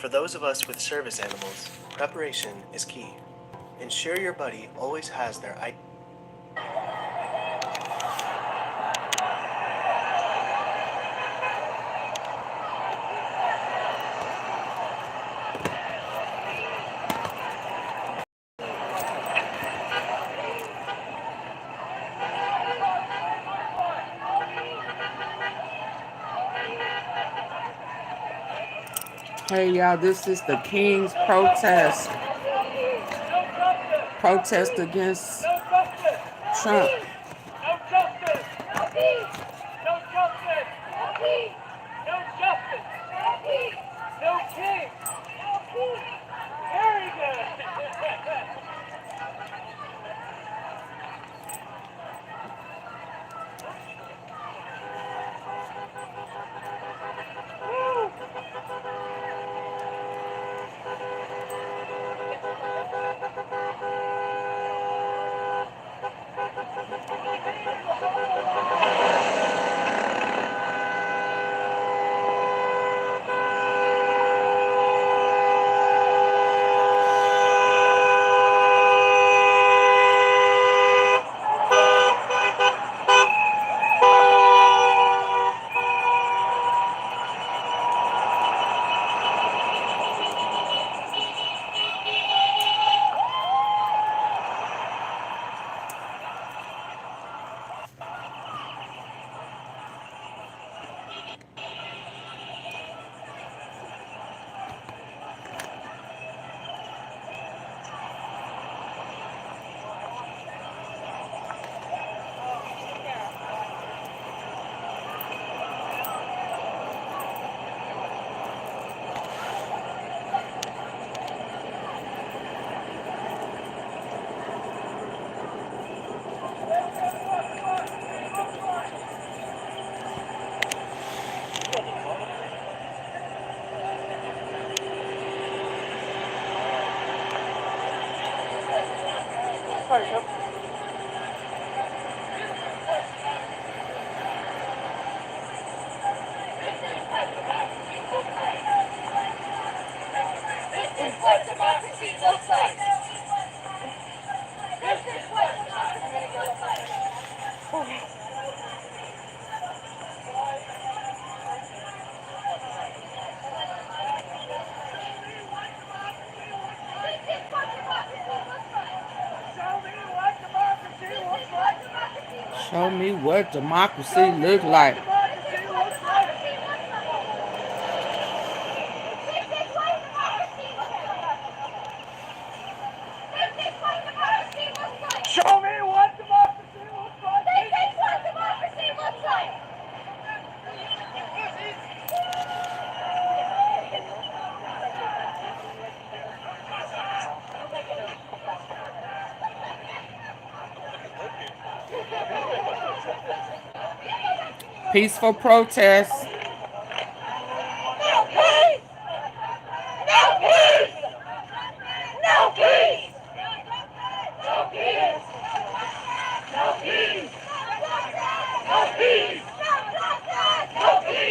For those of us with service animals, preparation is key. Ensure your buddy always has their Hey y'all, this is the King's protest. Protest against Trump. No justice! No peace! No justice! No peace! No justice! No peace! No king! No peace! Very good! This is what democracy looks like. This is what democracy looks like. Show me what democracy looks like. Show me what democracy looks like. This is what democracy looks like. Peaceful protests. No peace! No peace! No peace! No peace! No peace! No peace! No peace! No peace! No peace! No peace!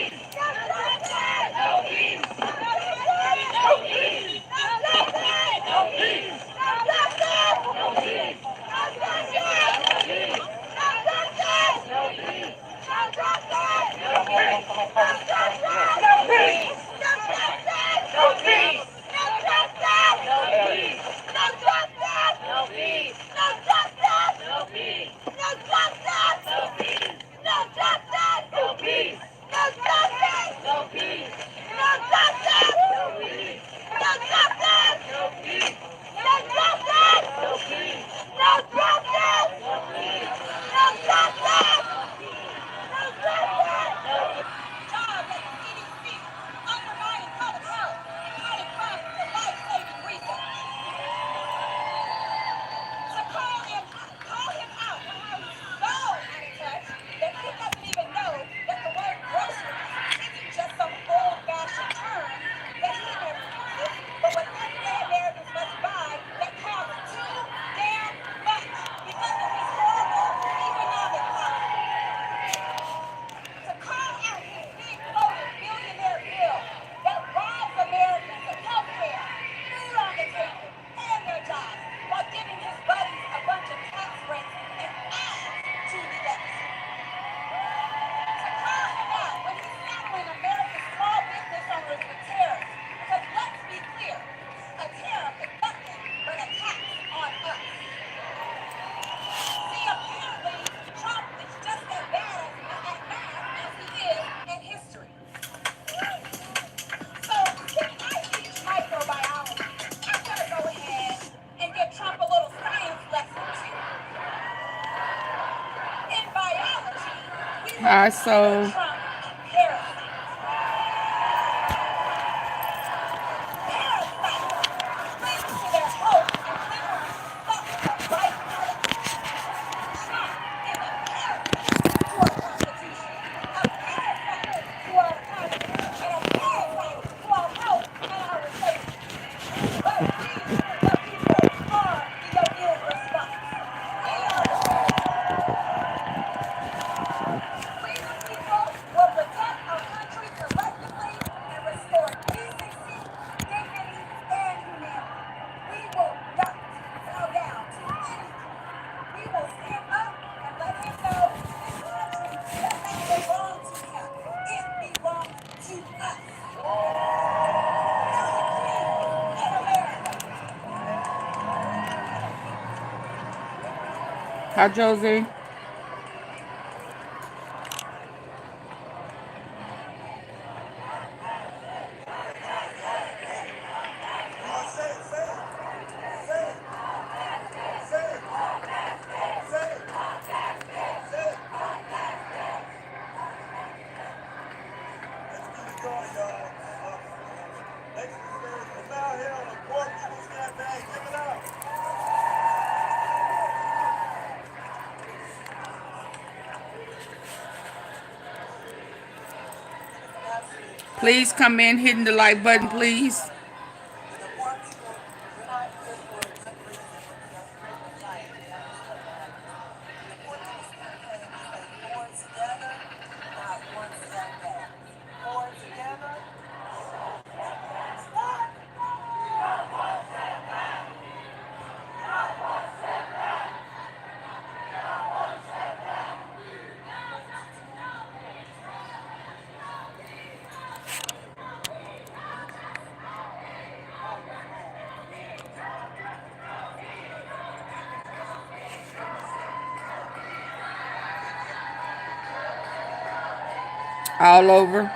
Hi, so. Hi, Josie. Please come in hitting the like button, please. All over.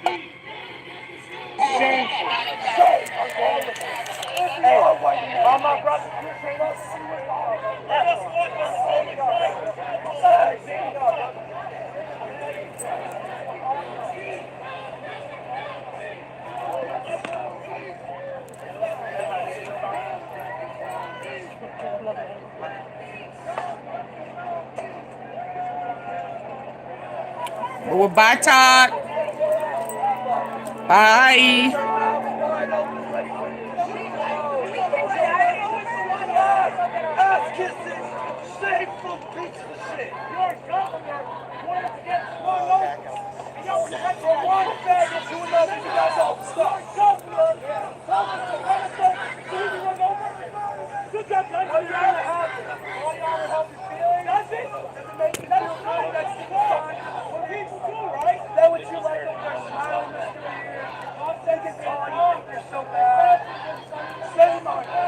Shame. Hey, my brother, you came up. Let us walk the holy Well, bye, Todd. Bye. Shameful piece of shit. Your governor wanted to get swung over. And you went from one faggot to another. You guys all suck. Your governor told us to run us over. So we can run over. Good job, guys. All you ever have is all you ever help your feelings. Does it? Does it make you feel good? That's the fun. What people do, right? Is that what you like up there smiling this year? I'm thinking, oh, you think they're so bad. Shame on you.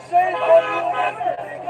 Shame on you. That's the thing.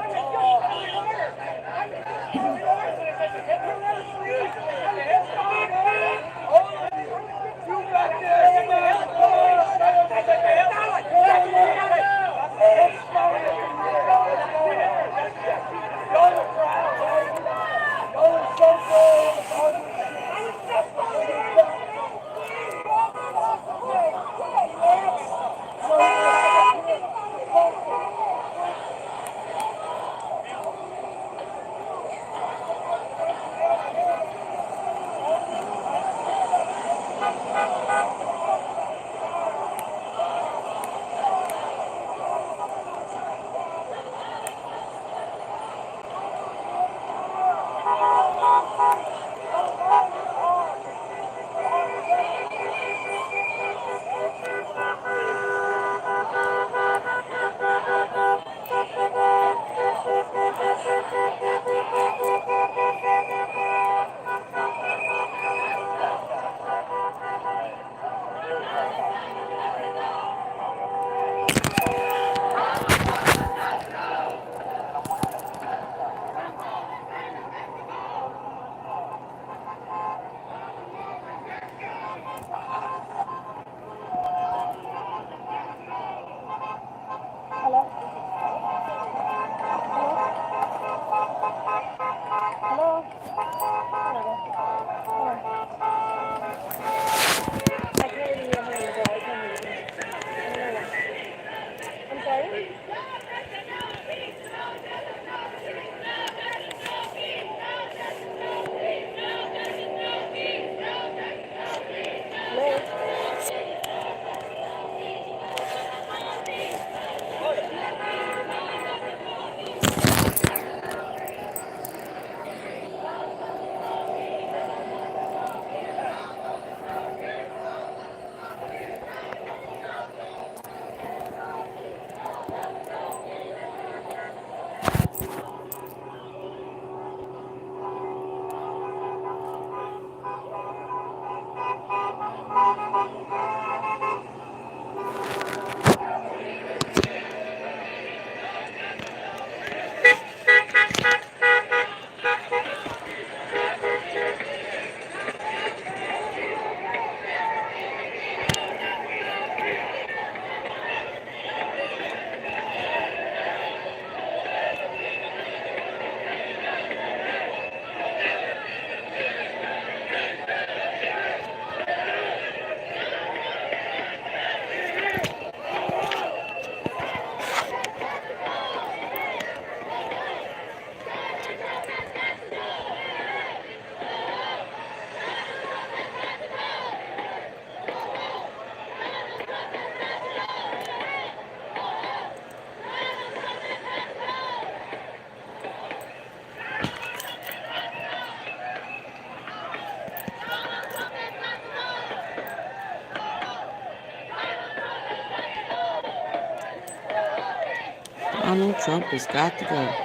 Donald Trump has got to go.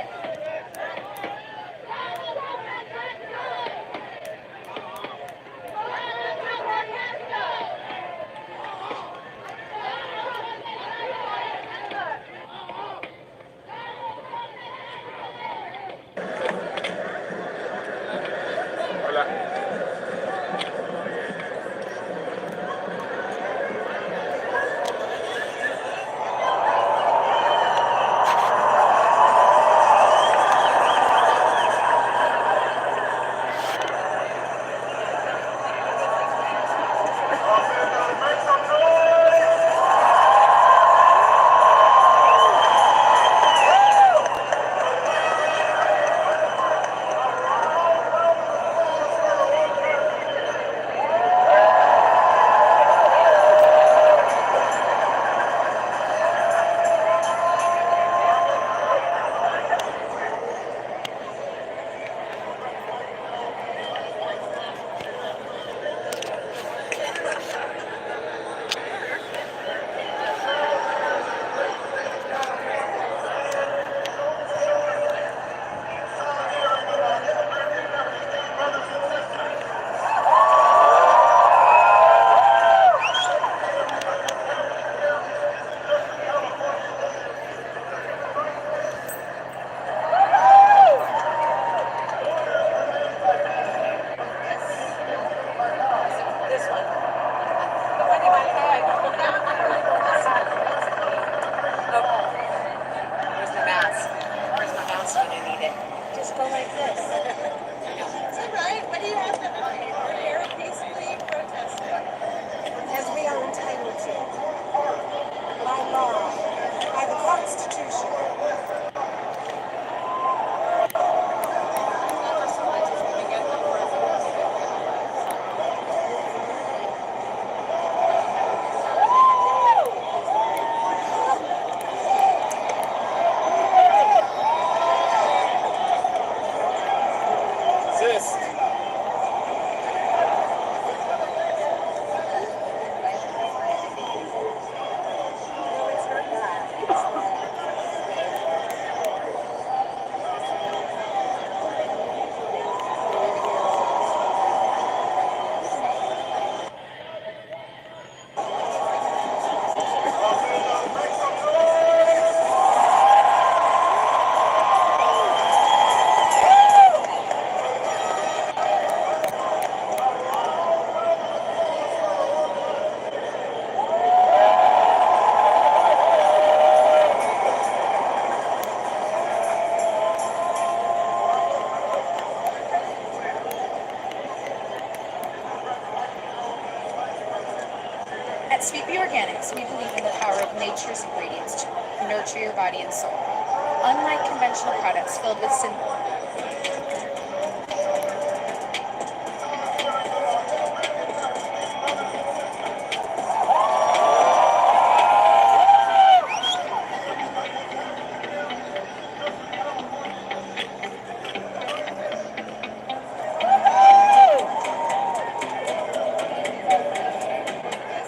At Sweet Bee Organics, we believe in the power of nature's ingredients to nurture your body and soul. Unlike conventional products filled with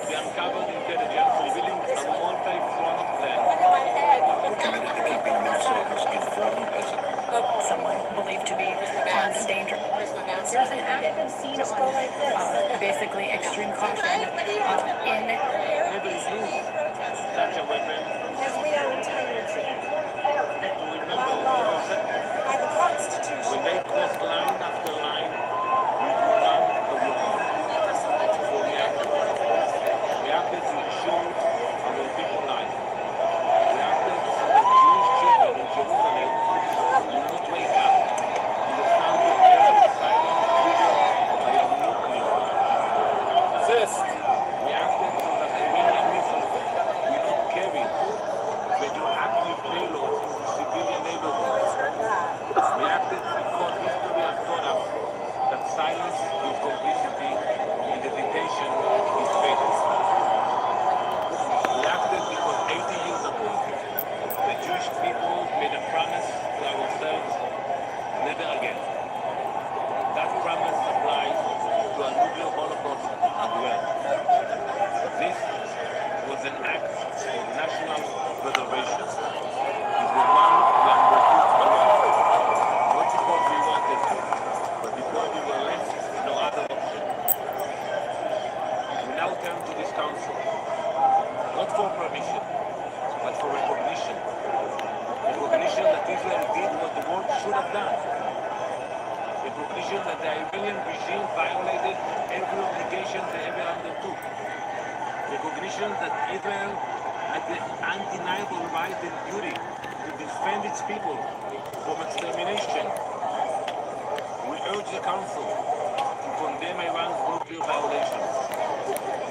We uncovered intelligence revealing a multi-front plan. Community keeping Minnesotans informed as someone believed to be harmed and dangerous. There's an active scene on basically extreme caution in Never use such a weapon. As we are entitled to, To remember by the Constitution. when they cross line after line, we do not alone. So we acted to ensure our people life. We acted so that Jewish children in Jerusalem will not wake up to the sound of every silent trigger by a nuclear bomb. Assist. We acted so that Iranian missiles will not carry radioactive payloads into civilian neighborhoods. We acted because history has taught us that silence is complicity and hesitation is fatal. We acted because 80 years ago, the Jewish people made a promise to ourselves, never again. That promise applies to a nuclear holocaust as well. This was an act of national preservation. It was one we undertook alone, not because we wanted to, but because we were left with no other option. We now turn to this council, not for permission, but for recognition. Recognition that Israel did what the world should have done. Recognition that the Iranian regime violated every obligation they ever undertook. Recognition that Israel had the undeniable right and duty to defend its people from extermination. We urge the Council to condemn Iran's nuclear violations.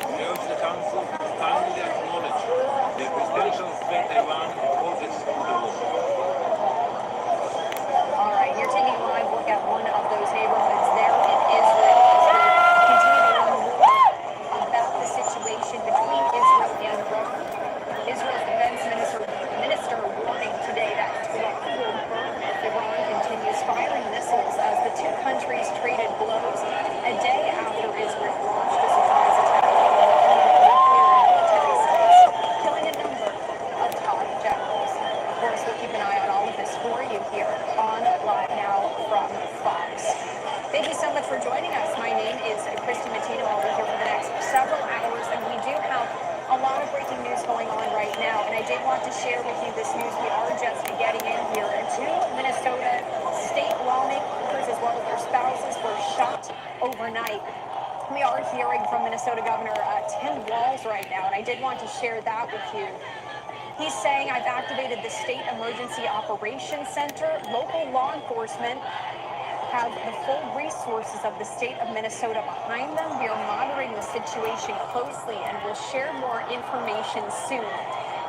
We urge the Council to finally acknowledge the existential threat Iran poses to the world. All right, you're taking a live look at one of those neighborhoods there in Israel as we continue to learn more about the situation between Israel and Iran. Israel's defense minister warning today that Iran will burn if Iran continues firing missiles as the two countries traded blows a day after Israel launched a surprise attack on the nuclear military sites, killing a number of top generals. Of course, we'll keep an eye on all of this for you here on Live Now from Fox. Thank you so much for joining us. My name is Christy Matino. I'll be here for the next several hours, and we do have a lot of breaking news going on right now, and I did want to share with you this news. We are just getting in here. Two Minnesota state lawmakers, as well as their spouses, were shot overnight. We are hearing from Minnesota Governor Tim Walz right now, and I did want to share that with you. He's saying, I've activated the State Emergency Operations Center. Local law enforcement have the full resources of the state of Minnesota behind them. We are monitoring the situation closely and will share more information soon.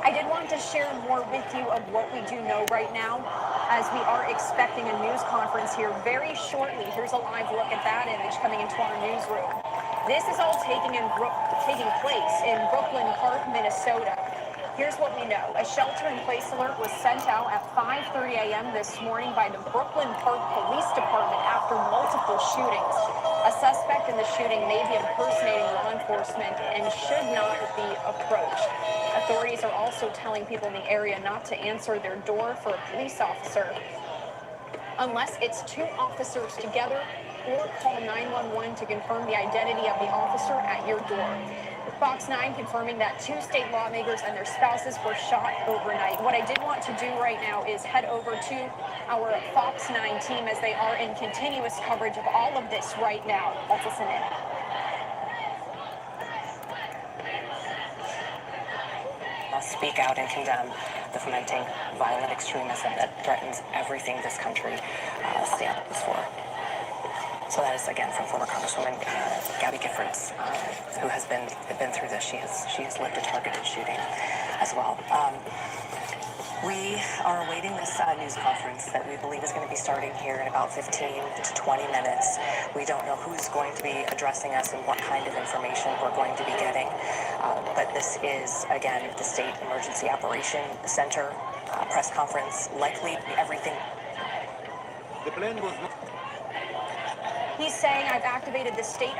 I did want to share more with you of what we do know right now, as we are expecting a news conference here very shortly. Here's a live look at that image coming into our newsroom. This is all taking place in Brooklyn Park, Minnesota. Here's what we know. A shelter-in-place alert was sent out at 5:30 a.m. this morning by the Brooklyn Park Police Department after multiple shootings. A suspect in the shooting may be impersonating law enforcement and should not be approached. Authorities are also telling people in the area not to answer their door for a police officer unless it's two officers together, or call 911 to confirm the identity of the officer at your door. Fox 9 confirming that two state lawmakers and their spouses were shot overnight. What I did want to do right now is head over to our Fox 9 team, as they are in continuous coverage of all of this right now. Let's listen in. I'll speak out and condemn the fomenting violent extremism that threatens everything this country stands for. So that is again from former Congresswoman Gabby Giffords, who has been through this. She has lived a targeted shooting as well. We are awaiting this news conference that we believe is going to be starting here in about 15 to 20 minutes. We don't know who's going to be addressing us and what kind of information we're going to be getting. But this is, again, the State Emergency Operation Center press conference. Likely everything. The plane was not. He's saying, I've activated the state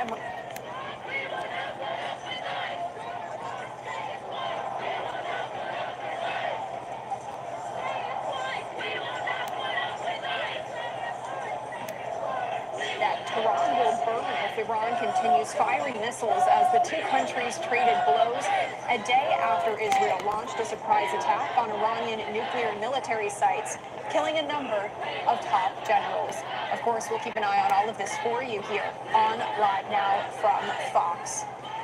that Tehran will burn if Iran continues firing missiles as the two countries traded blows a day after Israel launched a surprise attack on Iranian nuclear and military sites, killing a number of top generals. Of course, we'll keep an eye on all of this for you here on Live Now from Fox.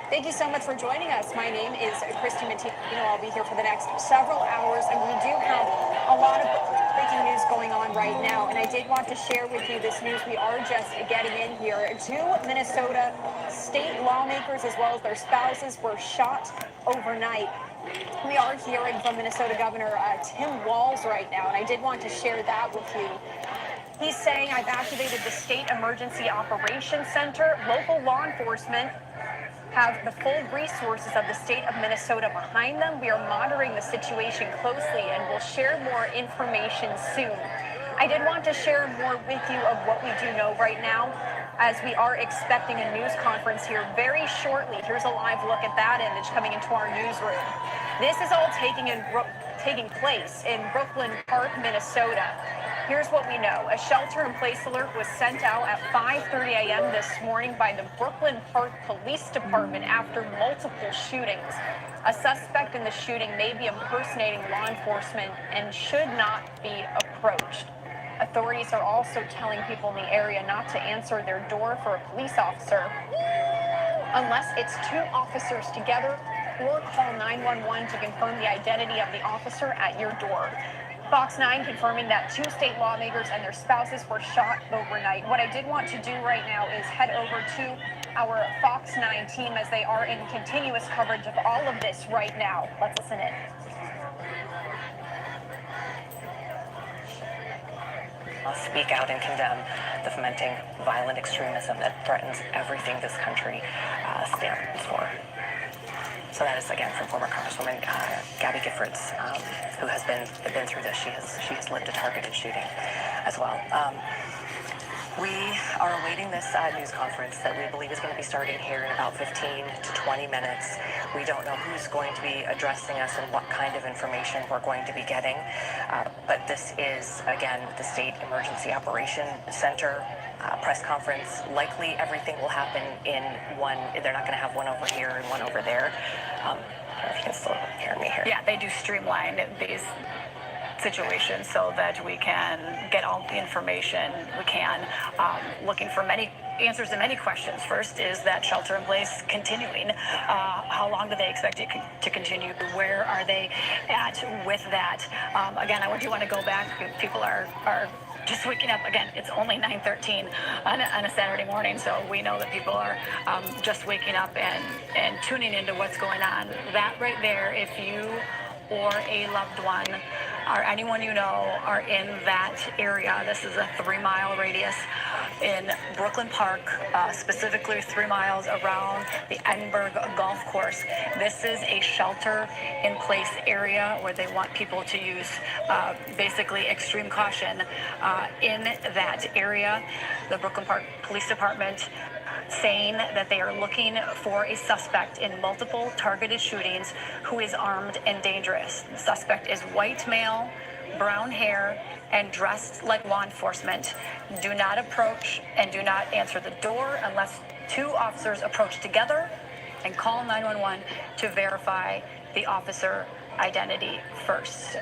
Thank you so much for joining us. My name is Christy Mattino. I'll be here for the next several hours, and we do have a lot of breaking news going on right now, and I did want to share with you this news. We are just getting in here. Two Minnesota state lawmakers, as well as their spouses, were shot overnight. We are hearing from Minnesota Governor Tim Walz right now, and I did want to share that with you. He's saying, I've activated the State Emergency Operations Center. Local law enforcement have the full resources of the state of Minnesota behind them. We are monitoring the situation closely and will share more information soon. I did want to share more with you of what we do know right now, as we are expecting a news conference here very shortly. Here's a live look at that image coming into our newsroom. This is all taking place in Brooklyn Park, Minnesota. Here's what we know. A shelter-in-place alert was sent out at 5:30 a.m. this morning by the Brooklyn Park Police Department after multiple shootings. A suspect in the shooting may be impersonating law enforcement and should not be approached. Authorities are also telling people in the area not to answer their door for a police officer unless it's two officers together, or call 911 to confirm the identity of the officer at your door. Fox 9 confirming that two state lawmakers and their spouses were shot overnight. What I did want to do right now is head over to our Fox 9 team, as they are in continuous coverage of all of this right now. Let's listen in. I'll speak out and condemn the fomenting violent extremism that threatens everything this country stands for. So that is again from former Congresswoman Gabby Giffords, who has been through this. She has lived a targeted shooting as well. We are awaiting this news conference that we believe is going to be starting here in about 15 to 20 minutes. We don't know who's going to be addressing us and what kind of information we're going to be getting. But this is, again, the State Emergency Operation Center press conference. Likely everything will happen in one. They're not going to have one over here and one over there. I don't know if you can still hear me here. Yeah, they do streamline these situations so that we can get all the information we can, looking for many answers to many questions. First, is that shelter in place continuing? How long do they expect it to continue? Where are they at with that? Again, I do want to go back. People are just waking up. Again, it's only 9:13 on a Saturday morning, so we know that people are just waking up and tuning into what's going on. That right there, if you or a loved one or anyone you know are in that area, this is a 3-mile radius in Brooklyn Park, specifically 3 miles around the Edinburgh Golf Course. This is a shelter-in-place area where they want people to use basically extreme caution in that area. The Brooklyn Park Police Department saying that they are looking for a suspect in multiple targeted shootings who is armed and dangerous. The suspect is white male, brown hair, and dressed like law enforcement. Do not approach and do not answer the door unless two officers approach together, and call 911 to verify the officer identity first.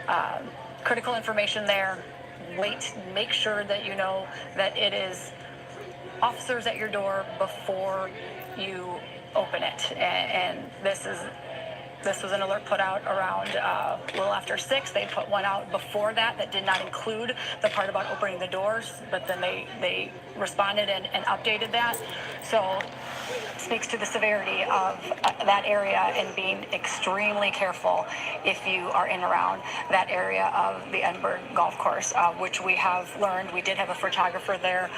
Critical information there. Wait, make sure that you know that it is officers at your door before you open it. And this is This was an alert put out around a little after 6. They put one out before that that did not include the part about opening the doors, but then they responded and updated that. So speaks to the severity of that area and being extremely careful if you are in around that area of the Edinburgh Golf Course, which we have learned. We did have a photographer there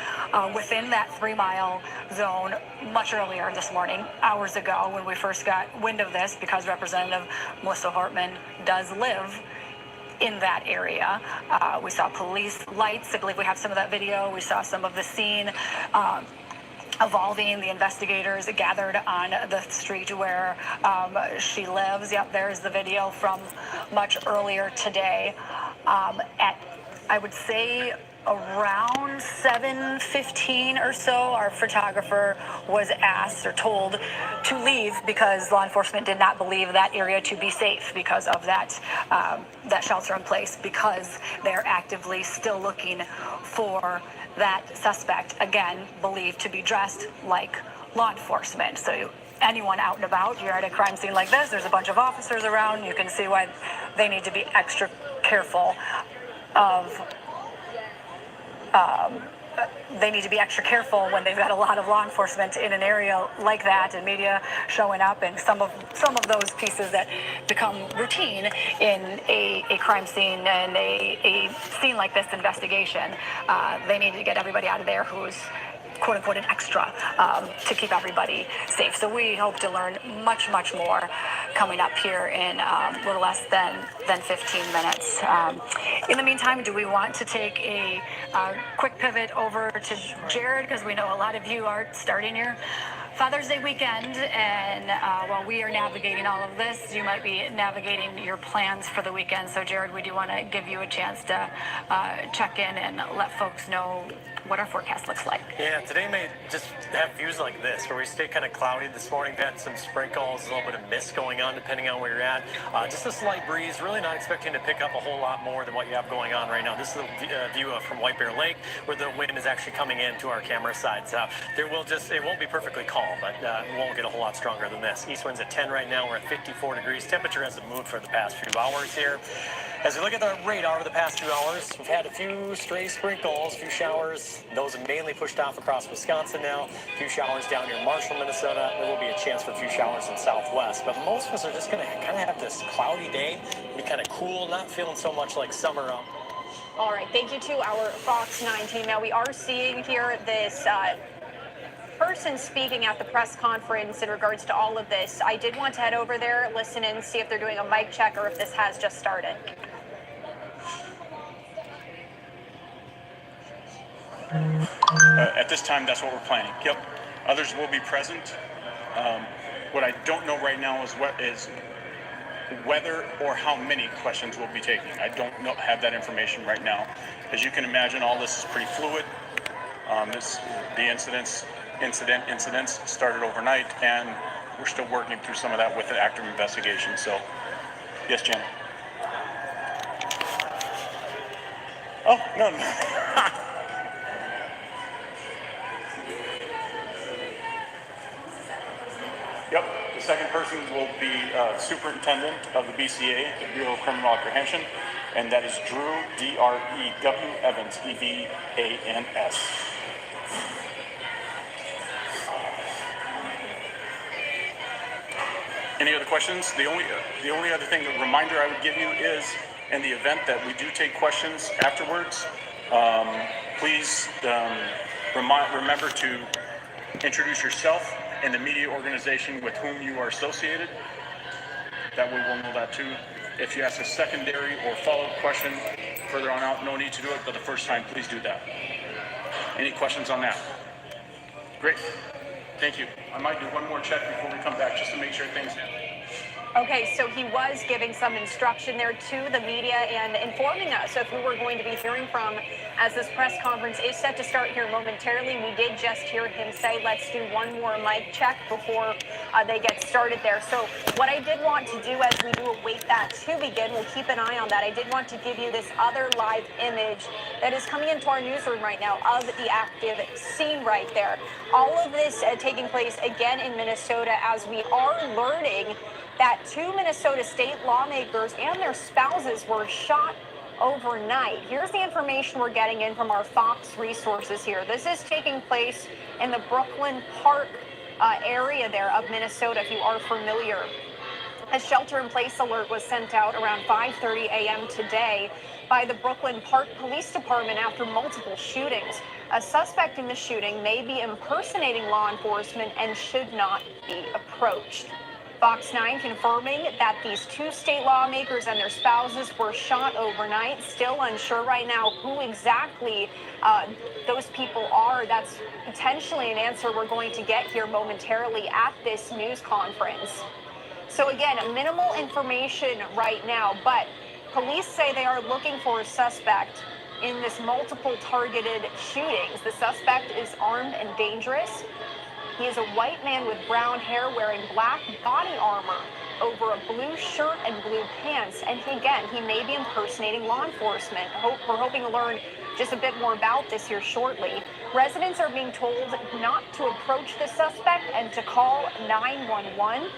within that 3-mile zone much earlier this morning, hours ago, when we first got wind of this, because Representative Melissa Hortman does live in that area. We saw police lights. I believe we have some of that video. We saw some of the scene evolving. The investigators gathered on the street where she lives. Yep, there's the video from much earlier today. At, I would say, around 7:15 or so, our photographer was asked or told to leave because law enforcement did not believe that area to be safe because of that that shelter in place, because they're actively still looking for that suspect, again, believed to be dressed like law enforcement. So anyone out and about, you're at a crime scene like this, there's a bunch of officers around, you can see why they need to be extra careful of when they've got a lot of law enforcement in an area like that, and media showing up, and some of those pieces that become routine in a crime scene and a scene like this investigation. They need to get everybody out of there who's quote unquote an extra to keep everybody safe. So we hope to learn much more coming up here in a little less than 15 minutes. In the meantime, do we want to take a quick pivot over to Jared, because we know a lot of you are starting your Father's Day weekend, and while we are navigating all of this, you might be navigating your plans for the weekend. So Jared, we do want to give you a chance to check in and let folks know what our forecast looks like. Yeah, today may just have views like this, where we stay kind of cloudy this morning. We've had some sprinkles, a little bit of mist going on depending on where you're at. Just a slight breeze, really not expecting to pick up a whole lot more than what you have going on right now. This is a view from White Bear Lake, where the wind is actually coming in to our camera side. So it won't be perfectly calm, but it won't get a whole lot stronger than this. East wind's at 10 right now. We're at 54 degrees. Temperature hasn't moved for the past few hours here. As we look at the radar over the past few hours, we've had a few stray sprinkles, a few showers. Those have mainly pushed off across Wisconsin now. A few showers down near Marshall, Minnesota. There will be a chance for a few showers in Southwest. But most of us are just going to kind of have this cloudy day, be kind of cool, not feeling so much like summer out. All right, thank you to our Fox 9 team. Now, we are seeing here this person speaking at the press conference in regards to all of this. I did want to head over there, listen in, see if they're doing a mic check or if this has just started. At this time, that's what we're planning. Yep. Others will be present. What I don't know right now is whether or how many questions we'll be taking. I don't have that information right now. As you can imagine, all this is pretty fluid. The incidents started overnight, and we're still working through some of that with the active investigation. So, yes, Jen. Oh, no. Yep, the second person will be Superintendent of the BCA, the Bureau of Criminal Apprehension, and that is Drew, D-R-E-W, Evans, E-V-A-N-S. Any other questions? The only other thing, a reminder I would give you is, in the event that we do take questions afterwards, please remember to introduce yourself and the media organization with whom you are associated. That way we'll know that too. If you ask a secondary or follow-up question further on out, no need to do it, but the first time, please do that. Any questions on that? Great. Thank you. I might do one more check before we come back just to make sure things... Okay, so he was giving some instruction there to the media and informing us of who we're going to be hearing from as this press conference is set to start here momentarily. We did just hear him say, let's do one more mic check before they get started there. So what I did want to do as we do await that to begin, we'll keep an eye on that. I did want to give you this other live image that is coming into our newsroom right now of the active scene right there. All of this taking place again in Minnesota as we are learning that 2 Minnesota state lawmakers and their spouses were shot overnight. Here's the information we're getting in from our Fox resources here. This is taking place in the Brooklyn Park area there of Minnesota, if you are familiar. A shelter-in-place alert was sent out around 5:30 a.m. today by the Brooklyn Park Police Department after multiple shootings. A suspect in the shooting may be impersonating law enforcement and should not be approached. Fox 9 confirming that these 2 state lawmakers and their spouses were shot overnight. Still unsure right now who exactly those people are. That's potentially an answer we're going to get here momentarily at this news conference. So again, minimal information right now, but police say they are looking for a suspect in this multiple targeted shootings. The suspect is armed and dangerous. He is a white man with brown hair wearing black body armor over a blue shirt and blue pants. And he may be impersonating law enforcement. We're hoping to learn just a bit more about this here shortly. Residents are being told not to approach the suspect and to call 911.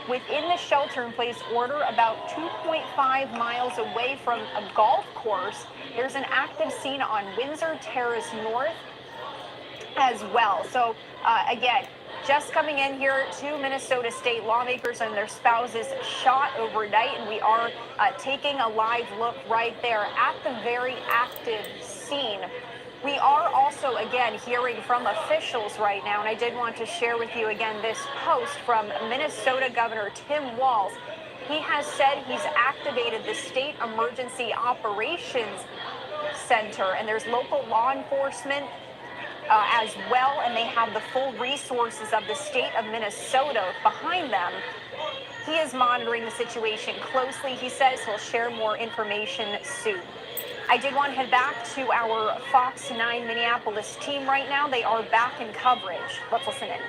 Within the shelter-in-place order, about 2.5 miles away from a golf course, there's an active scene on Windsor Terrace North as well. So again, just coming in here, 2 Minnesota state lawmakers and their spouses shot overnight, and we are taking a live look right there at the very active scene. We are also, again, hearing from officials right now, and I did want to share with you again this post from Minnesota Governor Tim Walz. He has said he's activated the State Emergency Operations Center, and there's local law enforcement as well, and they have the full resources of the state of Minnesota behind them. He is monitoring the situation closely. He says he'll share more information soon. I did want to head back to our Fox 9 Minneapolis team right now. They are back in coverage. Let's listen in.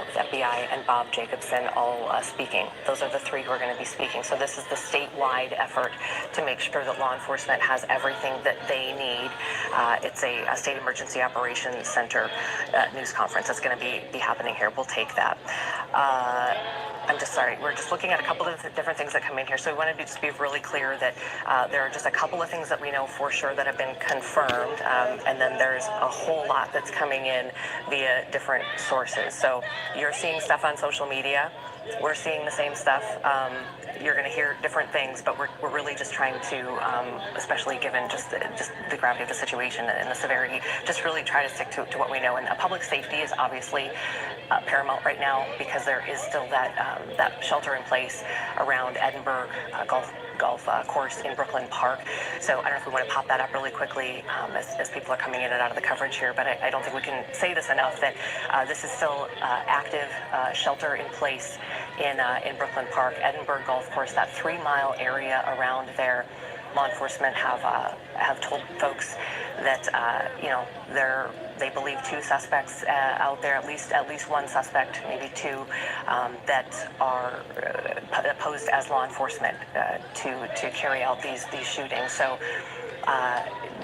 With FBI and Bob Jacobson all speaking. Those are the 3 who are going to be speaking. So this is the statewide effort to make sure that law enforcement has everything that they need. It's a State Emergency Operations Center news conference that's going to be happening here. We'll take that. I'm just sorry. We're just looking at a couple of different things that come in here. So we wanted to just be really clear that there are just a couple of things that we know for sure that have been confirmed, and then there's a whole lot that's coming in via different sources. So you're seeing stuff on social media. We're seeing the same stuff. You're going to hear different things, but we're really just trying to, especially given just the gravity of the situation and the severity, just really try to stick to what we know. And public safety is obviously paramount right now because there is still that shelter in place around Edinburgh golf course in Brooklyn Park. So I don't know if we want to pop that up really quickly as people are coming in and out of the coverage here, but I don't think we can say this enough that this is still active shelter in place in Brooklyn Park, Edinburgh Golf Course, that 3-mile area around there. Law enforcement have told folks that they believe 2 suspects out there, at least 1 suspect, maybe 2, that are posed as law enforcement to carry out these shootings. So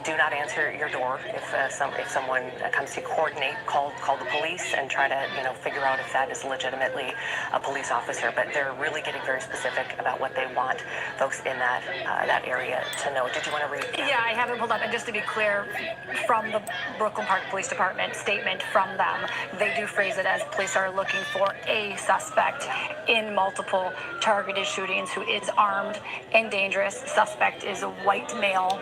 do not answer your door if someone comes to coordinate. Call the police and try to figure out if that is legitimately a police officer. But they're really getting very specific about what they want folks in that area to know. Did you want to read? Yeah, I have it pulled up, and just to be clear, from the Brooklyn Park Police Department statement from them, they do phrase it as police are looking for a suspect in multiple targeted shootings who is armed and dangerous. Suspect is a white male,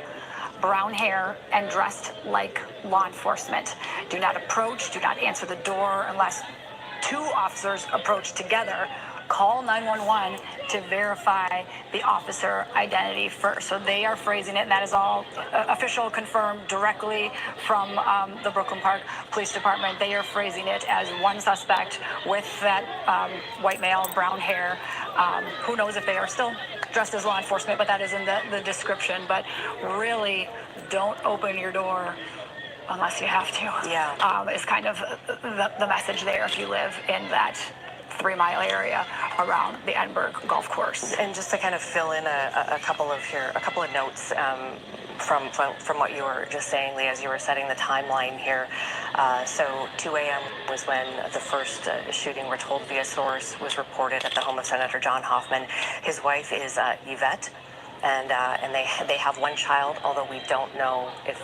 brown hair, and dressed like law enforcement. Do not approach, do not answer the door unless 2 officers approach together. Call 911 to verify the officer identity first. So they are phrasing it, and that is all official, confirmed directly from the Brooklyn Park Police Department. They are phrasing it as 1 suspect with that white male, brown hair. Who knows if they are still dressed as law enforcement, but that is in the description. But really, don't open your door unless you have to. Yeah. Is kind of the message there if you live in that 3-mile area around the Edinburgh golf course. And just to kind of fill in a couple of notes from what you were just saying, Lee, as you were setting the timeline here. So 2 a.m. was when the first shooting, we're told via source, was reported at the home of Senator John Hoffman. His wife is Yvette, and they have one child, although we don't know if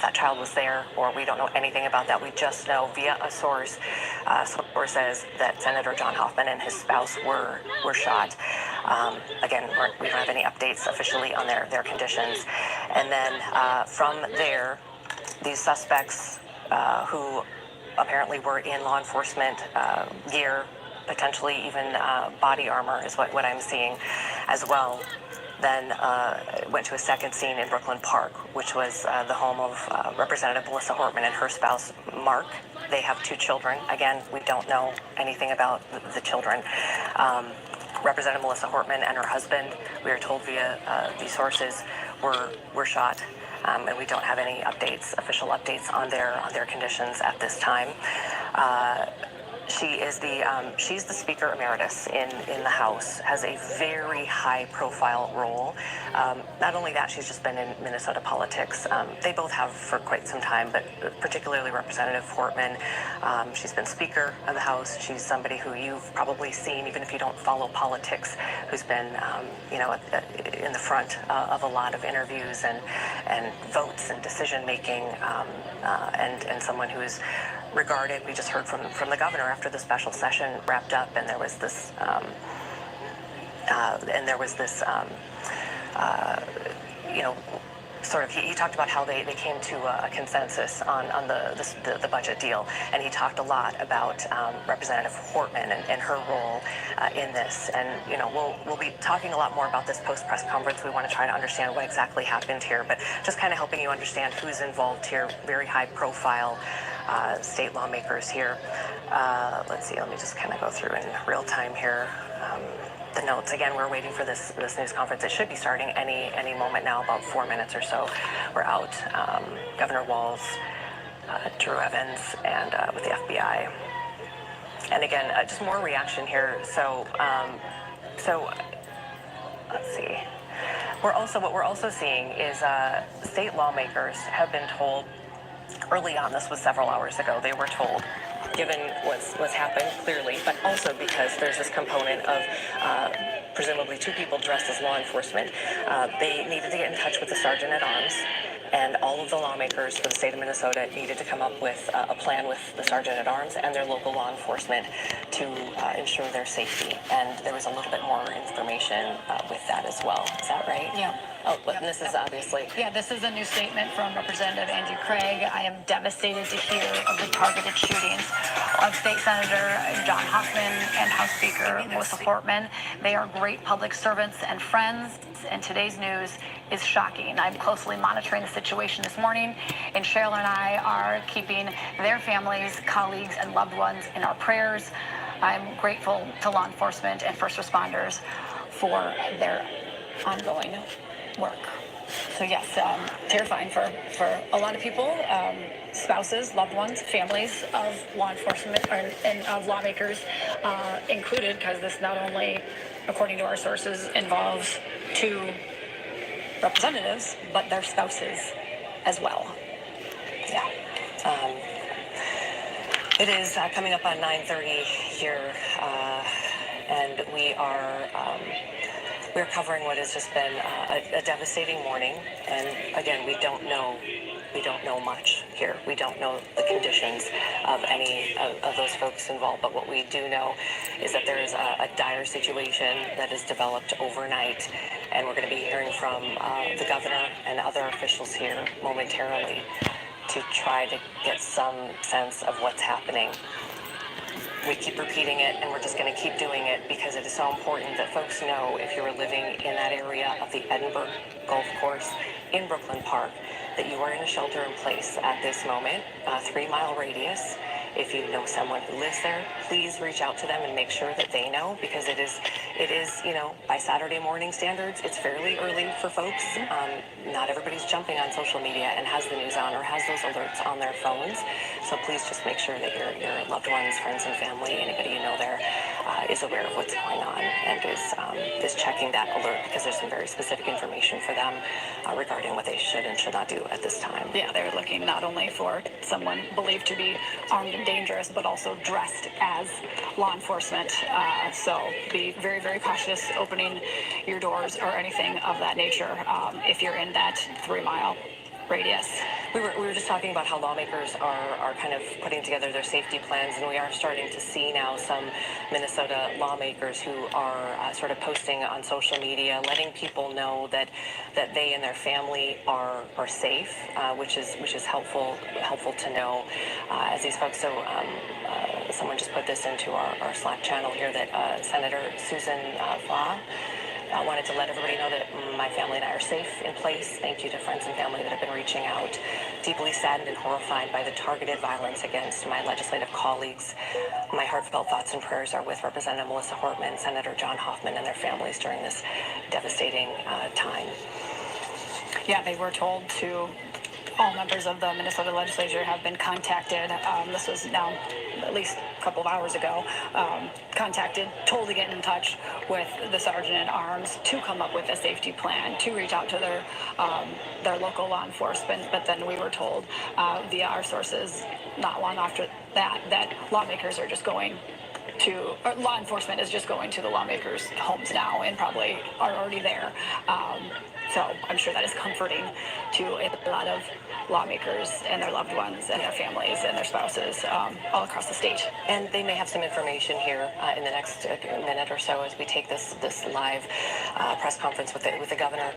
that child was there, or we don't know anything about that. We just know via a source says that Senator John Hoffman and his spouse were shot. Again, we don't have any updates officially on their conditions. And then from there, these suspects who apparently were in law enforcement gear, potentially even body armor is what I'm seeing as well, then went to a second scene in Brooklyn Park, which was the home of Representative Melissa Hortman and her spouse, Mark. They have 2 children. Again, we don't know anything about the children. Representative Melissa Hortman and her husband, we are told via these sources, were shot. And we don't have any official updates on their conditions at this time. She's the Speaker Emeritus in the House, has a very high-profile role. Not only that, she's just been in Minnesota politics. They both have for quite some time, but particularly Representative Hortman. She's been Speaker of the House. She's somebody who you've probably seen, even if you don't follow politics, who's been, in the front of a lot of interviews and votes and decision-making, and someone who's regarded. We just heard from the governor after the special session wrapped up, and there was this sort of, he talked about how they came to a consensus on the budget deal, and he talked a lot about Representative Hortman and her role in this. And we'll be talking a lot more about this post-press conference. We want to try to understand what exactly happened here, but just kind of helping you understand who's involved here. Very high-profile state lawmakers here. Let's see, let me just kind of go through in real time here. The notes. Again, we're waiting for this news conference. It should be starting any moment now, about 4 minutes or so. We're out. Governor Walz, Drew Evans, and with the FBI. And again, just more reaction here. So let's see. What we're also seeing is state lawmakers have been told early on. This was several hours ago. They were told, given what's happened clearly, but also because there's this component of presumably 2 people dressed as law enforcement. They needed to get in touch with the sergeant at arms, and all of the lawmakers for the state of Minnesota needed to come up with a plan with the sergeant at arms and their local law enforcement to ensure their safety. And there was a little bit more information with that as well. Is that right? Yeah. Oh, but this is obviously... Yeah, this is a new statement from Representative Andrew Craig. I am devastated to hear of the targeted shootings of State Senator John Hoffman and House Speaker Melissa Hortman. They are great public servants and friends, and today's news is shocking. I'm closely monitoring the situation this morning, and Cheryl and I are keeping their families, colleagues, and loved ones in our prayers. I'm grateful to law enforcement and first responders for their ongoing work. So yes, terrifying for a lot of people, spouses, loved ones, families of law enforcement and of lawmakers included, because this not only, according to our sources, involves 2 representatives, but their spouses as well. Yeah. It is coming up on 9:30 here, and we're covering what has just been a devastating morning. And again, we don't know much here. We don't know the conditions of any of those folks involved. But what we do know is that there is a dire situation that has developed overnight, and we're going to be hearing from the governor and other officials here momentarily to try to get some sense of what's happening. We keep repeating it, and we're just going to keep doing it because it is so important that folks know, if you are living in that area of the Edinburgh Golf Course in Brooklyn Park, that you are in a shelter in place at this moment, a 3-mile radius, If you know someone who lives there, please reach out to them and make sure that they know, because it is, by Saturday morning standards, it's fairly early for folks. Not everybody's jumping on social media and has the news on or has those alerts on their phones. So please just make sure that your loved ones, friends and family, anybody you know there, is aware of what's going on and is checking that alert, because there's some very specific information for them regarding what they should and should not do at this time. Yeah, they're looking not only for someone believed to be armed and dangerous, but also dressed as law enforcement. So be very, very cautious opening your doors or anything of that nature if you're in that 3-mile radius. We were just talking about how lawmakers are kind of putting together their safety plans, and we are starting to see now some Minnesota lawmakers who are sort of posting on social media, letting people know that they and their family are safe, which is helpful to know. As these folks, someone just put this into our Slack channel here that Senator Susan Flaw wanted to let everybody know that my family and I are safe in place. Thank you to friends and family that have been reaching out. Deeply saddened and horrified by the targeted violence against my legislative colleagues. My heartfelt thoughts and prayers are with Representative Melissa Hortman, Senator John Hoffman, and their families during this devastating time. Yeah, they were told to, all members of the Minnesota legislature have been contacted. This was now at least a couple of hours ago, contacted, told to get in touch with the sergeant at arms to come up with a safety plan, to reach out to their local law enforcement. But then we were told via our sources not long after that lawmakers are just going to, or law enforcement is just going to the lawmakers' homes now and probably are already there. So I'm sure that is comforting to a lot of lawmakers and their loved ones and their families and their spouses all across the state. And they may have some information here in the next minute or so as we take this live press conference with the governor.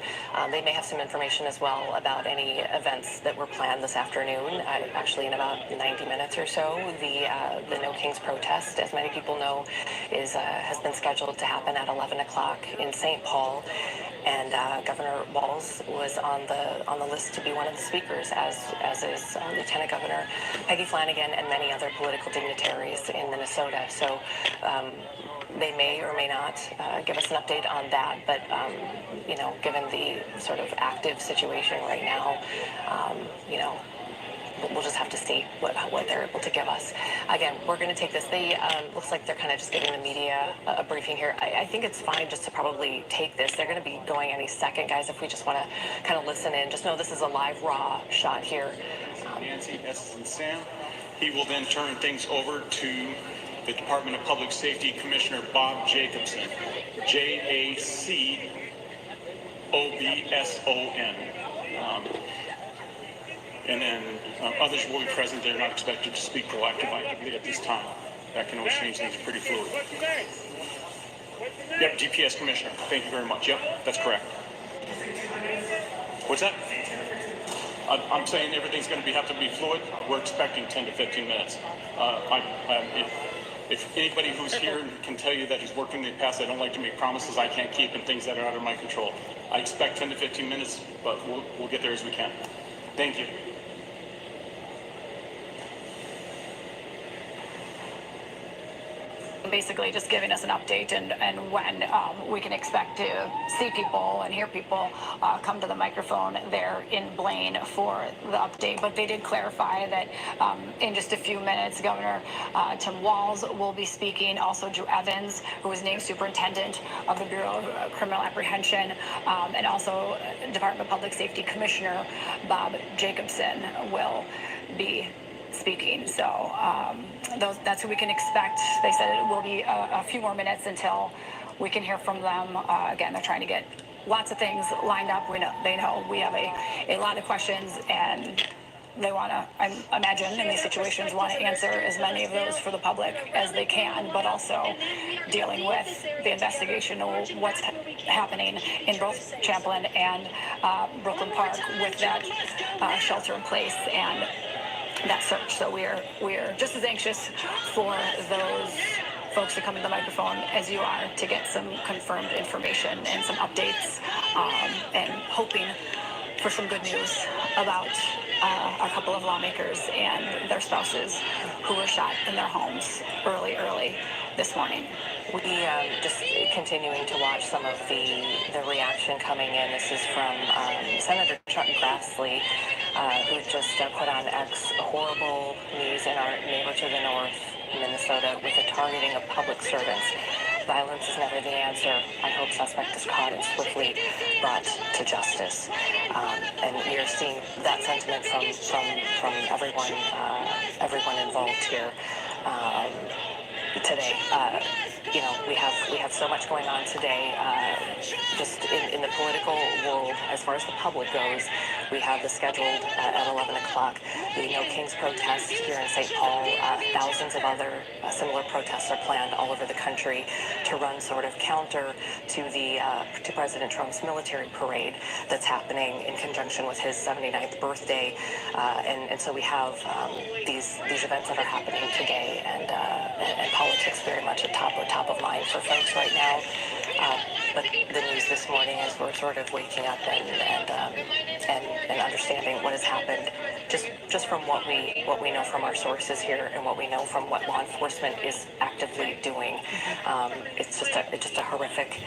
They may have some information as well about any events that were planned this afternoon. Actually, in about 90 minutes or so, the No Kings protest, as many people know, has been scheduled to happen at 11 o'clock in St. Paul. And Governor Walz was on the list to be one of the speakers, as is Lieutenant Governor Peggy Flanagan and many other political dignitaries in Minnesota. So they may or may not give us an update on that. But given the sort of active situation right now, we'll just have to see what they're able to give us. Again, we're going to take this. They looks like they're kind of just giving the media a briefing here. I think it's fine just to probably take this. They're going to be going any second, guys, if we just want to kind of listen in. Just know this is a live, raw shot here. Nancy, S. and Sam. He will then turn things over to the Department of Public Safety Commissioner Bob Jacobson. Jacobson. And then others will be present. They're not expected to speak proactively at this time. That can always change things pretty fluid. Yep, DPS Commissioner. Thank you very much. Yep, that's correct. What's that? I'm saying everything's going to have to be fluid. We're expecting 10 to 15 minutes. If anybody who's here can tell you that he's working in the past, I don't like to make promises I can't keep and things that are out of my control. I expect 10 to 15 minutes, but we'll get there as we can. Thank you. Basically just giving us an update and when we can expect to see people and hear people come to the microphone there in Blaine for the update. But they did clarify that in just a few minutes, Governor Tim Walz will be speaking. Also, Drew Evans, who was named Superintendent of the Bureau of Criminal Apprehension, and also Department of Public Safety Commissioner Bob Jacobson will be speaking. So that's who we can expect. They said it will be a few more minutes until we can hear from them. Again, they're trying to get lots of things lined up. They know we have a lot of questions, and they want to, I imagine, in these situations, want to answer as many of those for the public as they can, but also dealing with the investigation of what's happening in both Champlin and Brooklyn Park with that shelter in place and that search. So we're just as anxious for those folks to come to the microphone as you are to get some confirmed information and some updates, and hoping for some good news about a couple of lawmakers and their spouses who were shot in their homes early this morning. We just continuing to watch some of the reaction coming in. This is from Senator Chuck Grassley, who just put on X horrible news in our neighbor to the north, Minnesota, with the targeting of public servants. Violence is never the answer. I hope suspect is caught and swiftly brought to justice. And we are seeing that sentiment from everyone involved here today. You know, we have so much going on today. Just in the political world, as far as the public goes, we have the scheduled at 11 o'clock. We know King's protest here in St. Paul. Thousands of other similar protests are planned all over the country to run sort of counter to President Trump's military parade that's happening in conjunction with his 79th birthday. And so we have these events that are happening today, and politics very much at top of mind for folks right now. But the news this morning, as we're sort of waking up and understanding what has happened, just from what we know from our sources here and what we know from what law enforcement is actively doing, it's just a horrific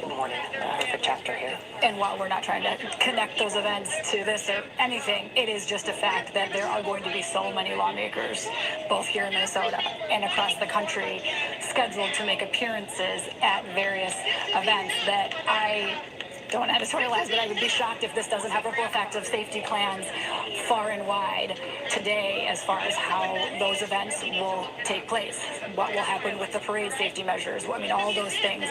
morning, a horrific chapter here. And while we're not trying to connect those events to this or anything, it is just a fact that there are going to be so many lawmakers, both here in Minnesota and across the country, scheduled to make appearances at various events that I don't editorialize, but I would be shocked if this doesn't have ripple effects of safety plans far and wide today as far as how those events will take place, what will happen with the parade safety measures. I mean, all those things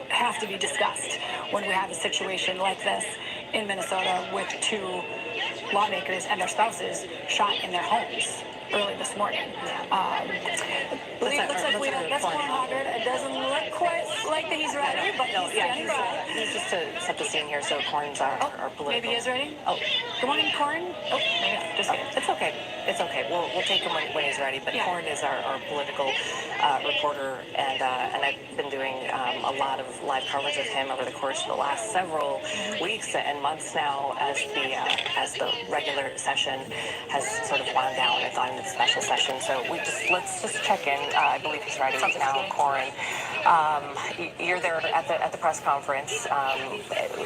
have to be discussed when we have a situation like this in Minnesota with two lawmakers and their spouses shot in their homes early this morning. It looks like that's Corn Hoggard. It doesn't look quite like that he's ready, but no, he's just to set the scene here. So Corn's our political. Maybe he's ready. Oh, good morning, Corn. Oh, maybe not. Just kidding. It's okay. It's okay. We'll take him when he's ready. But Corn is our political reporter, and I've been doing a lot of live coverage with him over the course of the last several weeks and months now, as the regular session has sort of wound down and gone into the special session. So let's just check in. I believe he's ready now, Corn. You're there at the press conference.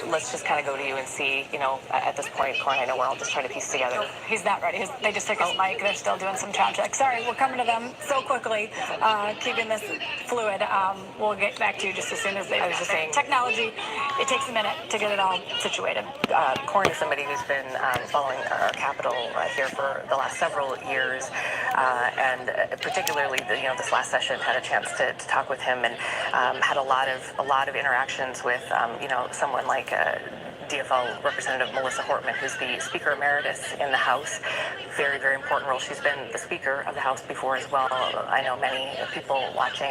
Let's just kind of go to you and see, at this point, Corn, I know we're all just trying to piece together. No, he's not ready. They just took his mic. They're still doing some sound checks. Sorry, we're coming to them so quickly, keeping this fluid. We'll get back to you just as soon as they. I was just saying, technology, it takes a minute to get it all situated. Corn is somebody who's been following our Capitol here for the last several years, and particularly, this last session, had a chance to talk with him and had a lot of interactions with, someone like DFL Representative Melissa Hortman, who's the Speaker Emeritus in the House. Very, very important role. She's been the Speaker of the House before as well. I know many people watching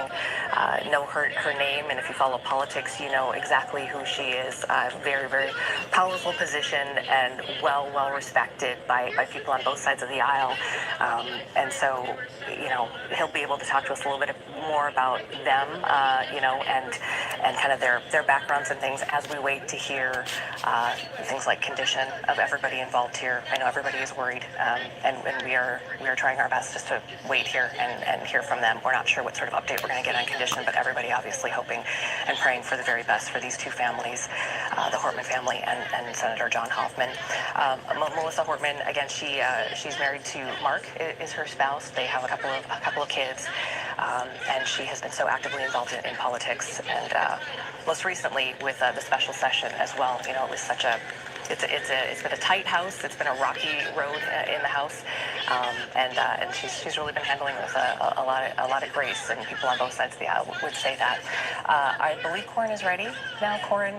know her name, and if you follow politics, you know exactly who she is. Very, very powerful position and well respected by people on both sides of the aisle. And so, he'll be able to talk to us a little bit more about them, and kind of their backgrounds and things as we wait to hear things like condition of everybody involved here. I know everybody is worried, and we are trying our best just to wait here and hear from them. We're not sure what sort of update we're going to get on condition, but everybody obviously hoping and praying for the very best for these two families, the Hortman family and Senator John Hoffman. Melissa Hortman, again, she's married to Mark, is her spouse. They have a couple of kids, and she has been so actively involved in politics, and most recently with the special session as well. It was such a it's been a tight house. It's been a rocky road in the House, and she's really been handling it with a lot of grace, and people on both sides of the aisle would say that. I believe Corn is ready now. Corn,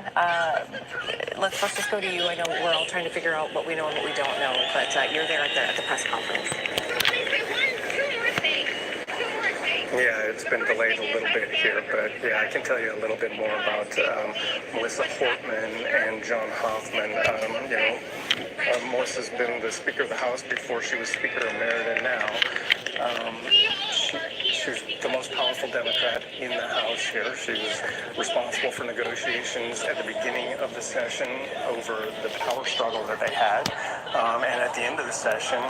let's just go to you. I know we're all trying to figure out what we know and what we don't know, but you're there at the press conference. Yeah, it's been delayed a little bit here, but I can tell you a little bit more about Melissa Hortman and John Hoffman. Melissa's been the Speaker of the House before she was Speaker Emerita now. She's the most powerful Democrat in the House here. She was responsible for negotiations at the beginning of the session over the power struggle that they had and at the end of the session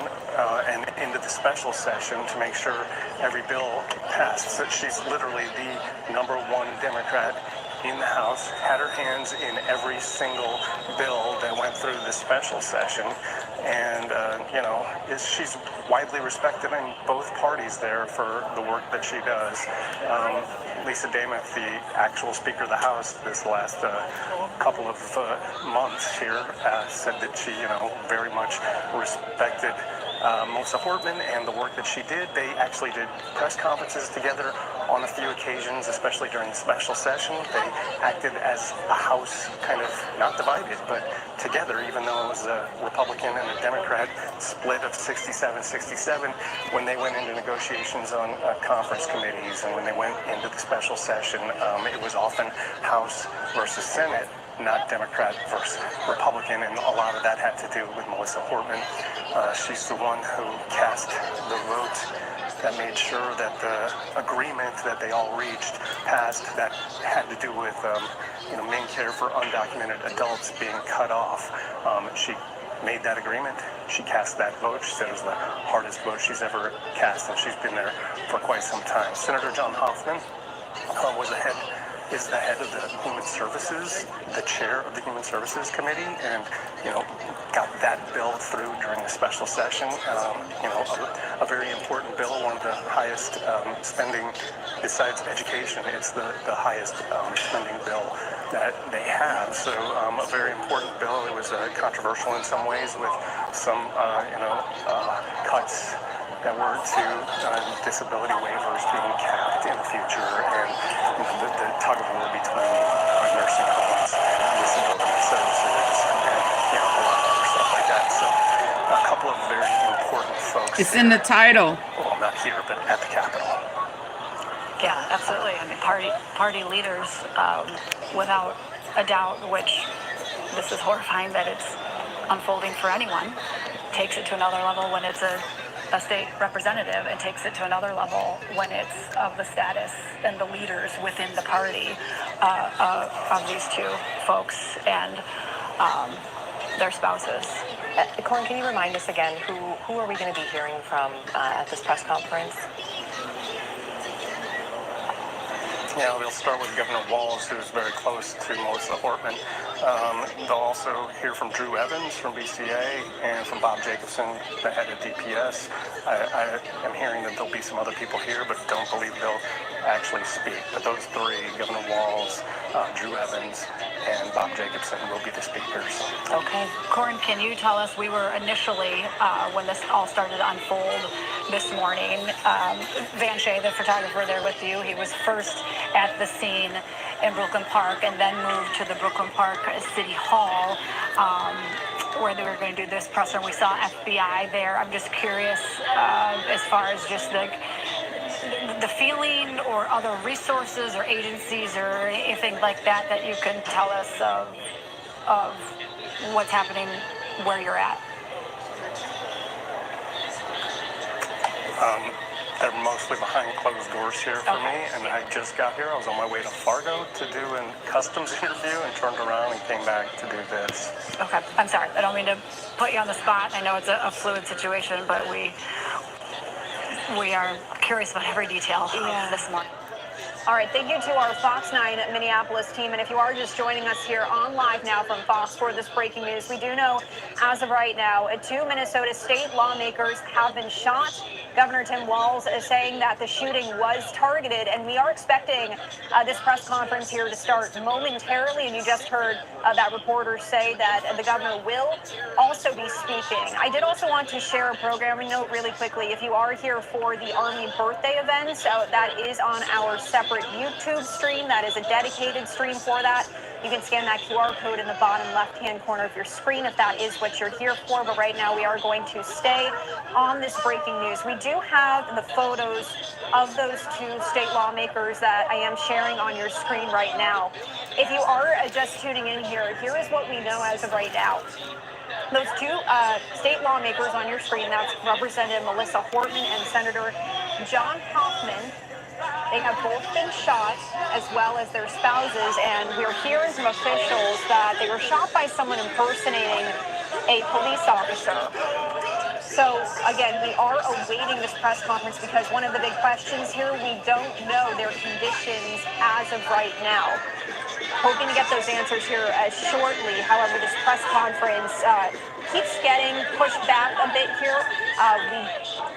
and into the special session to make sure every bill passed. So she's literally the #1 Democrat in the House, had her hands in every single bill that went through the special session, and she's widely respected in both parties there for the work that she does. Lisa Dameth, the actual Speaker of the House this last couple of months here, said that she, very much respected Melissa Hortman and the work that she did. They actually did press conferences together on a few occasions, especially during the special session. They acted as a House, kind of not divided, but together, even though it was a Republican and a Democrat split of 67-67 when they went into negotiations on conference committees and when they went into the special session. It was often House versus Senate, not Democrat versus Republican, and a lot of that had to do with Melissa Hortman. She's the one who cast the vote that made sure that the agreement that they all reached passed that had to do with main care for undocumented adults being cut off. She made that agreement. She cast that vote. She said it was the hardest vote she's ever cast, and she's been there for quite some time. Senator John Hoffman is the head of the Human Services, the chair of the Human Services Committee, and got that bill through during the special session. A very important bill, one of the highest spending besides education. It's the highest spending bill that they have. So a very important bill. It was controversial in some ways with some cuts that were to disability waivers being capped in the future, and the tug of war between nursing homes, disability services, and a lot of other stuff like that. So a couple of very important folks. It's in the title. Well, not here, but at the Capitol. Yeah, absolutely. I mean, party leaders, without a doubt, which this is horrifying that it's unfolding for anyone, takes it to another level when it's a state representative. It takes it to another level when it's of the status and the leaders within the party of these two folks and their spouses. Corin, can you remind us again, who are we going to be hearing from at this press conference? Yeah, we'll start with Governor Walz, who's very close to Melissa Hortman. They'll also hear from Drew Evans from BCA and from Bob Jacobson, the head of DPS. I am hearing that there'll be some other people here, but don't believe they'll actually speak. But those three, Governor Walz, Drew Evans, and Bob Jacobson, will be the speakers. Okay. Corin, can you tell us, we were initially, when this all started to unfold this morning, Vance, the photographer there with you, he was first at the scene in Brooklyn Park and then moved to the Brooklyn Park City Hall where they were going to do this presser, and we saw FBI there. I'm just curious as far as just the feeling or other resources or agencies or anything like that that you can tell us of what's happening where you're at. They're mostly behind closed doors here for me, and I just got here. I was on my way to Fargo to do a customs interview and turned around and came back to do this. Okay, I'm sorry. I don't mean to put you on the spot. I know it's a fluid situation, but we are curious about every detail of this morning. All right, thank you to our Fox 9 Minneapolis team. And if you are just joining us here on live now from Fox for this breaking news, we do know as of right now, 2 Minnesota state lawmakers have been shot. Governor Tim Walz is saying that the shooting was targeted, and we are expecting this press conference here to start momentarily. And you just heard that reporter say that the governor will also be speaking. I did also want to share a programming note really quickly. If you are here for the Army birthday event, that is on our separate YouTube stream. That is a dedicated stream for that. You can scan that QR code in the bottom left-hand corner of your screen if that is what you're here for. But right now we are going to stay on this breaking news. We do have the photos of those 2 state lawmakers that I am sharing on your screen right now. If you are just tuning in here, here is what we know as of right now. Those 2 state lawmakers on your screen, that's Representative Melissa Hortman and Senator John Hoffman. They have both been shot, as well as their spouses, and we're hearing from officials that they were shot by someone impersonating a police officer. So again, we are awaiting this press conference because one of the big questions here, we don't know their conditions as of right now. Hoping to get those answers here shortly. However, this press conference keeps getting pushed back a bit here. We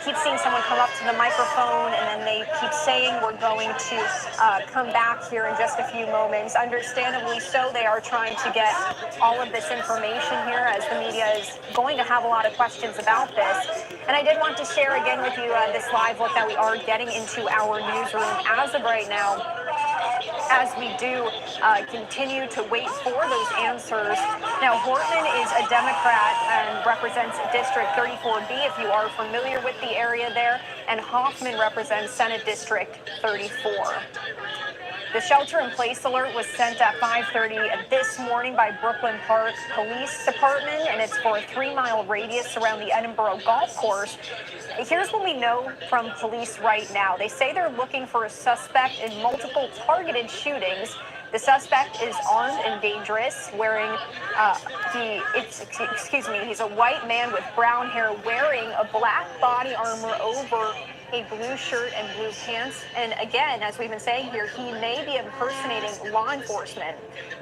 keep seeing someone come up to the microphone and then they keep saying we're going to come back here in just a few moments. Understandably so, they are trying to get all of this information here as the media is going to have a lot of questions about this. And I did want to share again with you this live look that we are getting into our newsroom as of right now, as we do continue to wait for those answers. Now, Hortman is a Democrat and represents District 34B, if you are familiar with the area there, and Hoffman represents Senate District 34. The shelter-in-place alert was sent at 5:30 this morning by Brooklyn Park Police Department, and it's for a 3-mile radius around the Edinburgh Golf Course. Here's what we know from police right now. They say they're looking for a suspect in multiple targeted shootings. The suspect is armed and dangerous, wearing, he's a white man with brown hair wearing a black body armor over a blue shirt and blue pants. And again, as we've been saying here, he may be impersonating law enforcement.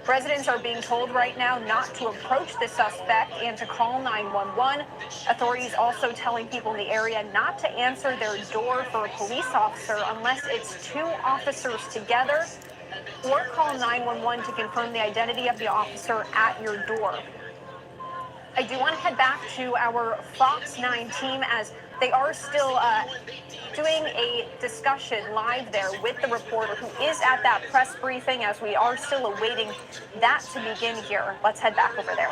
Residents are being told right now not to approach the suspect and to call 911. Authorities also telling people in the area not to answer their door for a police officer unless it's 2 officers together, or call 911 to confirm the identity of the officer at your door. I do want to head back to our Fox 9 team as they are still doing a discussion live there with the reporter who is at that press briefing as we are still awaiting that to begin here. Let's head back over there.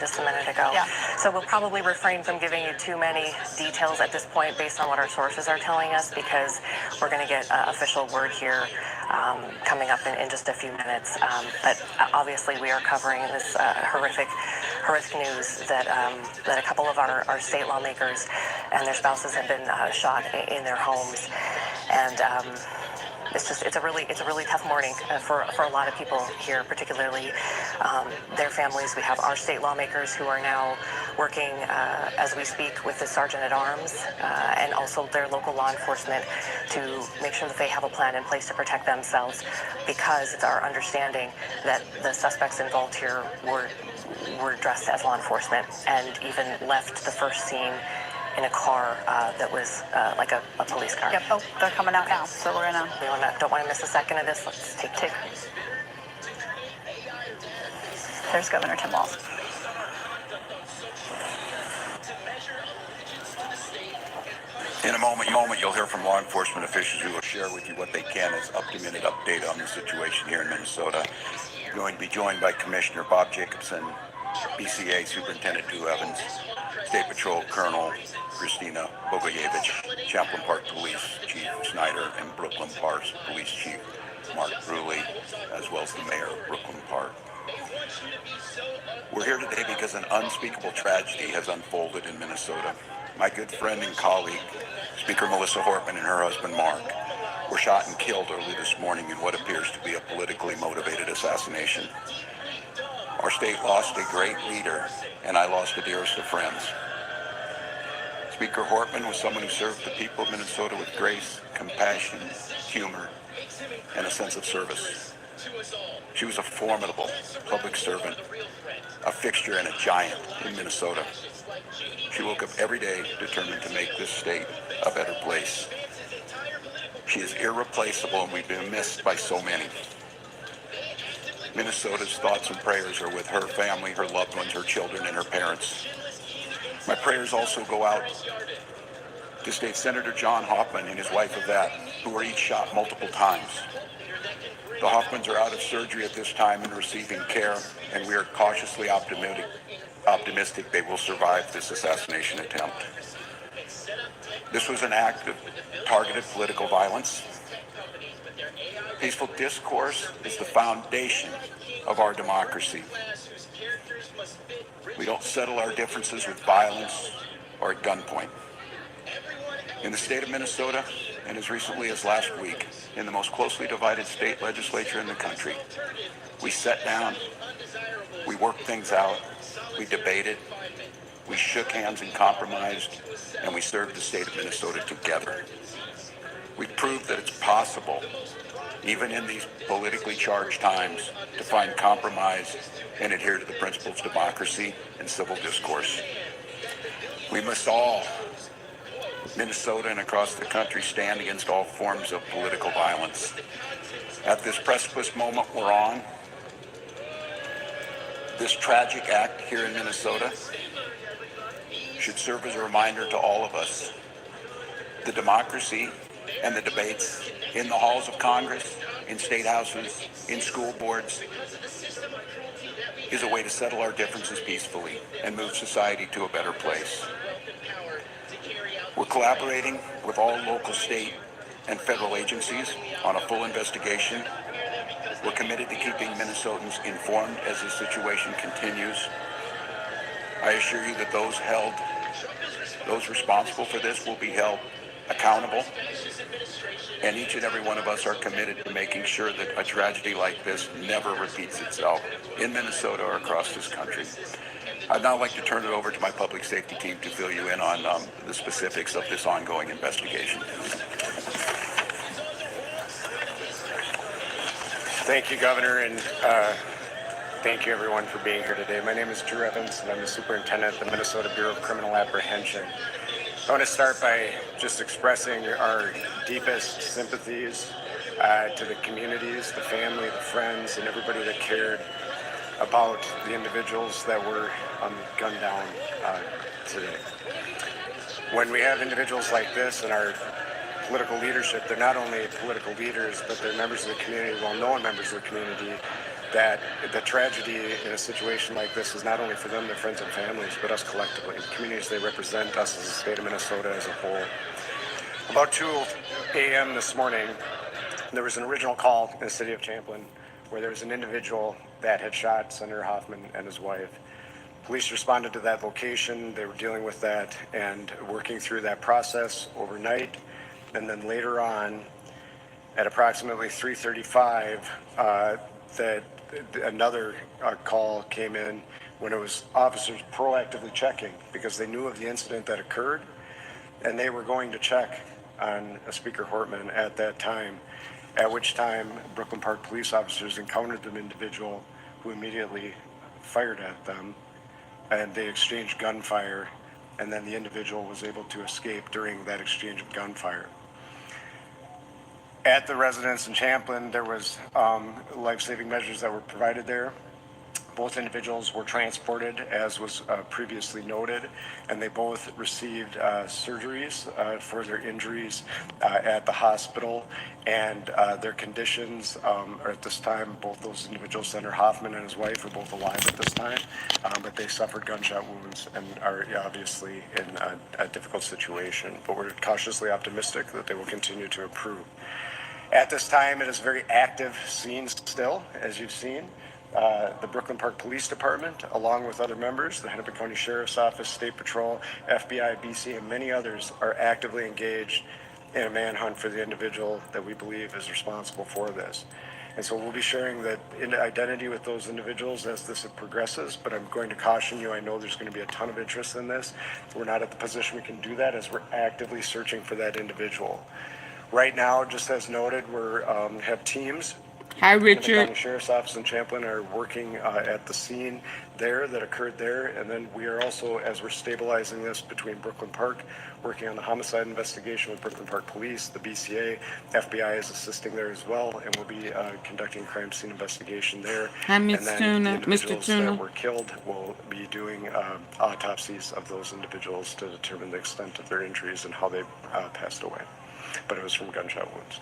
Just a minute ago. Yeah. So we'll probably refrain from giving you too many details at this point based on what our sources are telling us, because we're going to get official word here coming up in just a few minutes. But obviously we are covering this horrific news that that a couple of our state lawmakers and their spouses have been shot in their homes. And it's a really tough morning for a lot of people here, particularly their families. We have our state lawmakers who are now working as we speak with the sergeant at arms and also their local law enforcement to make sure that they have a plan in place to protect themselves, because it's our understanding that the suspects involved here were dressed as law enforcement and even left the first scene in a car that was like a police car. Yep. Oh, they're coming out now, so we're gonna. Don't want to miss a second of this. Let's take two. There's Governor Tim Walz. In a moment, you'll hear from law enforcement officials who will share with you what they can as up-to-minute update on the situation here in Minnesota. You're going to be joined by Commissioner Bob Jacobson, BCA Superintendent Drew Evans, State Patrol Colonel Christina Bogojevich, Champlain Park Police Chief Snyder, and Brooklyn Park Police Chief Mark Bruley, as well as the Mayor of Brooklyn Park. We're here today because an unspeakable tragedy has unfolded in Minnesota. My good friend and colleague, Speaker Melissa Hortman, and her husband Mark were shot and killed early this morning in what appears to be a politically motivated assassination. Our state lost a great leader, and I lost the dearest of friends. Speaker Hortman was someone who served the people of Minnesota with grace, compassion, humor, and a sense of service. She was a formidable public servant, a fixture and a giant in Minnesota. She woke up every day determined to make this state a better place. She is irreplaceable, and we've been missed by so many. Minnesota's thoughts and prayers are with her family, her loved ones, her children, and her parents. My prayers also go out to State Senator John Hoffman and his wife Yvette, who were each shot multiple times. The Hoffmans are out of surgery at this time and receiving care, and we are cautiously optimistic they will survive this assassination attempt. This was an act of targeted political violence. Peaceful discourse is the foundation of our democracy. We don't settle our differences with violence or at gunpoint. In the state of Minnesota, and as recently as last week, in the most closely divided state legislature in the country, we sat down, we worked things out, We debated, we shook hands and compromised, and we served the state of Minnesota together. We proved that it's possible, even in these politically charged times, to find compromise and adhere to the principles of democracy and civil discourse. We must all, Minnesota and across the country, stand against all forms of political violence. At this precipice moment we're on, this tragic act here in Minnesota should serve as a reminder to all of us. The democracy and the debates in the halls of Congress, in state houses, in school boards, is a way to settle our differences peacefully and move society to a better place. We're collaborating with all local, state, and federal agencies on a full investigation. We're committed to keeping Minnesotans informed as the situation continues. I assure you that those responsible for this will be held accountable, and each and every one of us are committed to making sure that a tragedy like this never repeats itself in Minnesota or across this country. I'd now like to turn it over to my public safety team to fill you in on the specifics of this ongoing investigation. Thank you, Governor, and thank you, everyone, for being here today. My name is Drew Evans, and I'm the Superintendent at the Minnesota Bureau of Criminal Apprehension. I want to start by just expressing our deepest sympathies to the communities, the family, the friends, and everybody that cared about the individuals that were gunned down today. When we have individuals like this in our political leadership, they're not only political leaders, but they're members of the community, well-known members of the community, that the tragedy in a situation like this is not only for them, their friends and families, but us collectively. The communities they represent, us as the state of Minnesota as a whole. About 2 a.m. this morning, there was an original call in the city of Champlin where there was an individual that had shot Senator Hoffman and his wife. Police responded to that location. They were dealing with that and working through that process overnight. And then later on, at approximately 3:35, that another call came in when it was officers proactively checking because they knew of the incident that occurred, and they were going to check on Speaker Hortman at that time, at which time Brooklyn Park police officers encountered an individual who immediately fired at them, and they exchanged gunfire, and then the individual was able to escape during that exchange of gunfire. At the residence in Champlin, there was life-saving measures that were provided there. Both individuals were transported, as was previously noted, and they both received surgeries for their injuries at the hospital, and their conditions are at this time, both those individuals, Senator Hoffman and his wife, are both alive at this time, but they suffered gunshot wounds and are obviously in a difficult situation, but we're cautiously optimistic that they will continue to improve. At this time, it is a very active scene still, as you've seen. The Brooklyn Park Police Department, along with other members, the Hennepin County Sheriff's Office, State Patrol, FBI, BC, and many others are actively engaged in a manhunt for the individual that we believe is responsible for this. And so we'll be sharing that identity with those individuals as this progresses, but I'm going to caution you, I know there's going to be a ton of interest in this. We're not at the position we can do that as we're actively searching for that individual. Right now, just as noted, we have teams. Hi, The Richard. County Sheriff's Office in Champlin are working at the scene there that occurred there. And then we are also, as we're stabilizing this between Brooklyn Park, working on the homicide investigation with Brooklyn Park Police, the BCA, FBI is assisting there as well, and we'll be conducting crime scene investigation there. Hi, Ms. And then Tuna. the Mr. individuals Tuna. that were killed will be doing autopsies of those individuals to determine the extent of their injuries and how they passed away. But it was from gunshot wounds.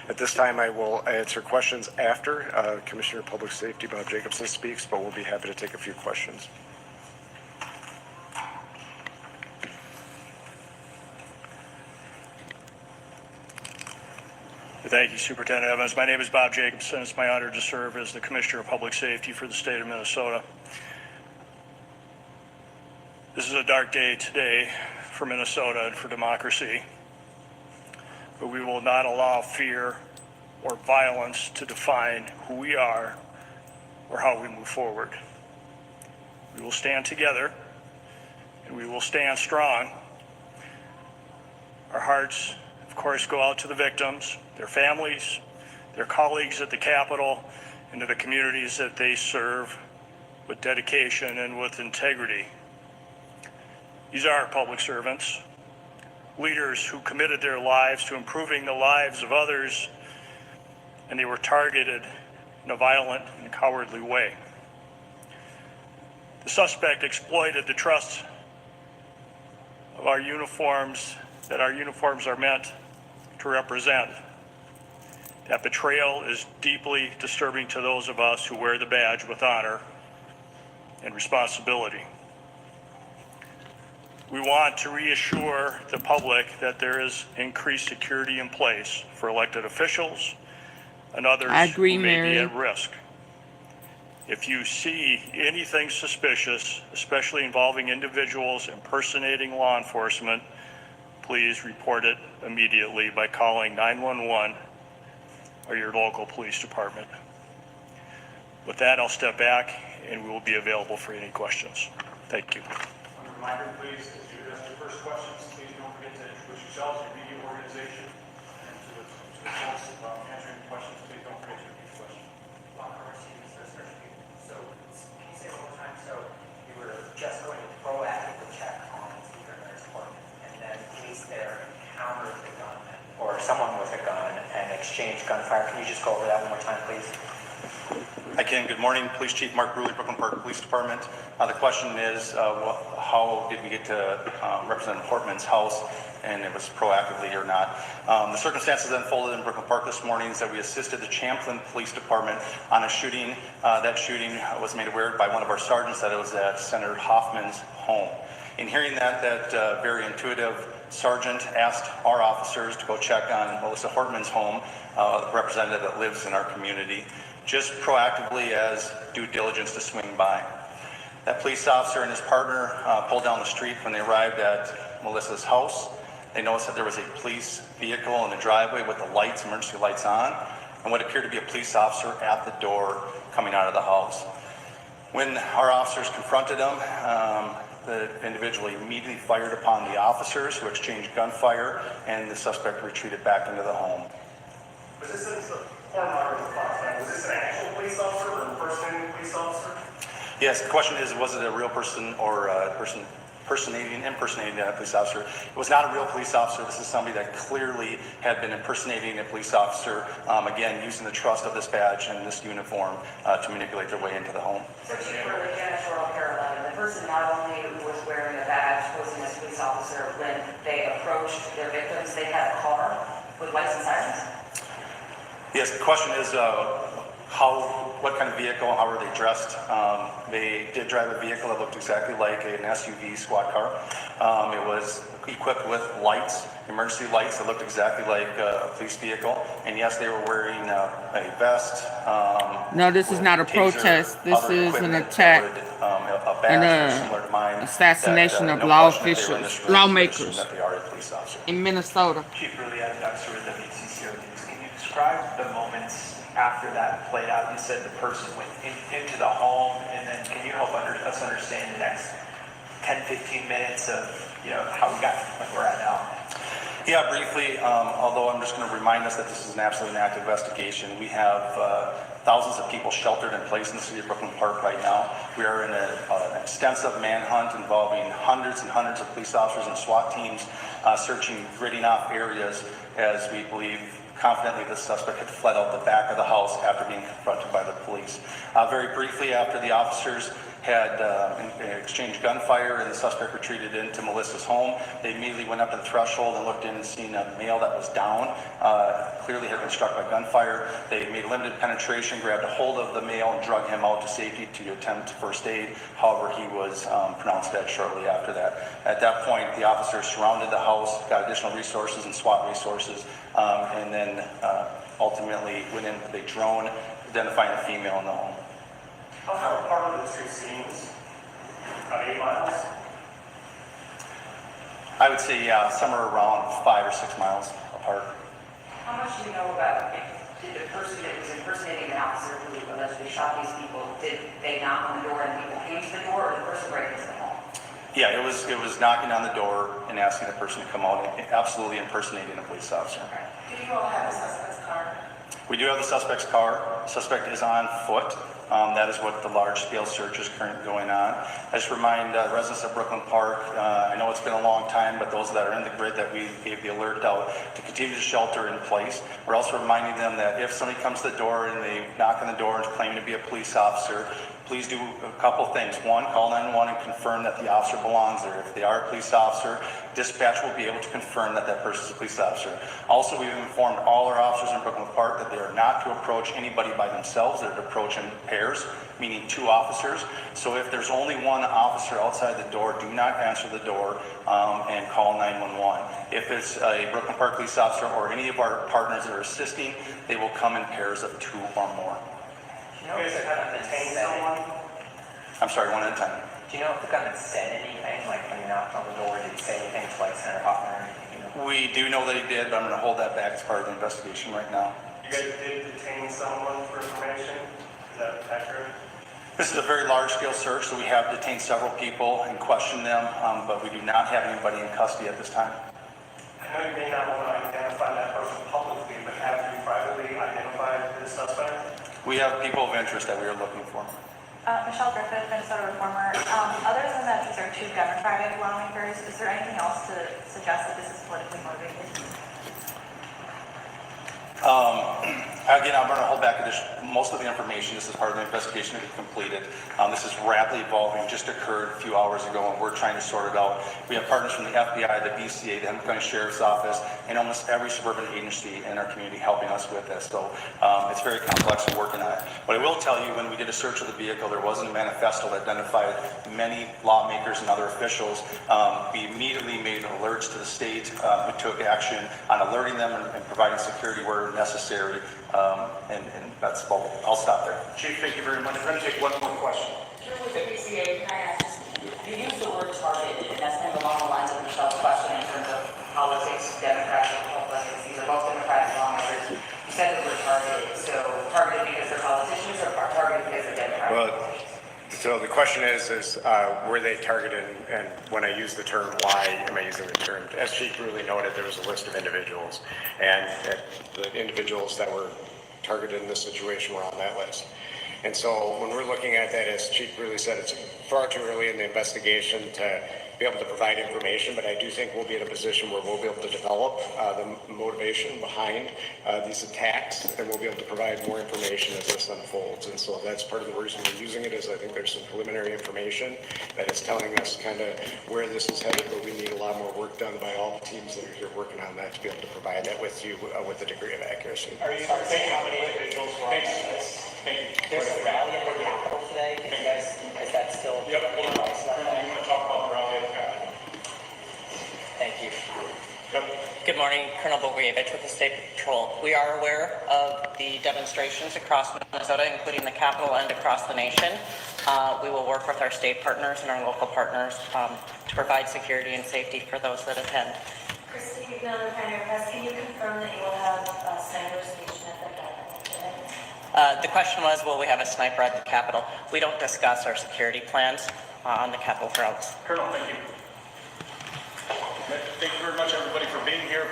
At this time, I will answer questions after Commissioner of Public Safety Bob Jacobson speaks, but we'll be happy to take a few questions. Thank you, Superintendent Evans. My name is Bob Jacobson. It's my honor to serve as the Commissioner of Public Safety for the state of Minnesota. This is a dark day today for Minnesota and for democracy. But we will not allow fear or violence to define who we are or how we move forward. We will stand together, and we will stand strong. Our hearts, of course, go out to the victims, their families, their colleagues at the Capitol, and to the communities that they serve with dedication and with integrity. These are public servants, leaders who committed their lives to improving the lives of others, and they were targeted in a violent and cowardly way. The suspect exploited the trust of our uniforms, that our uniforms are meant to represent. That betrayal is deeply disturbing to those of us who wear the badge with honor and responsibility. We want to reassure the public that there is increased security in place for elected officials and others who may be at risk. If you see anything suspicious, especially involving individuals impersonating law enforcement, please report it immediately by calling 911 or your local police department. With that, I'll step back and we will be available for any questions. Thank you. A reminder, please, as you ask your first questions, please don't forget to introduce yourselves, your media organization, and to the folks answering questions, please don't forget to repeat the question. So, can you say it one more time? So, you were just going to proactively check on Speaker Miller's apartment, and then police there encountered the gun, or someone with a gun, and exchanged gunfire. Can you just go over that one more time, please? I can. Good morning, Police Chief Mark Bruley, Brooklyn Park Police Department. The question is, how did we get to Representative Hortman's house, and it was proactively or not? The circumstances that unfolded in Brooklyn Park this morning is that we assisted the Champlin Police Department on a shooting. That shooting was made aware by one of our sergeants that it was at Senator Hoffman's home. In hearing that very intuitive sergeant asked our officers to go check on Melissa Hortman's home, a representative that lives in our community, just proactively as due diligence to swing by. That police officer and his partner pulled down the street when they arrived at Melissa's house. They noticed that there was a police vehicle in the driveway with the lights, emergency lights on, and what appeared to be a police officer at the door coming out of the house. When our officers confronted him, the individual immediately fired upon the officers, who exchanged gunfire, and the suspect retreated back into the home. Was this an actual police officer or a impersonating police officer? Yes, the question is, was it a real person or a person impersonating a police officer? It was not a real police officer. This is somebody that clearly had been impersonating a police officer, again, using the trust of this badge and this uniform to manipulate their way into the home. So Chief, for the janitorial parallel, the person not only was wearing a badge, posing as a police officer, when they approached their victims, they had a car with lights and sirens? Yes, the question is what kind of vehicle, how were they dressed? They did drive a vehicle that looked exactly like an SUV squad car. It was equipped with lights, emergency lights that looked exactly like a police vehicle. And yes, they were wearing a vest. No, this is not a protest. This is an attack and assassination of law officials, lawmakers in Minnesota. Chief Bruley, I'm Dr. with WCCO News. Can you describe the moments after that played out? You said the person went into the home, and then can you help us understand the next 10-15 minutes of how we got to the point we're at now? Yeah, briefly, although I'm just going to remind us that this is an absolutely active investigation. We have thousands of people sheltered in place in the city of Brooklyn Park right now. We are in an extensive manhunt involving hundreds and hundreds of police officers and SWAT teams searching, gridding off areas as we believe confidently the suspect had fled out the back of the house after being confronted by the police. Very briefly, after the officers had exchanged gunfire and the suspect retreated into Melissa's home, they immediately went up to the threshold and looked in and seen a male that was down, clearly had been struck by gunfire. They made limited penetration, grabbed a hold of the male and drug him out to safety to attempt first aid. However, he was pronounced dead shortly after that. At that point, the officers surrounded the house, got additional resources and SWAT resources, and then ultimately went in with a drone identifying a female in the home. How far apart are the two scenes? About 8 miles? I would say somewhere around 5 or 6 miles apart. How much do you know about Did the person that was impersonating the officer who allegedly shot these people, did they knock on the door and people came to the door, or the person break into the home? Yeah, it was knocking on the door and asking the person to come out, and absolutely impersonating a police officer. Do you all have the suspect's car? We do have the suspect's car. Suspect is on foot. That is what the large-scale search is currently going on. I just remind residents of Brooklyn Park, I know it's been a long time, but those that are in the grid that we gave the alert out to continue to shelter in place. We're also reminding them that if somebody comes to the door and they knock on the door and claiming to be a police officer, please do a couple things. One, call 911 and confirm that the officer belongs there. If they are a police officer, dispatch will be able to confirm that that person is a police officer. Also, we've informed all our officers in Brooklyn Park that they are not to approach anybody by themselves. They're to approach in pairs, meaning 2 officers. So if there's only 1 officer outside the door, do not answer the door and call 911. If it's a Brooklyn Park police officer or any of our partners that are assisting, they will come in pairs of 2 or more. Do you know if the gunman detained someone? I'm sorry, 1 at a time. Do you know if the gunman said anything, like when he knocked on the door, did he say anything to like Senator Hoffman or anything? You know? We do know that he did, but I'm going to hold that back as part of the investigation right now. You guys did detain someone for information? Is that accurate? This is a very large-scale search, so we have detained several people and questioned them, but we do not have anybody in custody at this time. I know you may not want to identify that person publicly, but have you privately identified the suspect? We have people of interest that we are looking for. Michelle Griffith, Minnesota Reformer. Other than that, these are 2 Democratic lawmakers. Is there anything else to suggest that this is politically motivated? Again, I'm going to hold back most of the information. This is part of the investigation that we completed. This is rapidly evolving, just occurred a few hours ago, and we're trying to sort it out. We have partners from the FBI, the BCA, the Henry County Sheriff's Office, and almost every suburban agency in our community helping us with this. So it's very complex and working on it. But I will tell you, when we did a search of the vehicle, there wasn't a manifesto that identified many lawmakers and other officials. We immediately made alerts to the state. We took action on alerting them and providing security where necessary. And that's all. I'll stop there. Chief, thank you very much. We're going to take one more question. With the PCA, can I ask, you use the word targeted, and that's kind of along the lines of Michelle's question in terms of politics, Democrats, and Republicans. These are both Democratic lawmakers. You said the word targeted. So targeted because they're politicians, or targeted because they're Democrats? Well, so the question is were they targeted? And when I use the term, why am I using the term? As Chief really noted, there was a list of individuals, and the individuals that were targeted in this situation were on that list. And so when we're looking at that, as Chief really said, it's far too early in the investigation to be able to provide information, but I do think we'll be in a position where we'll be able to develop the motivation behind these attacks, and we'll be able to provide more information as this unfolds. And so that's part of the reason we're using it, is I think there's some preliminary information that is telling us kind of where this is headed, but we need a lot more work done by all the teams that are here working on that to be able to provide that with you with a degree of accuracy. Are you saying how many individuals were on this? Thank you. There's a rally at the Capitol today. Can you guys, is that still? Yep. You want to talk about the rally at the Capitol? Thank you. Yep. Good morning, Colonel Boelter with the State Patrol. We are aware of the demonstrations across Minnesota, including the Capitol and across the nation. We will work with our state partners and our local partners to provide security and safety for those that attend. Christy, another kind of request. Can you confirm that you will have snipers stationed at the Capitol? The question was, will we have a sniper at the Capitol? We don't discuss our security plans on the Capitol grounds. Colonel, thank you. Thank you very much, everybody, for being here.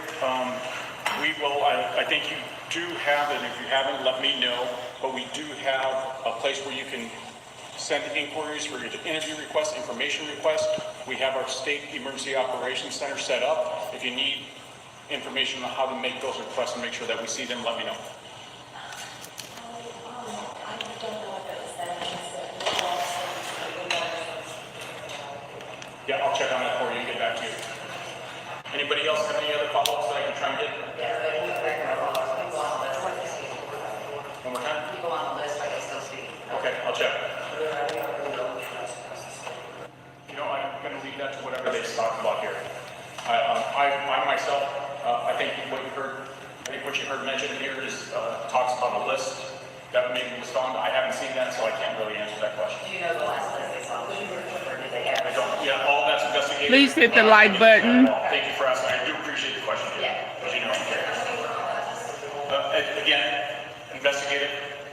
We will, I think you do have, and if you haven't, let me know, but we do have a place where you can send inquiries for your interview requests, information requests. We have our State Emergency Operations Center set up. If you need information on how to make those requests and make sure that we see them, let me know. Yeah, I'll check on that for you and get back to you. Anybody else have any other follow-ups that I can try and get? One more time? People on the list, I can still see. Okay, I'll check. You know, I'm going to leave that to whatever they talk about here. I myself, I think what you heard mentioned here is talks about a list that maybe was found. I haven't seen that, so I can't really answer that question. Do you know the last list they saw? I don't. Yeah, all that's investigated. Please hit the like button. Thank you for asking. I do appreciate the question. Yeah. As you know. Again, investigate it.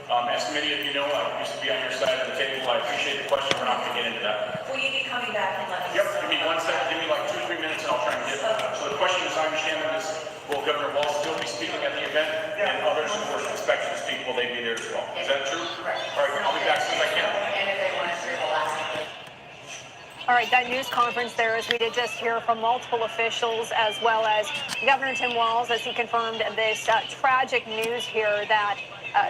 As many of you know, I used to be on your side of the table. I appreciate the question. We're not going to get into that. Will you be coming back and letting us? Yep, give me 1 second, give me like 2 or 3 minutes and I'll try and get it. So the question, as I understand it, is will Governor Walz still be speaking at the event? And others, of course, inspection speak, will they be there as well? Is that true? Correct. All right, I'll be back as soon as I can. And if they want to hear the last one. All right, that news conference there, as we did just hear from multiple officials, as well as Governor Tim Walz, as he confirmed this tragic news here that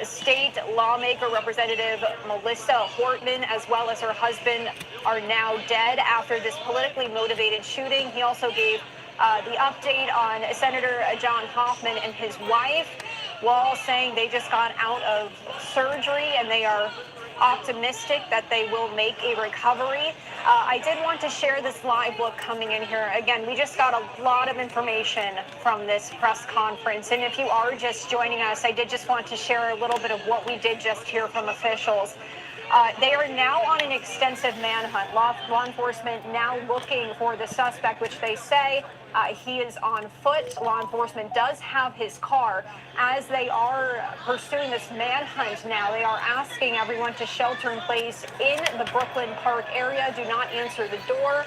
state lawmaker Representative Melissa Hortman, as well as her husband, are now dead after this politically motivated shooting. He also gave the update on Senator John Hoffman and his wife, Walz saying they just got out of surgery and they are optimistic that they will make a recovery. I did want to share this live look coming in here. Again, we just got a lot of information from this press conference. And if you are just joining us, I did just want to share a little bit of what we did just hear from officials. They are now on an extensive manhunt. Law enforcement now looking for the suspect, which they say he is on foot. Law enforcement does have his car. As they are pursuing this manhunt now, they are asking everyone to shelter in place in the Brooklyn Park area. Do not answer the door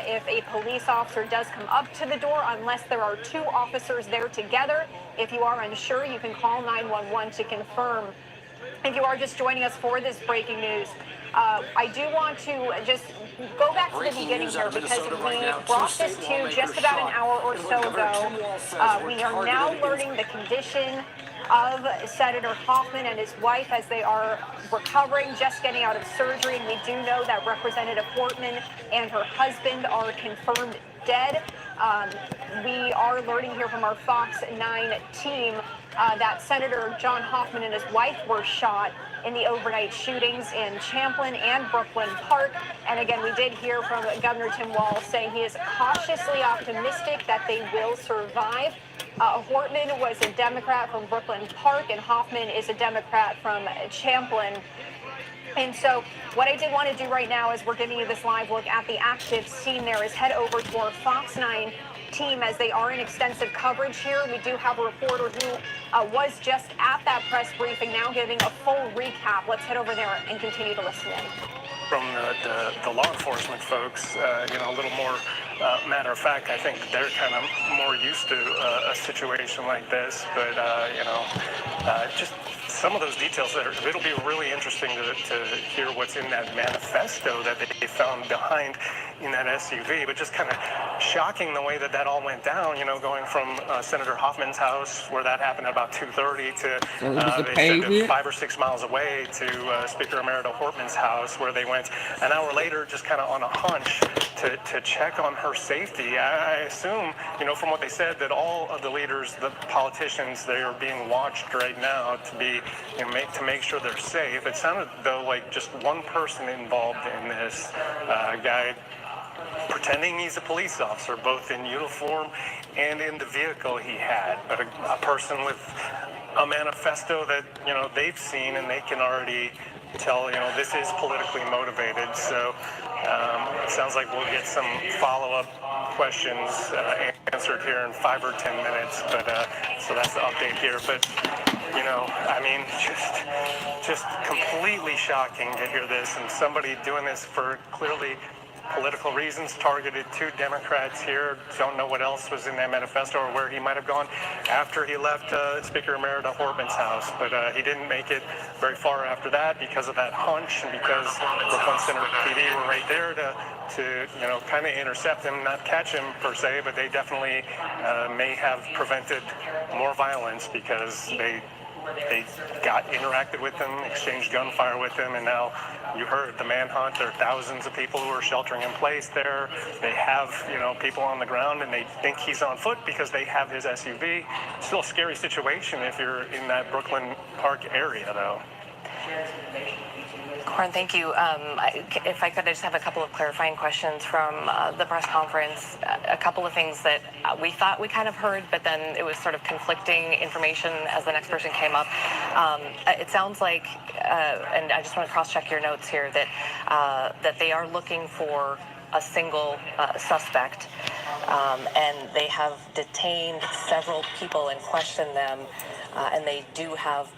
if a police officer does come up to the door, unless there are 2 officers there together. If you are unsure, you can call 911 to confirm. If you are just joining us for this breaking news, I do want to just go back to the beginning here, because we brought this to just about an hour or so ago. We are now learning the condition of Senator Hoffman and his wife as they are recovering, just getting out of surgery. And we do know that Representative Hortman and her husband are confirmed dead. We are learning here from our Fox 9 team that Senator John Hoffman and his wife were shot in the overnight shootings in Champlin and Brooklyn Park. And again, we did hear from Governor Tim Walz saying he is cautiously optimistic that they will survive. Hortman was a Democrat from Brooklyn Park, and Hoffman is a Democrat from Champlin. And so what I did want to do right now, as we're giving you this live look at the active scene there, is head over to our Fox 9 team, as they are in extensive coverage here. We do have a reporter who was just at that press briefing, now giving a full recap. Let's head over there and continue to listen in. From the law enforcement folks, a little more matter of fact. I think they're kind of more used to a situation like this, but just some of those details that it'll be really interesting to hear what's in that manifesto that they found behind in that SUV. But just kind of shocking the way that all went down, going from Senator Hoffman's house, where that happened at about 2:30, to they said 5 or 6 miles away, to Speaker Emerita Hortman's house, where they went an hour later, just kind of on a hunch to check on her safety. I assume, from what they said, that all of the leaders, the politicians, they are being watched right now to be, to make sure they're safe. It sounded though like just one person involved in this, guy pretending he's a police officer, both in uniform and in the vehicle he had, but a person with a manifesto that they've seen, and they can already tell this is politically motivated. So it sounds like we'll get some follow-up questions answered here in 5 or 10 minutes. But so that's the update here. But just completely shocking to hear this, and somebody doing this for clearly political reasons, targeted 2 Democrats here. Don't know what else was in that manifesto or where he might have gone after he left Speaker Emerita Hortman's house. But he didn't make it very far after that because of that hunch, and because Brooklyn Center PD were right there to kind of intercept him, not catch him per se, but they definitely may have prevented more violence, because they interacted with him, exchanged gunfire with him, and now you heard the manhunt. There are thousands of people who are sheltering in place there. They have, people on the ground, and they think he's on foot because they have his SUV. Still a scary situation if you're in that Brooklyn Park area, though. Corin, thank you. If I could, I just have a couple of clarifying questions from the press conference. A couple of things that we thought we kind of heard, but then it was sort of conflicting information as the next person came up. It sounds like, and I just want to cross-check your notes here, that they are looking for a single suspect, and they have detained several people and questioned them, and they do have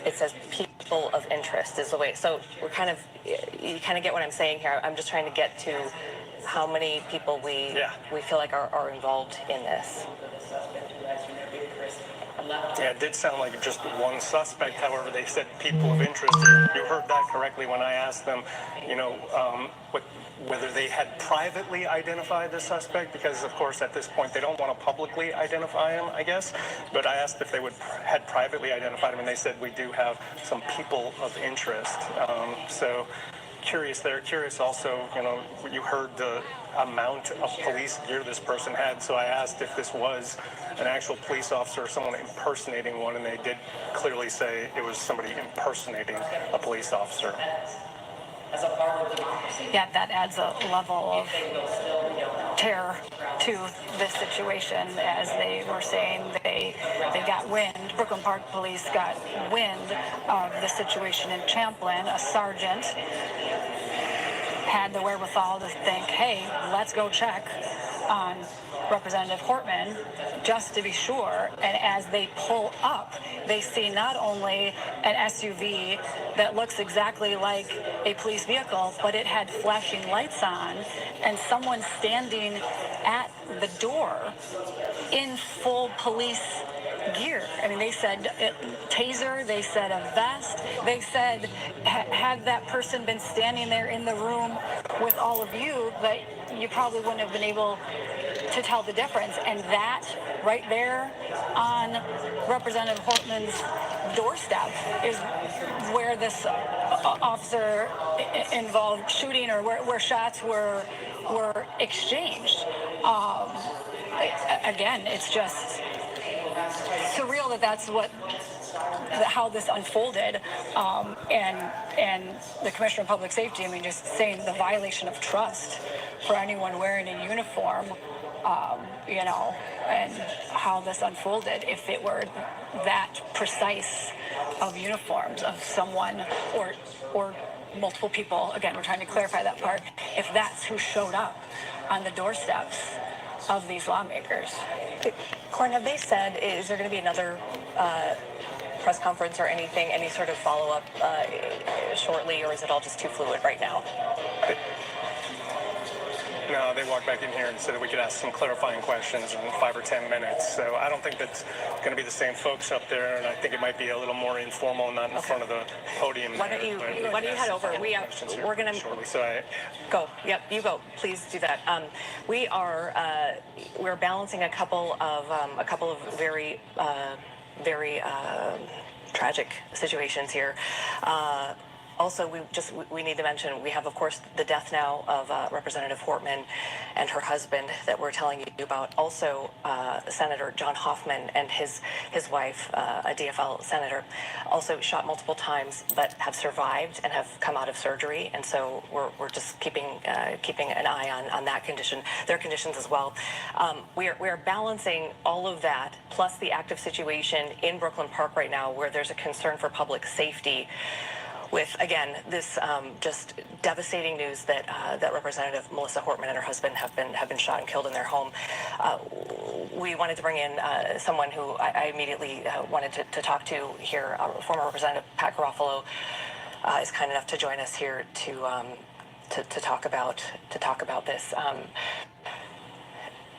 it says people of interest is the way. So we're kind of, you kind of get what I'm saying here. I'm just trying to get to how many people we feel like are involved in this. Yeah, it did sound like just one suspect. However, they said people of interest. You heard that correctly when I asked them, whether they had privately identified the suspect, because of course at this point they don't want to publicly identify him, I guess. But I asked if they had privately identified him, and they said we do have some people of interest. So curious there. Curious also, you heard the amount of police gear this person had, so I asked if this was an actual police officer or someone impersonating one, and they did clearly say it was somebody impersonating a police officer. Yeah, that adds a level of terror to this situation, as they were saying they got wind. Brooklyn Park Police got wind of the situation in Champlin. A sergeant had the wherewithal to think, hey, let's go check on Representative Hortman just to be sure. And as they pull up, they see not only an SUV that looks exactly like a police vehicle, but it had flashing lights on and someone standing at the door in full police gear. I mean, they said taser, they said a vest, they said had that person been standing there in the room with all of you, that you probably wouldn't have been able to tell the difference. And that right there on Representative Hortman's doorstep is where this officer involved shooting, or where shots were exchanged. Again, it's just surreal that that's how this unfolded, and the Commissioner of Public Safety, I mean, just saying the violation of trust for anyone wearing a uniform, and how this unfolded. If it were that precise of uniforms of someone or multiple people, again, we're trying to clarify that part, if that's who showed up on the doorsteps of these lawmakers. Corn, have they said, is there going to be another press conference or anything, any sort of follow-up shortly, or is it all just too fluid right now? No, they walked back in here and said that we could ask some clarifying questions in 5 or 10 minutes. So I don't think that's going to be the same folks up there, and I think it might be a little more informal, not in front of the podium. Why don't you head over? We're going to shortly. So go. Yep, you go. Please do that. We're balancing a couple of very tragic situations here. Also, we need to mention, we have, of course, the death now of Representative Hortman and her husband that we're telling you about. Also, Senator John Hoffman and his wife, a DFL senator, also shot multiple times, but have survived and have come out of surgery. And so we're just keeping an eye on that condition, their conditions as well. We are balancing all of that, plus the active situation in Brooklyn Park right now, where there's a concern for public safety, with, again, this just devastating news that Representative Melissa Hortman and her husband have been shot and killed in their home. We wanted to bring in someone who I immediately wanted to talk to here. Former Representative Pat Garofalo is kind enough to join us here to talk about this.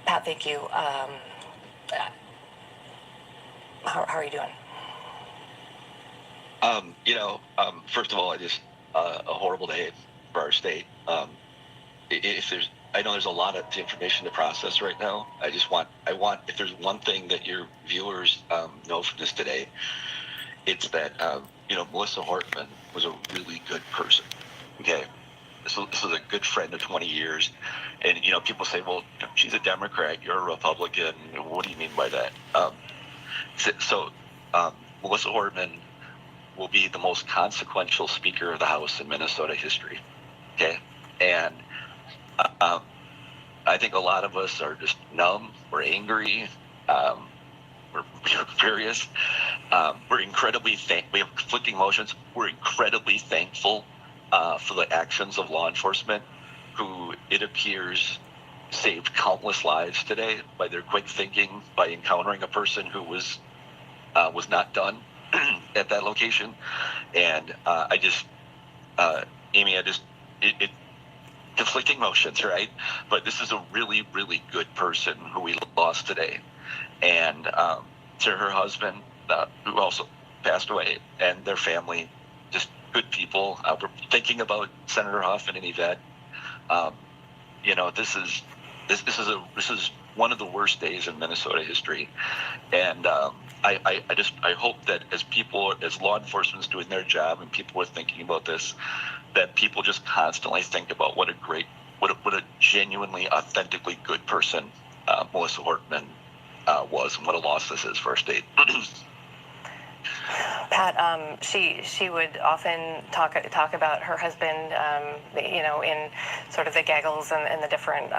Pat, thank you. How are you doing? First of all, a horrible day for our state. I know there's a lot of information to process right now. I want, if there's one thing that your viewers know from this today, it's that, Melissa Hortman was a really good person. Okay. This was a good friend of 20 years. And, people say, well, she's a Democrat, you're a Republican. What do you mean by that? Melissa Hortman will be the most consequential Speaker of the House in Minnesota history. Okay? And I think a lot of us are just numb, we're angry, we're furious, we're incredibly we have conflicting emotions. We're incredibly thankful for the actions of law enforcement, who it appears saved countless lives today by their quick thinking, by encountering a person who was not done at that location, and Amy, it conflicting emotions, right? But this is a really, really good person who we lost today, and to her husband, who also passed away, and their family, just good people. We're thinking about Senator Huff and Yvette. You know, this is one of the worst days in Minnesota history, and I hope that as law enforcement's doing their job and people are thinking about this, that people just constantly think about what a genuinely, authentically good person Melissa Hortman was, and what a loss this is for our state. Pat, she would often talk about her husband, you know, in sort of the gaggles and the different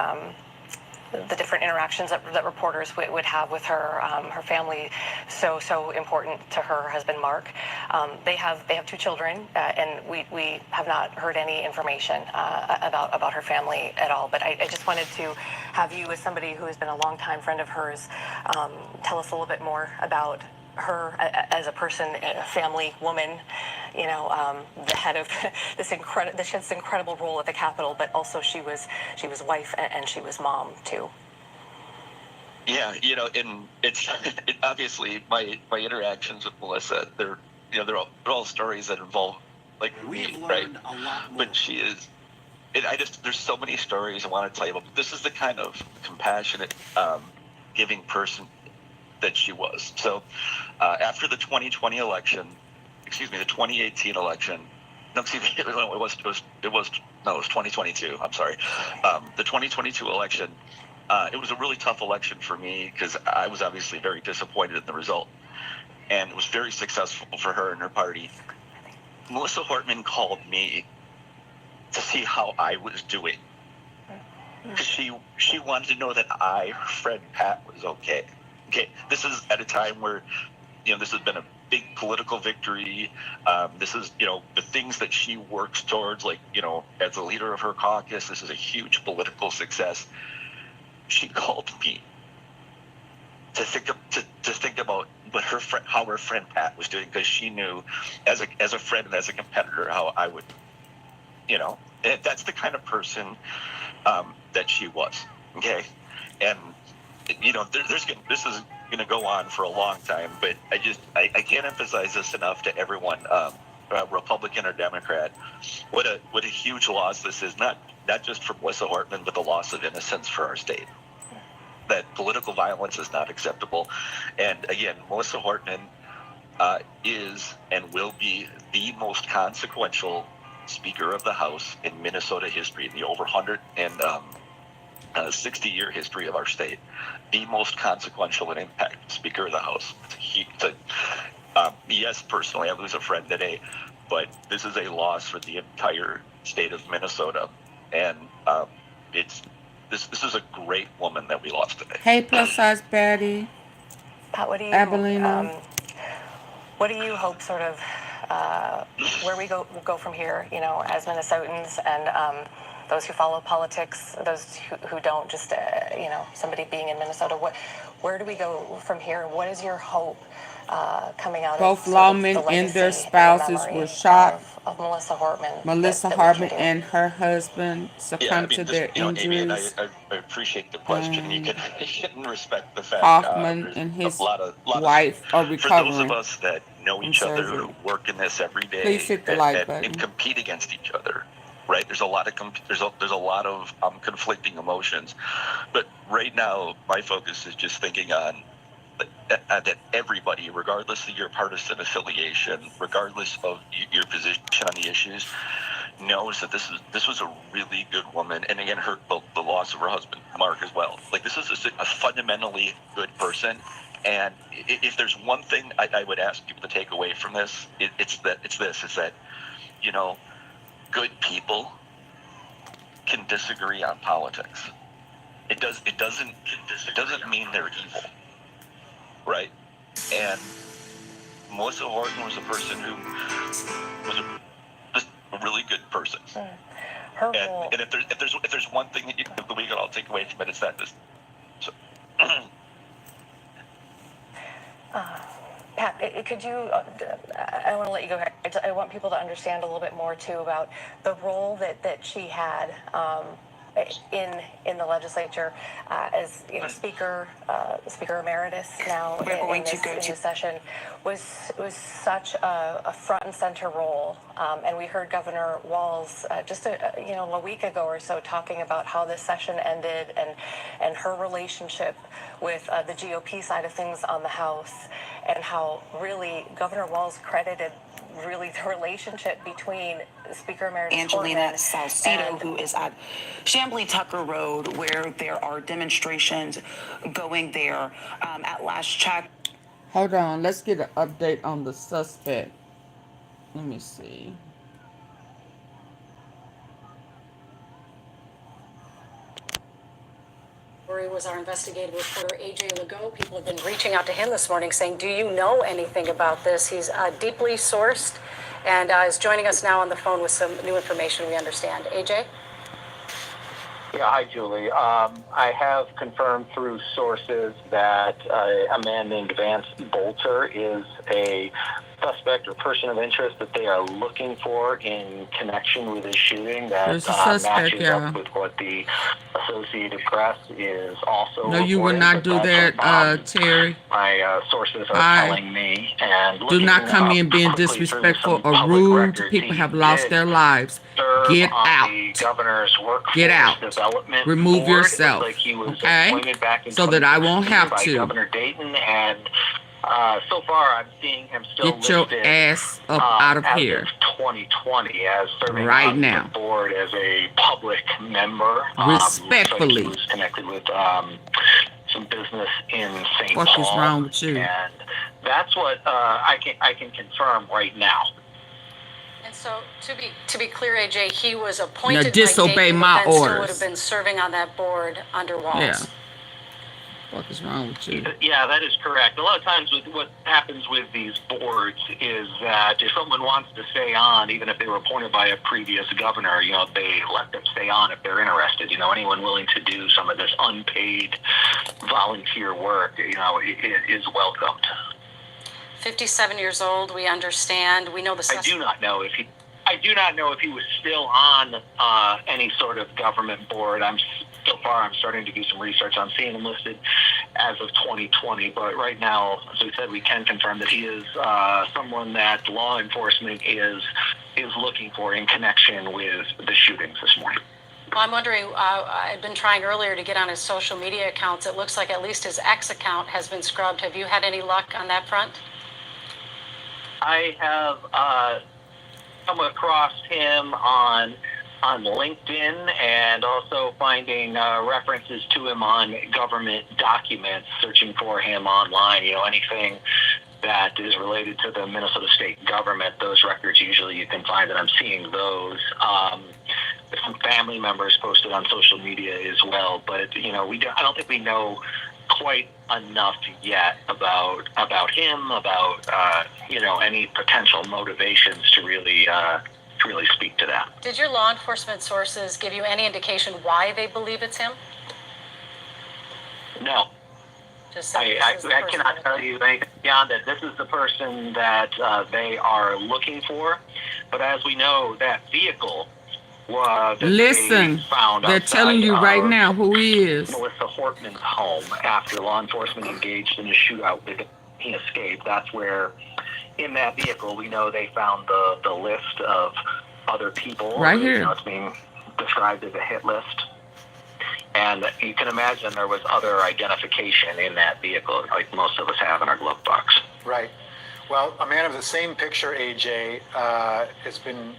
interactions that reporters would have with her. Her family, so important to her husband Mark. They have 2 children, and we have not heard any information about her family at all. But I just wanted to have you, as somebody who has been a longtime friend of hers, tell us a little bit more about her as a person, a family woman, you know, the head of this incredible role at the Capitol, but also she was wife and she was mom too. Yeah, you know, and it's obviously my interactions with Melissa. They're all stories that involve me, right? A lot more. But she is. There's so many stories I want to tell you about. But this is the kind of compassionate, giving person that she was. So after the 2018 election, no, excuse me, it was 2022. I'm sorry. The 2022 election, it was a really tough election for me because I was obviously very disappointed in the result, and it was very successful for her and her party. Melissa Hortman called me to see how I was doing, because she wanted to know that her friend Pat, was okay. Okay, this is at a time where, you know, this has been a big political victory. This is, you know, the things that she works towards, like, you know, as a leader of her caucus, this is a huge political success. She called me to think about how her friend Pat was doing, because she knew, as a friend and as a competitor, how I would, you know, and that's the kind of person that she was. Okay, and you know, this is going to go on for a long time, but I can't emphasize this enough to everyone, Republican or Democrat, what a huge loss this is, not just for Melissa Hortman, but the loss of innocence for our state. That political violence is not acceptable. And again, Melissa Hortman is and will be the most consequential Speaker of the House in Minnesota history, in the over 60-year history of our state. The most consequential and impact Speaker of the House. Yes, personally, I lose a friend today, but this is a loss for the entire state of Minnesota, and this is a great woman that we lost today. Hey, plus size Betty. Pat, what do you hope, sort of, where we go from here? You know, as Minnesotans and those who follow politics, those who don't, just you know, somebody being in Minnesota. Where do we go from here? What is your hope coming out Both of lawmen and their spouses were shot. Of Melissa Hortman. Melissa Hortman and her husband succumbed to their injuries. Amy, I appreciate the question. You can respect the fact Hoffman and his wife are recovering. For those of us that know each other, who work in this every day, please hit the like button and compete against each other. Right, there's a lot of conflicting emotions, but right now my focus is just thinking on that everybody, regardless of your partisan affiliation, regardless of your position on the issues, knows that this was a really good woman, and again, the loss of her husband Mark as well. Like, this is a fundamentally good person, and if there's one thing I would ask people to take away from this, it's that you know, good people can disagree on politics. It doesn't mean they're evil, right? And Melissa Horton was a person who was just a really good person. And if there's one thing that we can all take away from it, it's that this. So. Pat, could you, I want to let you go ahead. I want people to understand a little bit more too about the role that she had in the legislature as Speaker Emeritus now in this session was such a front and center role, and we heard Governor Walz just a week ago or so talking about how this session ended and her relationship with the GOP side of things on the House, and how really Governor Walz credited really the relationship between Speaker Emeritus Angelina Salcido, who is at Chamblee Tucker Road, where there are demonstrations going there. At last check. Hold on, let's get an update on the suspect. Let me see. Was our investigative reporter AJ Legault. People have been reaching out to him this morning saying, do you know anything about this? He's deeply sourced and is joining us now on the phone with some new information we understand. AJ? Yeah, hi, Julie. I have confirmed through sources that a man named Vance Boelter is a suspect or person of interest that they are looking for in connection with this shooting that matches up with what the Associated Press is also No, you will not do that, Terry. My sources are telling me. And do not come in being disrespectful or rude. People have lost their lives. Get out. Get out. Remove yourself. Okay? So that I won't have to. Governor Dayton, and so far I'm seeing him still get your ass up out of here. 2020 as serving right on now. the board as a public member. Respectfully. He was connected with some business in St. Paul. What is wrong with you? And that's what I can confirm right now. And so, to be clear, AJ, he was appointed now disobey by Dayton, my but then orders. Still would have been serving on that board under Walz. Yeah. What is wrong with you? Yeah, that is correct. A lot of times what happens with these boards is that if someone wants to stay on, even if they were appointed by a previous governor, they let them stay on if they're interested. Anyone willing to do some of this unpaid volunteer work, is welcomed. 57 years old, we understand. We know the suspect. I do not know if he was still on any sort of government board. So far, I'm starting to do some research on seeing him listed as of 2020. But right now, as we said, we can confirm that he is someone that law enforcement is looking for in connection with the shootings this morning. Well, I'm wondering, I've been trying earlier to get on his social media accounts. It looks like at least his X account has been scrubbed. Have you had any luck on that front? I have come across him on LinkedIn and also finding references to him on government documents, searching for him online, anything that is related to the Minnesota state government. Those records, usually you can find that. I'm seeing those. Some family members posted on social media as well, but I don't think we know quite enough yet about him, about any potential motivations to really speak to that. Did your law enforcement sources give you any indication why they believe it's him? No. I cannot tell you anything beyond that. This is the person that they are looking for. But as we know, that vehicle listen, they're telling you right now who he is. Melissa Hortman's home after law enforcement engaged in a shootout with him. He escaped. That's where, in that vehicle, we know they found the list of other people. Right here. It's being described as a hit list. And you can imagine there was other identification in that vehicle, like most of us have in our glove box. Right. Well, a man of the same picture, AJ, has been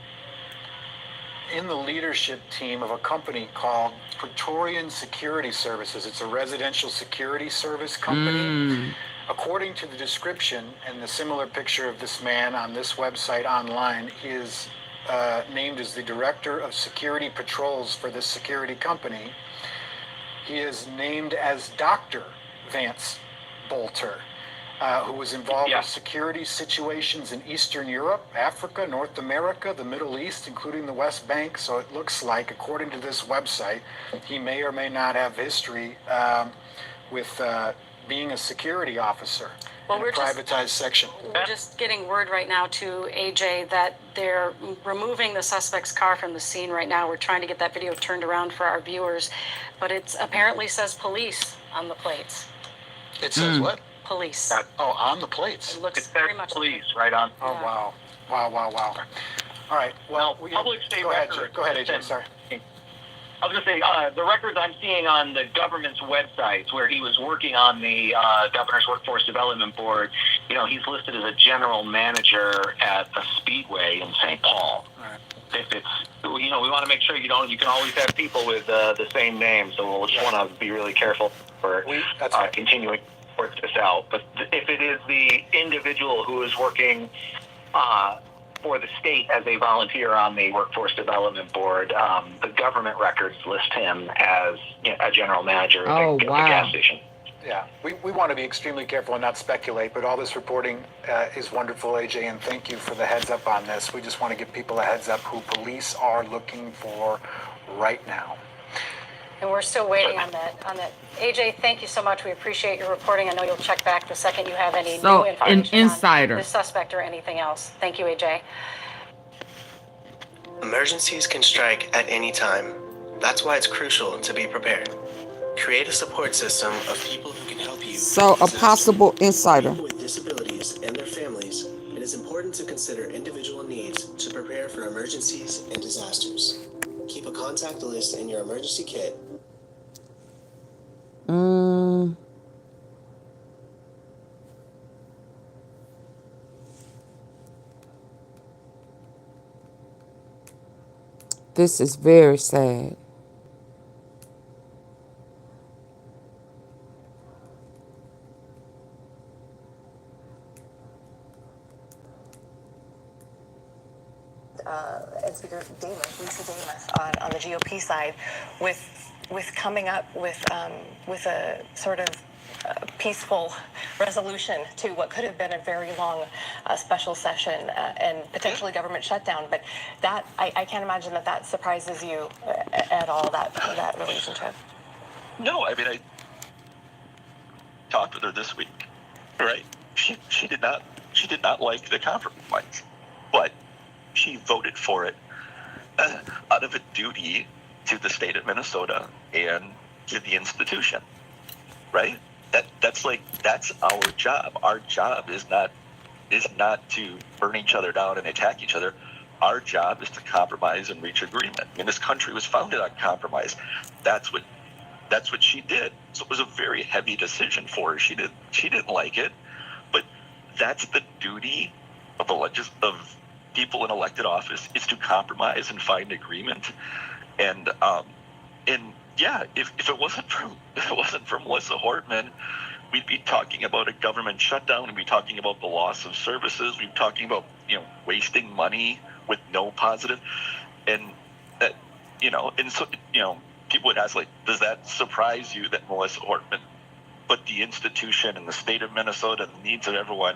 in the leadership team of a company called Praetorian Security Services. It's a residential security service company. According to the description and the similar picture of this man on this website online, he is named as the Director of Security Patrols for this security company. He is named as Dr. Vance Boelter, who was involved with security situations in Eastern Europe, Africa, North America, the Middle East, including the West Bank. So it looks like, according to this website, he may or may not have history with being a security officer Well, in a we're just- privatized section. We're just getting word right now to AJ that they're removing the suspect's car from the scene right now. We're trying to get that video turned around for our viewers, but it apparently says police on the plates. It says what? Police. Oh, on the plates. It looks It says very much police right on. Oh, wow. Wow. All right, well, Public state go ahead, records. Go ahead, AJ, sorry. I was going to say, the records I'm seeing on the government's websites where he was working on the Governor's Workforce Development Board, you know, he's listed as a general manager at a speedway in St. Paul. If it's, you know, we want to make sure you can always have people with the same name, so we'll just want to be really careful for continuing to work this out. But if it is the individual who is working for the state as a volunteer on the Workforce Development Board, the government records list him as a general manager of the gas station. Yeah, we want to be extremely careful and not speculate, but all this reporting is wonderful, AJ, and thank you for the heads up on this. We just want to give people a heads up who police are looking for right now. And we're still waiting on that. AJ, thank you so much. We appreciate your reporting. I know you'll check back the second you have any new information an insider. on the suspect or anything else. Thank you, AJ. Emergencies can strike at any time. That's why it's crucial to be prepared. Create a support system of people who can help you. So, a possible insider. People with disabilities and their families, it is important to consider individual needs to prepare for emergencies and disasters. Keep a contact list in your emergency kit. This is very sad. And Speaker Lisa Damas on the GOP side, with coming up with a sort of peaceful resolution to what could have been a very long special session and potentially government shutdown. But that I can't imagine that surprises you at all, that relationship. No, I mean, I talked with her this week, right? She did not like the compromise, but she voted for it out of a duty to the state of Minnesota and to the institution, right? That's our job. Our job is not to burn each other down and attack each other. Our job is to compromise and reach agreement. I mean, this country was founded on compromise. That's what she did. So it was a very heavy decision for her. She didn't like it, but that's the duty of of people in elected office, is to compromise and find agreement. And yeah, if it wasn't for Melissa Hortman, we'd be talking about a government shutdown. We'd be talking about the loss of services. We'd be talking about wasting money with no positive, and that and so people would ask, like, does that surprise you that Melissa Hortman put the institution and the state of Minnesota and the needs of everyone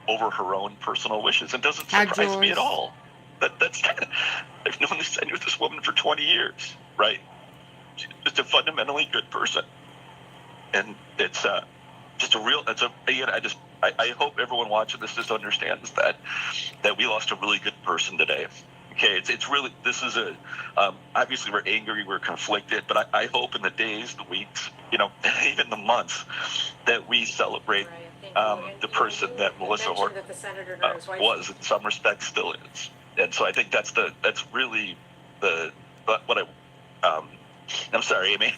over her own personal wishes? It doesn't surprise me at all. That's I've known this woman for 20 years, right? She's just a fundamentally good person, and it's just a real. I hope everyone watching this just understands that we lost a really good person today. Okay, it's really, this is obviously we're angry, we're conflicted, but I hope in the days, the weeks, even the months, that we celebrate the person that Melissa Hortman was, in some respects still is. And so I think that's really what I'm sorry, Amy.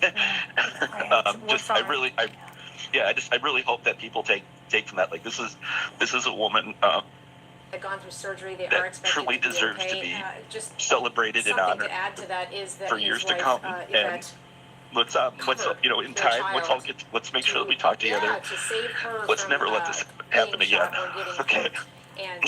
I really hope that people take from that, like, this is a woman Had gone through surgery, they are that expected truly to be deserves okay. to be Just celebrated and something honored to add to that is that for his years to wife, come. Yvette, And let's make sure that we talk together. to save her Let's from, never let this happen being again. shot or getting Okay. hurt. And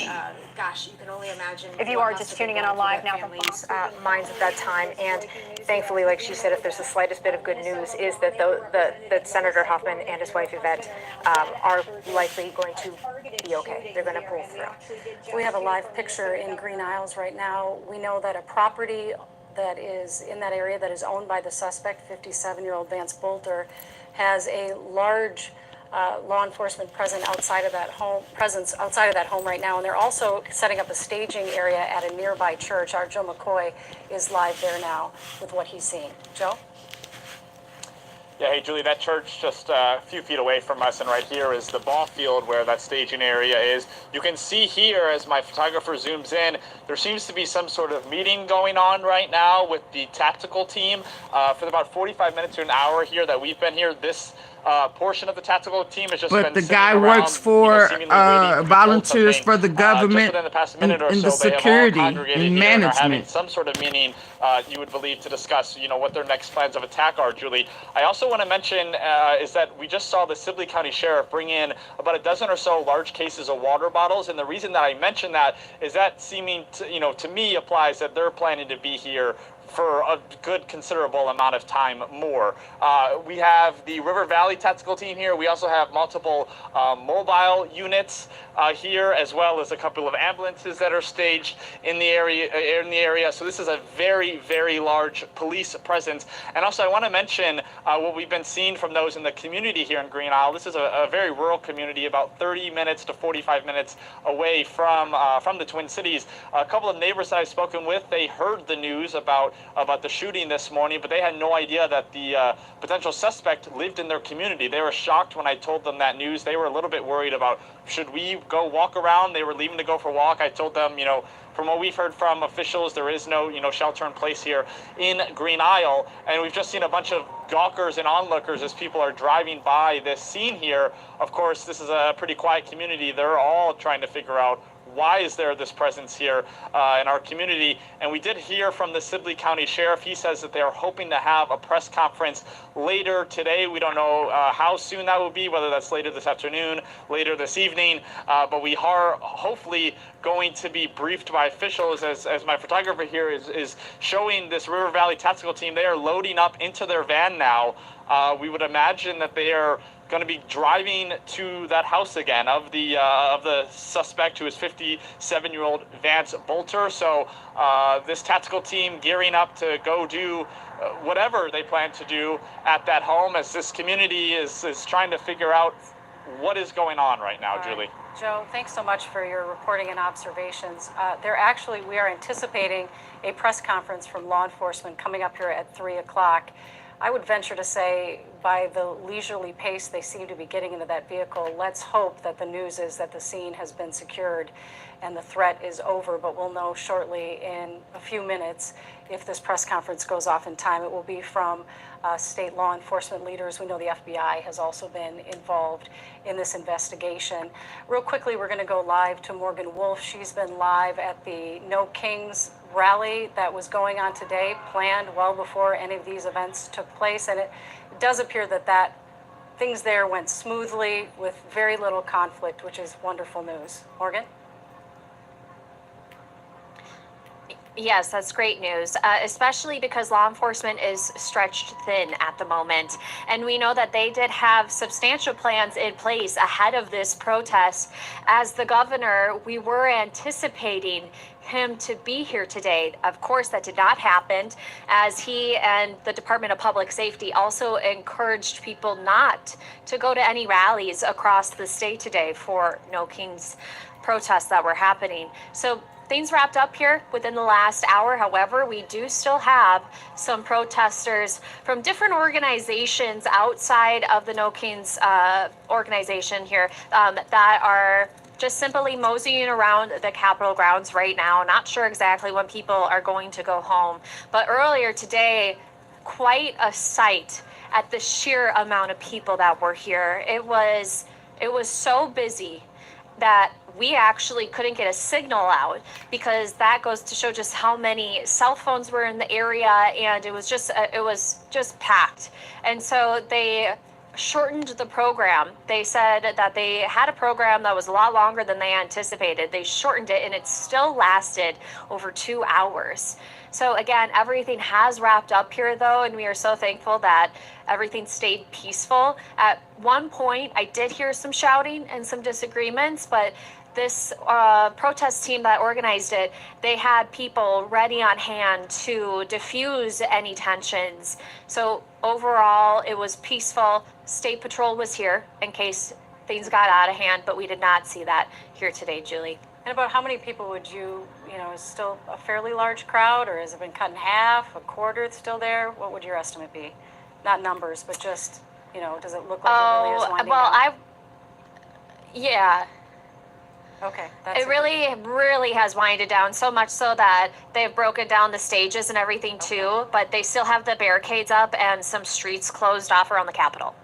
gosh, you can only imagine. If you what are must just have been tuning in going on through live that now from family's minds at that time, and thankfully, like she said, if there's the slightest bit of good news, is that that Senator Huffman and his wife Yvette are likely going to be okay. They're going to pull through. We have a live picture in Green Isles right now. We know that a property that is in that area that is owned by the suspect, 57-year-old Vance Boelter, has a large law enforcement presence outside of that home right now. And they're also setting up a staging area at a nearby church. Our Joe McCoy is live there now with what he's seeing. Joe? Yeah, hey, Julie, that church just a few feet away from us, and right here is the ball field where that staging area is. You can see here, as my photographer zooms in, there seems to be some sort of meeting going on right now with the tactical team. For about 45 minutes to an hour here that we've been here, this portion of the tactical team has just been But the sitting guy around, works for seemingly waiting for volunteers something. for the government Just within the past in minute or the so, they have all security congregated and here and are having management. some sort of meeting, you would believe, to discuss, what their next plans of attack are, Julie. I also want to mention is that we just saw the Sibley County Sheriff bring in about a dozen or so large cases of water bottles, and the reason that I mention that is that seeming to, to me applies that they're planning to be here for a good considerable amount of time more. We have the River Valley Tactical Team here. We also have multiple mobile units here, as well as a couple of ambulances that are staged in the area. So this is a very, very large police presence. And also I want to mention what we've been seeing from those in the community here in Green Isle. This is a very rural community, about 30 minutes to 45 minutes away from the Twin Cities. A couple of neighbors that I've spoken with, they heard the news about the shooting this morning, but they had no idea that the potential suspect lived in their community. They were shocked when I told them that news. They were a little bit worried about, should we go walk around? They were leaving to go for a walk. I told them, from what we've heard from officials, there is no, shelter in place here in Green Isle. And we've just seen a bunch of gawkers and onlookers as people are driving by this scene here. Of course, this is a pretty quiet community. They're all trying to figure out, why is there this presence here in our community? And we did hear from the Sibley County Sheriff. He says that they are hoping to have a press conference later today. We don't know how soon that will be, whether that's later this afternoon, later this evening, but we are hopefully going to be briefed by officials as my photographer here is showing this River Valley Tactical Team. They are loading up into their van now. We would imagine that they are going to be driving to that house again of the suspect, who is 57-year-old Vance Boelter. So this tactical team gearing up to go do whatever they plan to do at that home, as this community is trying to figure out what is going on right now, Julie. Joe, thanks so much for your reporting and observations. We are anticipating a press conference from law enforcement coming up here at 3 o'clock. I would venture to say, by the leisurely pace they seem to be getting into that vehicle, let's hope that the news is that the scene has been secured and the threat is over, but we'll know shortly in a few minutes if this press conference goes off in time. It will be from state law enforcement leaders. We know the FBI has also been involved in this investigation. Real quickly, we're going to go live to Morgan Wolf. She's been live at the No Kings rally that was going on today, planned well before any of these events took place, and it does appear that things there went smoothly with very little conflict, which is wonderful news. Morgan? Yes, that's great news, especially because law enforcement is stretched thin at the moment. And we know that they did have substantial plans in place ahead of this protest. As the governor, we were anticipating him to be here today. Of course, that did not happen, as he and the Department of Public Safety also encouraged people not to go to any rallies across the state today for No Kings protests that were happening. So things wrapped up here within the last hour. However, we do still have some protesters from different organizations outside of the No Kings organization here that are just simply moseying around the Capitol grounds right now. Not sure exactly when people are going to go home. But earlier today, quite a sight at the sheer amount of people that were here. It was so busy that we actually couldn't get a signal out, because that goes to show just how many cell phones were in the area, and it was just packed. And so they shortened the program. They said that they had a program that was a lot longer than they anticipated. They shortened it, and it still lasted over 2 hours. So again, everything has wrapped up here though, and we are so thankful that everything stayed peaceful. At one point, I did hear some shouting and some disagreements, but this protest team that organized it, they had people ready on hand to diffuse any tensions. So overall, it was peaceful. State Patrol was here in case things got out of hand, but we did not see that here today, Julie. And about how many people would is still a fairly large crowd, or has it been cut in half, a quarter still there? What would your estimate be? Not numbers, but just, does it look like it really is winding down? Yeah. Okay. It really has winded down, so much so that they've broken down the stages and everything too, but they still have the barricades up and some streets closed off around the Capitol.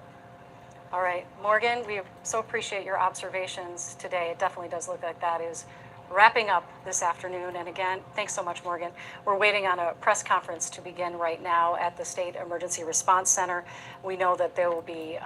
All right, Morgan, we so appreciate your observations today. It definitely does look like that is wrapping up this afternoon. And again, thanks so much, Morgan. We're waiting on a press conference to begin right now at the State Emergency Response Center. We know that there will be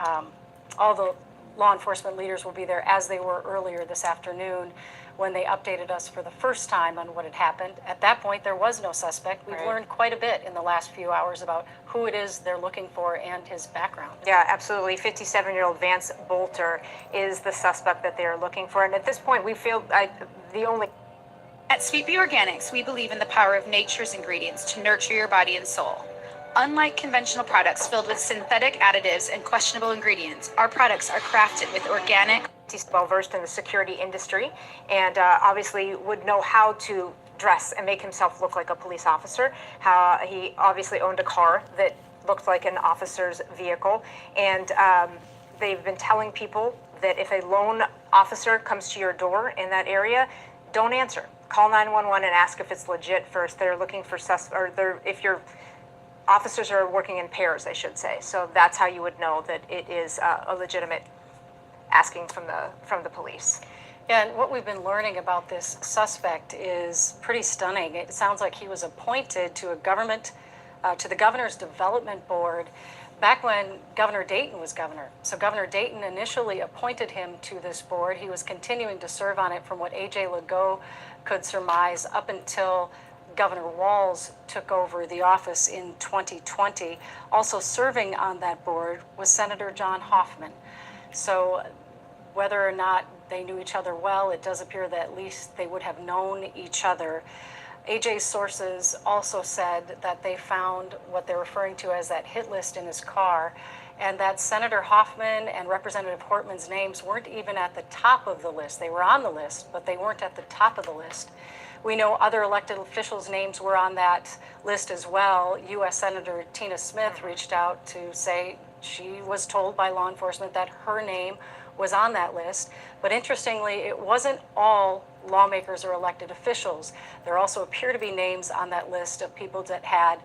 all the law enforcement leaders will be there, as they were earlier this afternoon when they updated us for the first time on what had happened. At that point, there was no suspect. We've learned quite a bit in the last few hours about who it is they're looking for and his background. Yeah, absolutely. 57-year-old Vance Boelter is the suspect that they are looking for. And at this point, we feel the only... At Sweet Bee Organics, we believe in the power of nature's ingredients to nurture your body and soul. Unlike conventional products filled with synthetic additives and questionable ingredients, our products are crafted with organic. He's well versed in the security industry and obviously would know how to dress and make himself look like a police officer. How he obviously owned a car that looked like an officer's vehicle, and they've been telling people that if a lone officer comes to your door in that area, don't answer. Call 911 and ask if it's legit first. They're looking for if your officers are working in pairs, I should say. So that's how you would know that it is a legitimate asking from the police. Yeah, and what we've been learning about this suspect is pretty stunning. It sounds like he was appointed to to the governor's development board back when Governor Dayton was governor. So Governor Dayton initially appointed him to this board. He was continuing to serve on it from what AJ Legault could surmise up until Governor Walz took over the office in 2020. Also serving on that board was Senator John Hoffman. So whether or not they knew each other well, it does appear that at least they would have known each other. AJ's sources also said that they found what they're referring to as that hit list in his car, and that Senator Hoffman and Representative Hortman's names weren't even at the top of the list. They were on the list, but they weren't at the top of the list. We know other elected officials' names were on that list as well. U.S. Senator Tina Smith reached out to say she was told by law enforcement that her name was on that list. But interestingly, it wasn't all lawmakers or elected officials. There also appear to be names on that list of people that had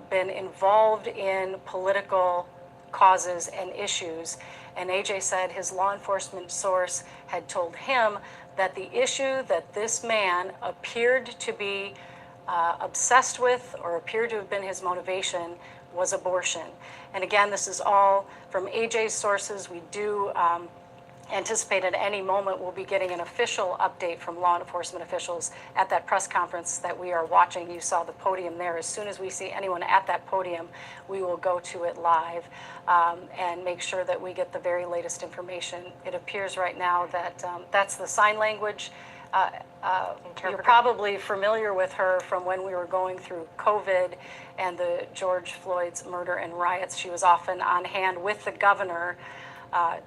been involved in political causes and issues. And AJ said his law enforcement source had told him that the issue that this man appeared to be obsessed with, or appeared to have been his motivation, was abortion. And again, this is all from AJ's sources. We do anticipate at any moment we'll be getting an official update from law enforcement officials at that press conference that we are watching. You saw the podium there. As soon as we see anyone at that podium, we will go to it live and make sure that we get the very latest information. It appears right now that that's the sign language. You're probably familiar with her from when we were going through COVID and the George Floyd's murder and riots. She was often on hand with the governor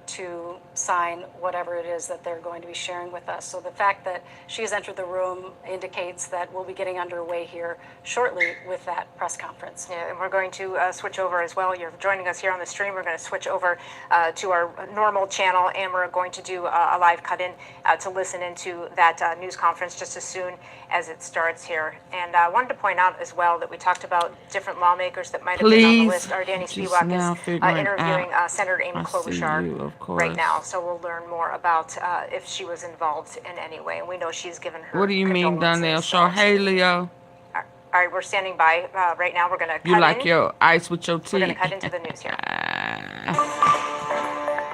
to sign whatever it is that they're going to be sharing with us. So the fact that she has entered the room indicates that we'll be getting underway here shortly with that press conference. Yeah, and we're going to switch over as well. You're joining us here on the stream. We're going to switch over to our normal channel, and we're going to do a live cut-in to listen into that news conference just as soon as it starts here. And I wanted to point out as well that we talked about different lawmakers that might have been on the list. Our Danny Spivak is interviewing Senator Amy Klobuchar right now, so we'll learn more about if she was involved in any way. And we know she's given her. What do you mean, Donnell Shaw? Hey, Leo. All right, we're standing by right now. We're going to cut You like in. your ice with your tea? We're going to cut into the news here.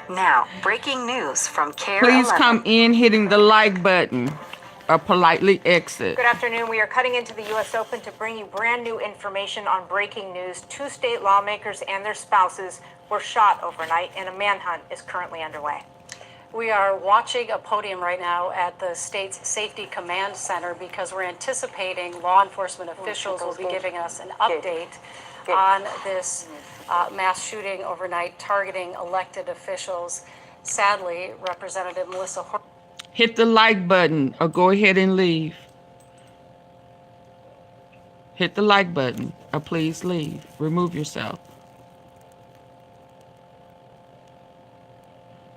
Now, breaking news from CARE Please 11. come in hitting the like button or politely exit. Good afternoon. We are cutting into the U.S. Open to bring you brand new information on breaking news. 2 state lawmakers and their spouses were shot overnight, and a manhunt is currently underway. We are watching a podium right now at the state's Safety Command Center because we're anticipating law enforcement officials will be giving us an update on this mass shooting overnight targeting elected officials. Sadly, Representative Melissa Hit the like button or go ahead and leave. Hit the like button or please leave. Remove yourself.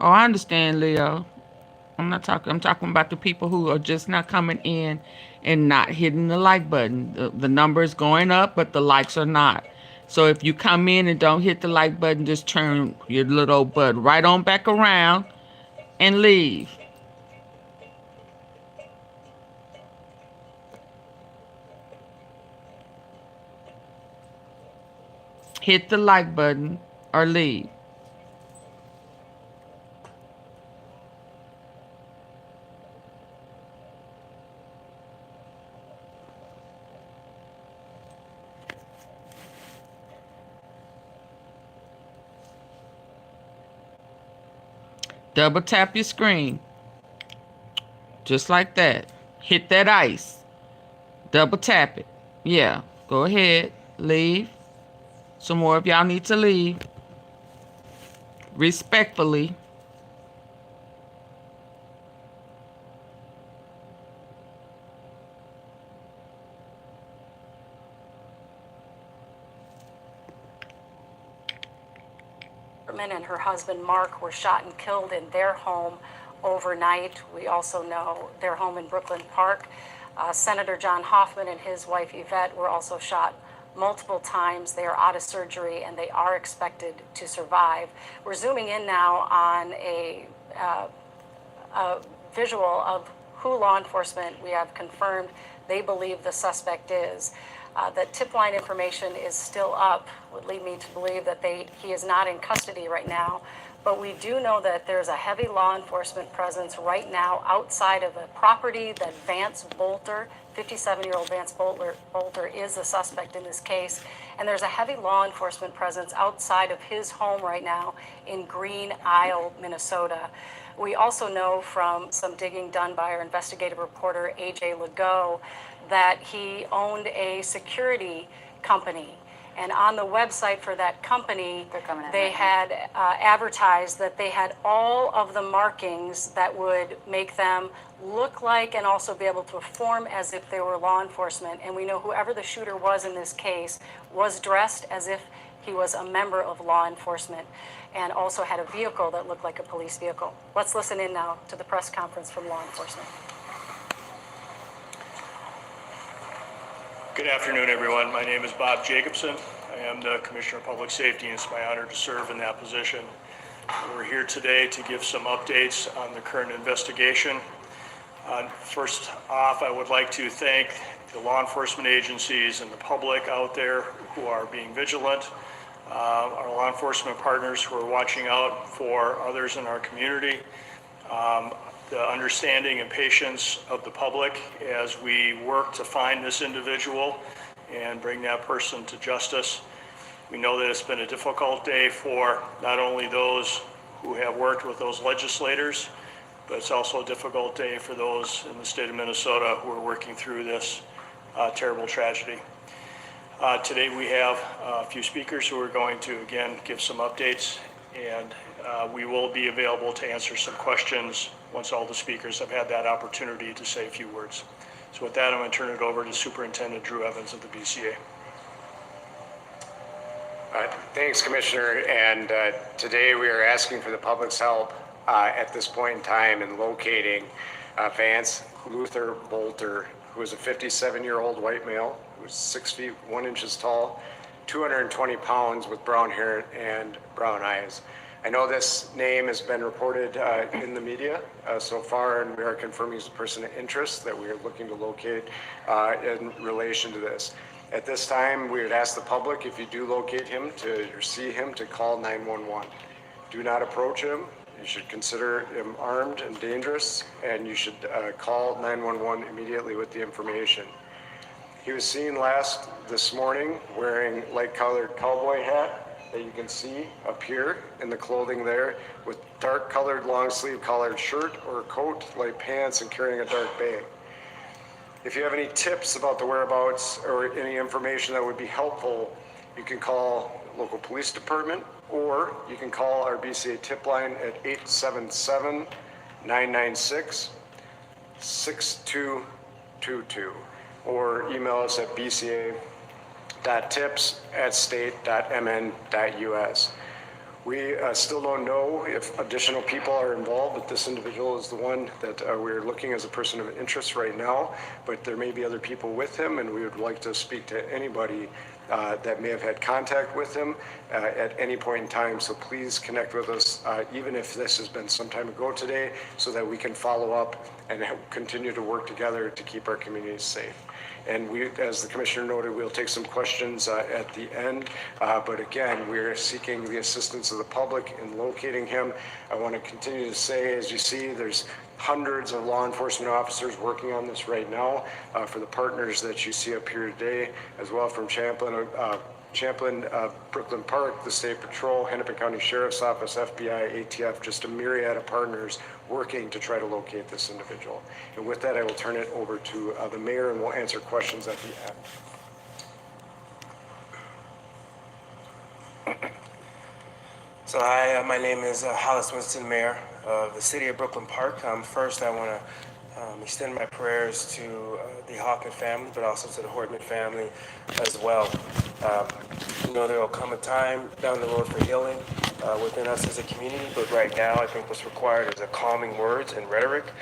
Oh, I understand, Leo. I'm talking about the people who are just not coming in and not hitting the like button. The number is going up, but the likes are not. So if you come in and don't hit the like button, just turn your little butt right on back around and leave. Hit the like button or leave. Double tap your screen. Just like that. Hit that ice. Double tap it. Yeah. Go ahead. Leave. Some more of y'all need to leave. Respectfully. and her husband Mark were shot and killed in their home overnight. We also know their home in Brooklyn Park. Senator John Hoffman and his wife Yvette were also shot multiple times. They are out of surgery and they are expected to survive. We're zooming in now on a visual of who law enforcement we have confirmed they believe the suspect is. The tip line information is still up, would lead me to believe that he is not in custody right now. But we do know that there's a heavy law enforcement presence right now outside of a property that Vance Boelter, 57-year-old Vance Boelter is the suspect in this case. And there's a heavy law enforcement presence outside of his home right now in Green Isle, Minnesota. We also know from some digging done by our investigative reporter, AJ Legault, that he owned a security company. And on the website for that company, they had advertised that they had all of the markings that would make them look like and also be able to perform as if they were law enforcement. And we know whoever the shooter was in this case was dressed as if he was a member of law enforcement and also had a vehicle that looked like a police vehicle. Let's listen in now to the press conference from law enforcement. Good afternoon, everyone. My name is Bob Jacobson. I am the Commissioner of Public Safety, and it's my honor to serve in that position. We're here today to give some updates on the current investigation. First off, I would like to thank the law enforcement agencies and the public out there who are being vigilant, our law enforcement partners who are watching out for others in our community, the understanding and patience of the public as we work to find this individual and bring that person to justice. We know that it's been a difficult day for not only those who have worked with those legislators, but it's also a difficult day for those in the state of Minnesota who are working through this terrible tragedy. Today we have a few speakers who are going to, again, give some updates, and we will be available to answer some questions once all the speakers have had that opportunity to say a few words. So with that, I'm going to turn it over to Superintendent Drew Evans of the BCA. Thanks, Commissioner. And today we are asking for the public's help at this point in time in locating Vance Luther Boelter, who is a 57-year-old white male, who is 6 feet 1 inch tall, 220 pounds with brown hair and brown eyes. I know this name has been reported in the media so far, and we are confirming he's a person of interest that we are looking to locate in relation to this. At this time, we would ask the public, if you do locate him or see him, to call 911. Do not approach him. You should consider him armed and dangerous, and you should call 911 immediately with the information. He was seen last this morning wearing light-colored cowboy hat that you can see up here in the clothing there with dark colored long sleeve collared shirt or coat, light pants, and carrying a dark bag. If you have any tips about the whereabouts or any information that would be helpful, you can call local police department, or you can call our BCA tip line at 877-996-6222, or email us at bca.tips@state.mn.us. We still don't know if additional people are involved, but this individual is the one that we're looking as a person of interest right now, but there may be other people with him, and we would like to speak to anybody that may have had contact with him at any point in time. So please connect with us, even if this has been some time ago today, so that we can follow up and continue to work together to keep our communities safe. And we, as the commissioner noted, we'll take some questions at the end. But again, we're seeking the assistance of the public in locating him. I want to continue to say, as you see, there's hundreds of law enforcement officers working on this right now for the partners that you see up here today, as well from Champlin, Brooklyn Park, the State Patrol, Hennepin County Sheriff's Office, FBI, ATF, just a myriad of partners working to try to locate this individual. And with that, I will turn it over to the mayor, and we'll answer questions at the end. So hi, my name is Hollis Winston, Mayor of the City of Brooklyn Park. First, I want to extend my prayers to the Hoffman family, but also to the Hortman family as well. You know, there will come a time down the road for healing within us as a community, but right now I think what's required is a calming words and rhetoric.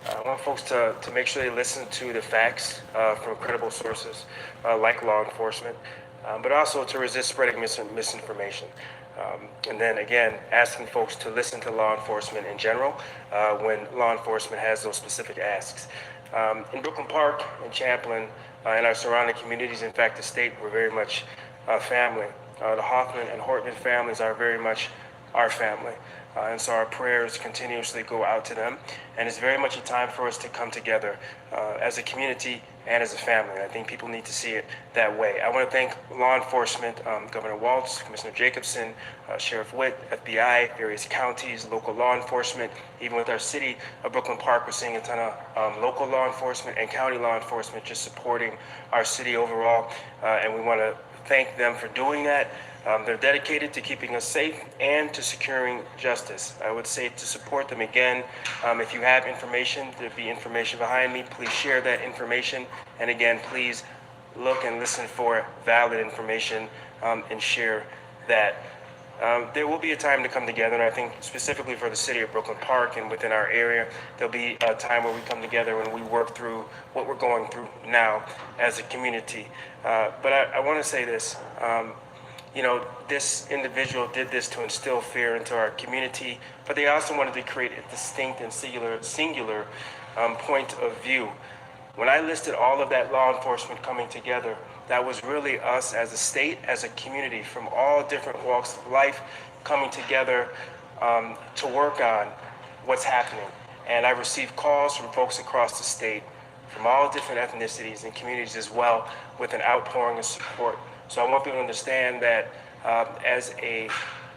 I want folks to make sure they listen to the facts from credible sources like law enforcement, but also to resist spreading misinformation. And then again, asking folks to listen to law enforcement in general when law enforcement has those specific asks. In Brooklyn Park, in Champlin, and our surrounding communities, in fact, the state, we're very much family. The Hoffman and Hortman families are very much our family. And so our prayers continuously go out to them. And it's very much a time for us to come together as a community and as a family. I think people need to see it that way. I want to thank law enforcement, Governor Walz, Commissioner Jacobson, Sheriff Witt, FBI, various counties, local law enforcement. Even with our city of Brooklyn Park, we're seeing a ton of local law enforcement and county law enforcement just supporting our city overall. And we want to thank them for doing that. They're dedicated to keeping us safe and to securing justice. I would say to support them again, if you have information, there'll be information behind me, please share that information. And again, please look and listen for valid information and share that. There will be a time to come together, and I think specifically for the city of Brooklyn Park and within our area, there'll be a time where we come together and we work through what we're going through now as a community. But I want to say this. You know, this individual did this to instill fear into our community, but they also wanted to create a distinct and singular point of view. When I listed all of that law enforcement coming together, that was really us as a state, as a community, from all different walks of life coming together to work on what's happening. And I received calls from folks across the state, from all different ethnicities and communities as well, with an outpouring of support. So I want people to understand that as a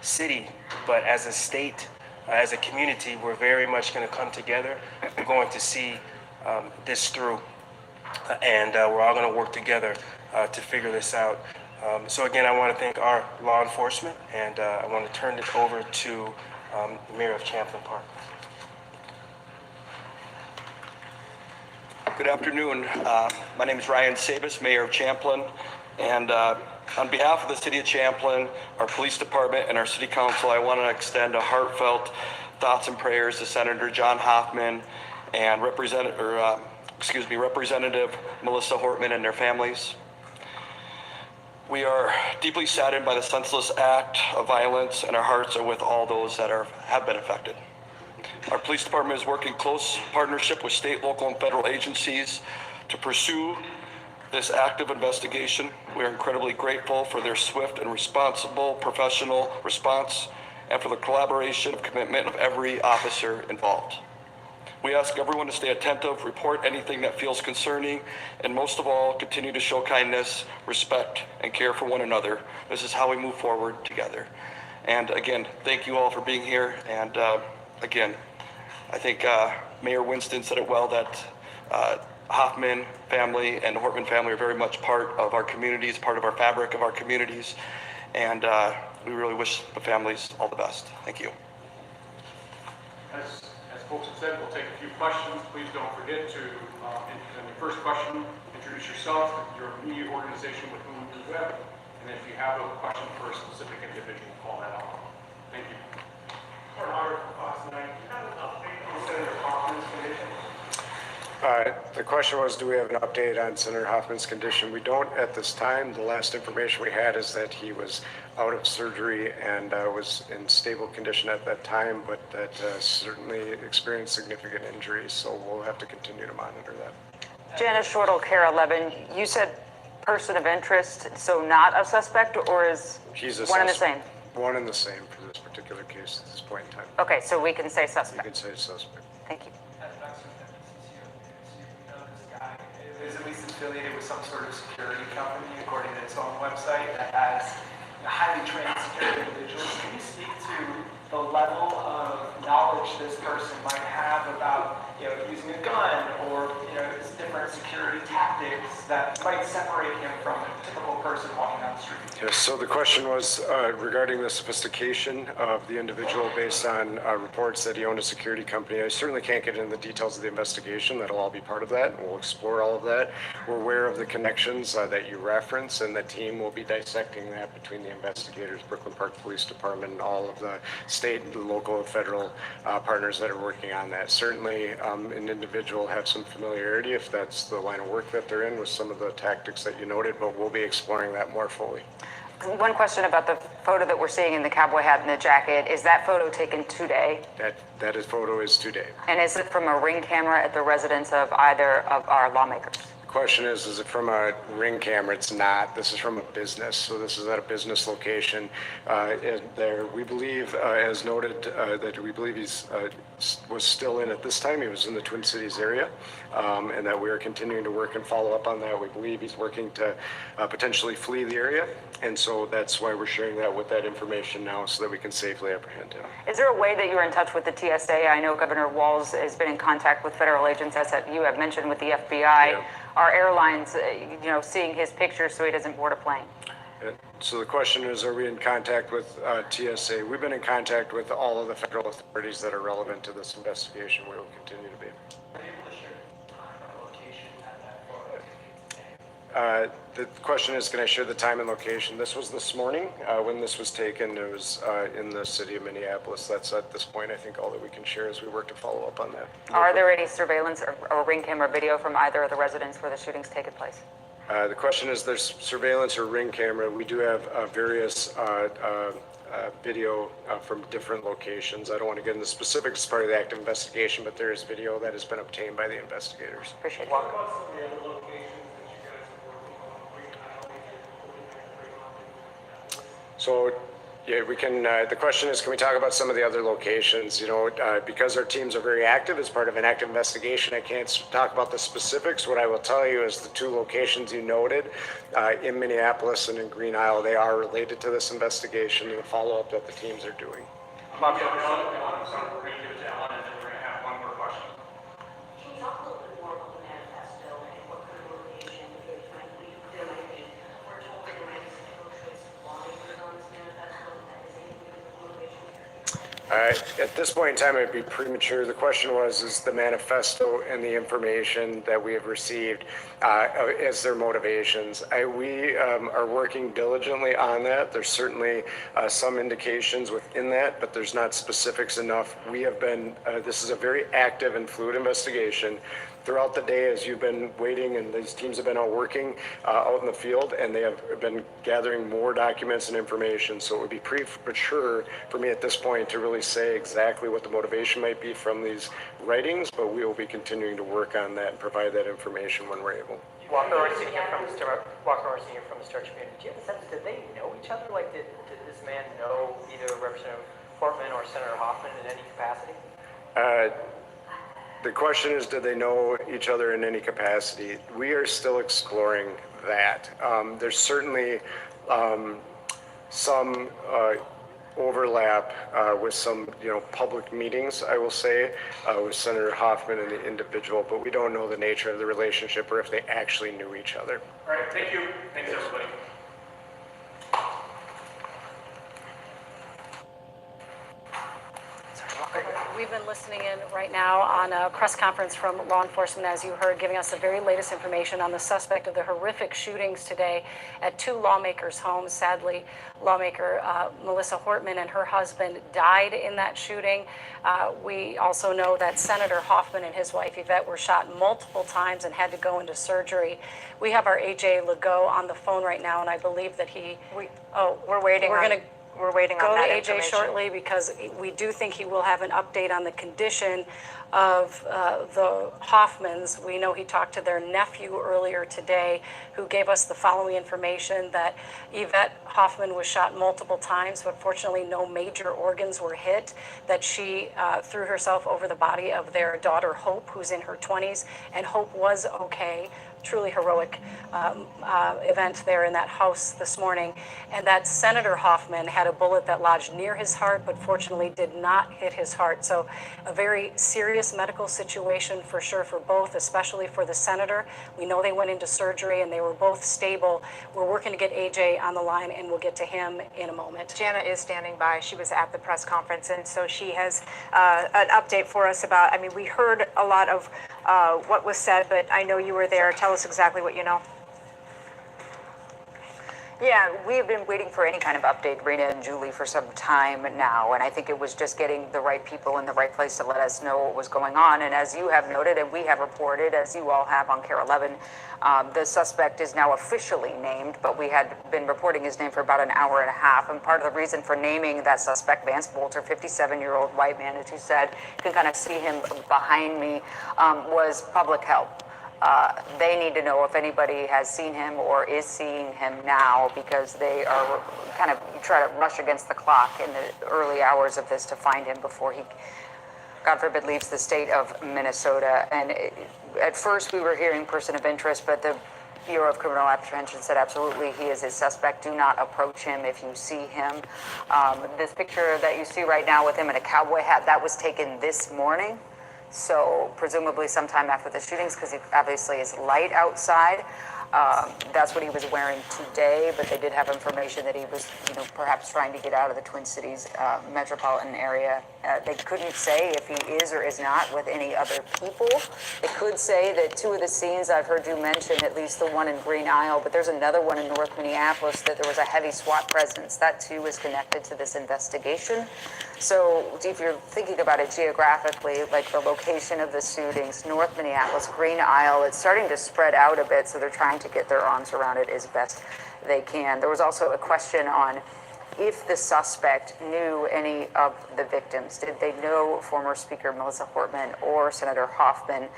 city, but as a state, as a community, we're very much going to come together. We're going to see this through, and we're all going to work together to figure this out. So again, I want to thank our law enforcement, and I want to turn it over to the Mayor of Champlin Park. Good afternoon. My name is Ryan Sabas, Mayor of Champlin. And on behalf of the City of Champlin, our police department, and our City Council, I want to extend a heartfelt thoughts and prayers to Senator John Hoffman and Representative Melissa Hortman and their families. We are deeply saddened by the senseless act of violence, and our hearts are with all those that have been affected. Our police department is working close partnership with state, local, and federal agencies to pursue this active investigation. We are incredibly grateful for their swift and responsible professional response and for the collaboration and commitment of every officer involved. We ask everyone to stay attentive, report anything that feels concerning, and most of all, continue to show kindness, respect, and care for one another. This is how we move forward together. And again, thank you all for being here. And again, I think Mayor Winston said it well that Hoffman family and the Hortman family are very much part of our communities, part of our fabric of our communities. And we really wish the families all the best. Thank you. As folks have said, we'll take a few questions. Please don't forget to, in the first question, introduce yourself, your immediate organization with whom you're with, and if you have a question for a specific individual, call that out. Thank you. For an article Fox 9, do you have an update on Senator Hoffman's condition? The question was, do we have an update on Senator Hoffman's condition? We don't at this time. The last information we had is that he was out of surgery and was in stable condition at that time, but that certainly experienced significant injuries, so we'll have to continue to monitor that. Janice Shortle, Care 11, you said person of interest, so not a suspect, or is one and the same? One and the same for this particular case at this point in time. Okay, so we can say suspect. You can say suspect. Thank you. Is at least affiliated with some sort of security company, according to its own website, that has highly trained security individuals. Can you speak to the level of knowledge this person might have about, using a gun or, different security tactics that might separate him from a typical person walking down the street? Yes, so the question was regarding the sophistication of the individual based on reports that he owned a security company. I certainly can't get into the details of the investigation. That'll all be part of that, and we'll explore all of that. We're aware of the connections that you reference, and the team will be dissecting that between the investigators, Brooklyn Park Police Department, and all of the state, local, and federal partners that are working on that. Certainly, an individual have some familiarity if that's the line of work that they're in with some of the tactics that you noted, but we'll be exploring that more fully. One question about the photo that we're seeing in the cowboy hat and the jacket. Is that photo taken today? That photo is today. And is it from a Ring camera at the residence of either of our lawmakers? The question is it from a Ring camera? It's not. This is from a business. So this is at a business location. There, we believe, as noted, that we believe he's was still in at this time. He was in the Twin Cities area, and that we are continuing to work and follow up on that. We believe he's working to potentially flee the area, and so that's why we're sharing that with that information now, so that we can safely apprehend him. Is there a way that you're in touch with the TSA? I know Governor Walz has been in contact with federal agents, as you have mentioned, with the FBI. Yeah. Are airlines, seeing his picture so he doesn't board a plane? So the question is, are we in contact with TSA? We've been in contact with all of the federal authorities that are relevant to this investigation. We will continue to be. The question is, can I share the time and location? This was this morning when this was taken. It was in the city of Minneapolis. That's at this point, I think, all that we can share as we work to follow up on that. Are there any surveillance or Ring camera video from either of the residents where the shootings taken place? The question is, there's surveillance or Ring camera. We do have various video from different locations. I don't want to get into specifics as part of the active investigation, but there is video that has been obtained by the investigators. Appreciate it. So, yeah, we can, the question is, can we talk about some of the other locations? Because our teams are very active as part of an active investigation, I can't talk about the specifics. What I will tell you is the two locations you noted in Minneapolis and in Green Isle, they are related to this investigation and the follow-up that the teams are doing. At this point in time, it'd be premature. The question was, is the manifesto and the information that we have received as their motivations. We are working diligently on that. There's certainly some indications within that, but there's not specifics enough. We have been, this is a very active and fluid investigation. Throughout the day, as you've been waiting, and these teams have been out working out in the field, and they have been gathering more documents and information. So it would be premature for me at this point to really say exactly what the motivation might be from these writings, but we will be continuing to work on that and provide that information when we're able. Walker Orsi here from the Star Tribune. Do you have a sense, did they know each other? Like, did this man know either Representative Portman or Senator Hoffman in any capacity? The question is, do they know each other in any capacity? We are still exploring that. There's certainly some overlap with some, public meetings, I will say, with Senator Hoffman and the individual, but we don't know the nature of the relationship or if they actually knew each other. All right, thank you. Thanks, everybody. We've been listening in right now on a press conference from law enforcement, as you heard, giving us the very latest information on the suspect of the horrific shootings today at two lawmakers' homes. Sadly, lawmaker Melissa Hortman and her husband died in that shooting. We also know that Senator Hoffman and his wife Yvette were shot multiple times and had to go into surgery. We have our AJ Legault on the phone right now, and I believe that we're waiting. We're waiting on that information. Go to AJ shortly because we do think he will have an update on the condition of the Hoffmans. We know he talked to their nephew earlier today, who gave us the following information: that Yvette Hoffman was shot multiple times, but fortunately no major organs were hit, that she threw herself over the body of their daughter Hope, who's in her 20s, and Hope was okay. Truly heroic event there in that house this morning, and that Senator Hoffman had a bullet that lodged near his heart, but fortunately did not hit his heart. So a very serious medical situation for sure for both, especially for the senator. We know they went into surgery and they were both stable. We're working to get AJ on the line, and we'll get to him in a moment. Jana is standing by. She was at the press conference, and so she has an update for us about, we heard a lot of what was said, but I know you were there. Tell us exactly what you know. Yeah, we have been waiting for any kind of update, Rena and Julie, for some time now, and I think it was just getting the right people in the right place to let us know what was going on. And as you have noted, and we have reported, as you all have on KARE 11, the suspect is now officially named, but we had been reporting his name for about an hour and a half. And part of the reason for naming that suspect, Vance Boelter, 57-year-old white man, as you said, you can kind of see him behind me, was public help. They need to know if anybody has seen him or is seeing him now, because they are kind of try to rush against the clock in the early hours of this to find him before he, God forbid, leaves the state of Minnesota. And at first we were hearing person of interest, but the Bureau of Criminal Apprehension said absolutely he is a suspect. Do not approach him if you see him. This picture that you see right now with him in a cowboy hat, that was taken this morning. So presumably sometime after the shootings, because it obviously is light outside. That's what he was wearing today, but they did have information that he was, perhaps trying to get out of the Twin Cities metropolitan area. They couldn't say if he is or is not with any other people. They could say that two of the scenes I've heard you mention, at least the one in Green Isle, but there's another one in North Minneapolis that there was a heavy SWAT presence. That too is connected to this investigation. So if you're thinking about it geographically, like the location of the shootings, North Minneapolis, Green Isle, it's starting to spread out a bit, so they're trying to get their arms around it as best they can. There was also a question on if the suspect knew any of the victims. Did they know former Speaker Melissa Hortman or Senator Hoffman?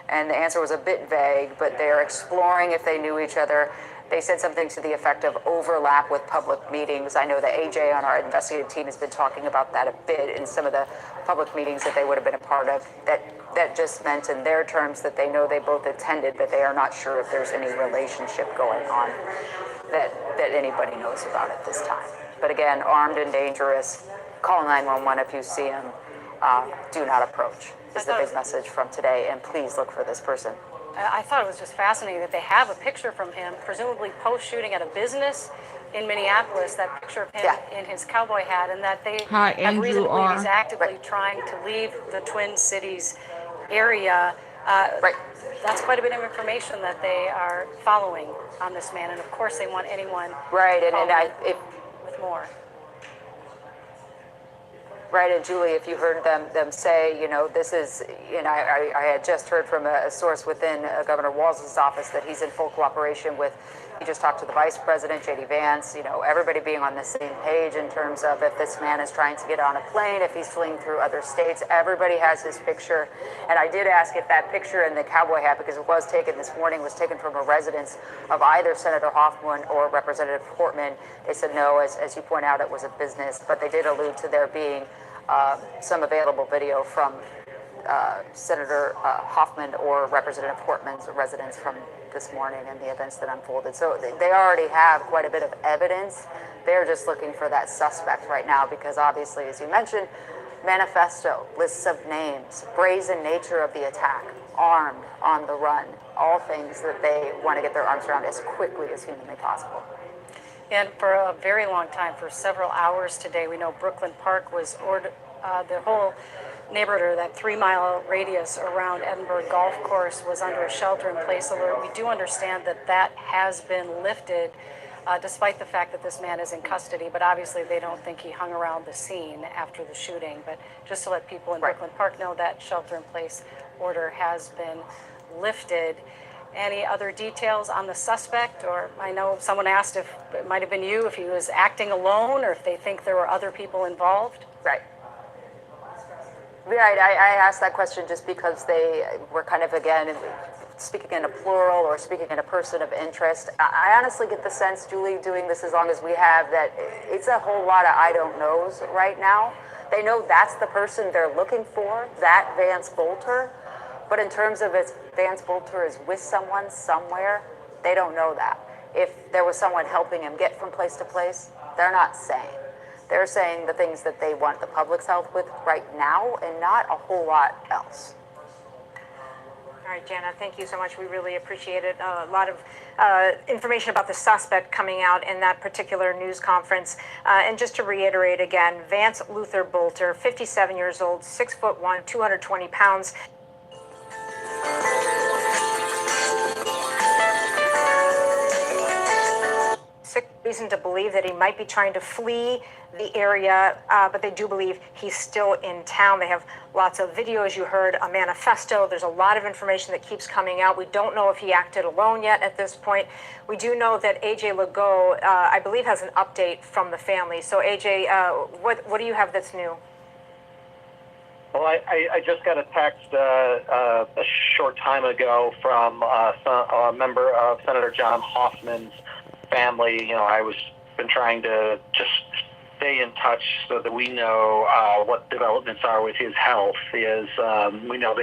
And the answer was a bit vague, but they're exploring if they knew each other. They said something to the effect of overlap with public meetings. I know that AJ on our investigative team has been talking about that a bit in some of the public meetings that they would have been a part of. That just meant in their terms that they know they both attended, but they are not sure if there's any relationship going on that anybody knows about at this time. But again, armed and dangerous, call 911 if you see him. Do not approach is the big message from today, and please look for this person. I thought it was just fascinating that they have a picture from him, presumably post-shooting at a business in Minneapolis, that picture of him in his cowboy hat, and that they have reason to believe he's actively trying to leave the Twin Cities area. That's quite a bit of information that they are following on this man, and of course they want anyone with more. Right, and Julie, if you heard them say, this is, I had just heard from a source within Governor Walz's office that he's in full cooperation with, he just talked to the Vice President, J.D. Vance, everybody being on the same page in terms of if this man is trying to get on a plane, if he's fleeing through other states, everybody has his picture. And I did ask if that picture in the cowboy hat, because it was taken this morning, was taken from a residence of either Senator Hoffman or Representative Portman. They said no, as you point out, it was a business, but they did allude to there being some available video from Senator Hoffman or Representative Portman's residence from this morning and the events that unfolded. So they already have quite a bit of evidence. They're just looking for that suspect right now because obviously, as you mentioned, manifesto, lists of names, brazen nature of the attack, armed, on the run, all things that they want to get their arms around as quickly as humanly possible. And for a very long time, for several hours today, we know Brooklyn Park was ordered, the whole neighborhood, or that 3-mile radius around Edinburgh Golf Course was under a shelter-in-place alert. We do understand that that has been lifted, despite the fact that this man is in custody, but obviously they don't think he hung around the scene after the shooting. But just to let people in Brooklyn Park know, that shelter-in-place order has been lifted. Any other details on the suspect? Or I know someone asked if it might have been you, if he was acting alone, or if they think there were other people involved. Right. Right, I asked that question just because they were kind of, again, speaking in a plural or speaking in a person of interest. I honestly get the sense, Julie, doing this as long as we have, that it's a whole lot of I don't knows right now. They know that's the person they're looking for, that Vance Boelter. But in terms of if Vance Boelter is with someone somewhere, they don't know that. If there was someone helping him get from place to place, they're not saying. They're saying the things that they want the public's help with right now and not a whole lot else. All right, Jana, thank you so much. We really appreciate it. A lot of information about the suspect coming out in that particular news conference. And just to reiterate again, Vance Luther Boelter, 57 years old, 6'1", 220 pounds. Reason to believe that he might be trying to flee the area, but they do believe he's still in town. They have lots of video, as you heard, a manifesto. There's a lot of information that keeps coming out. We don't know if he acted alone yet at this point. We do know that AJ Legault, I believe, has an update from the family. So AJ, what do you have that's new? Well, I just got a text a short time ago from a member of Senator John Hoffman's family. You know, I was been trying to just stay in touch so that we know what developments are with his health. We know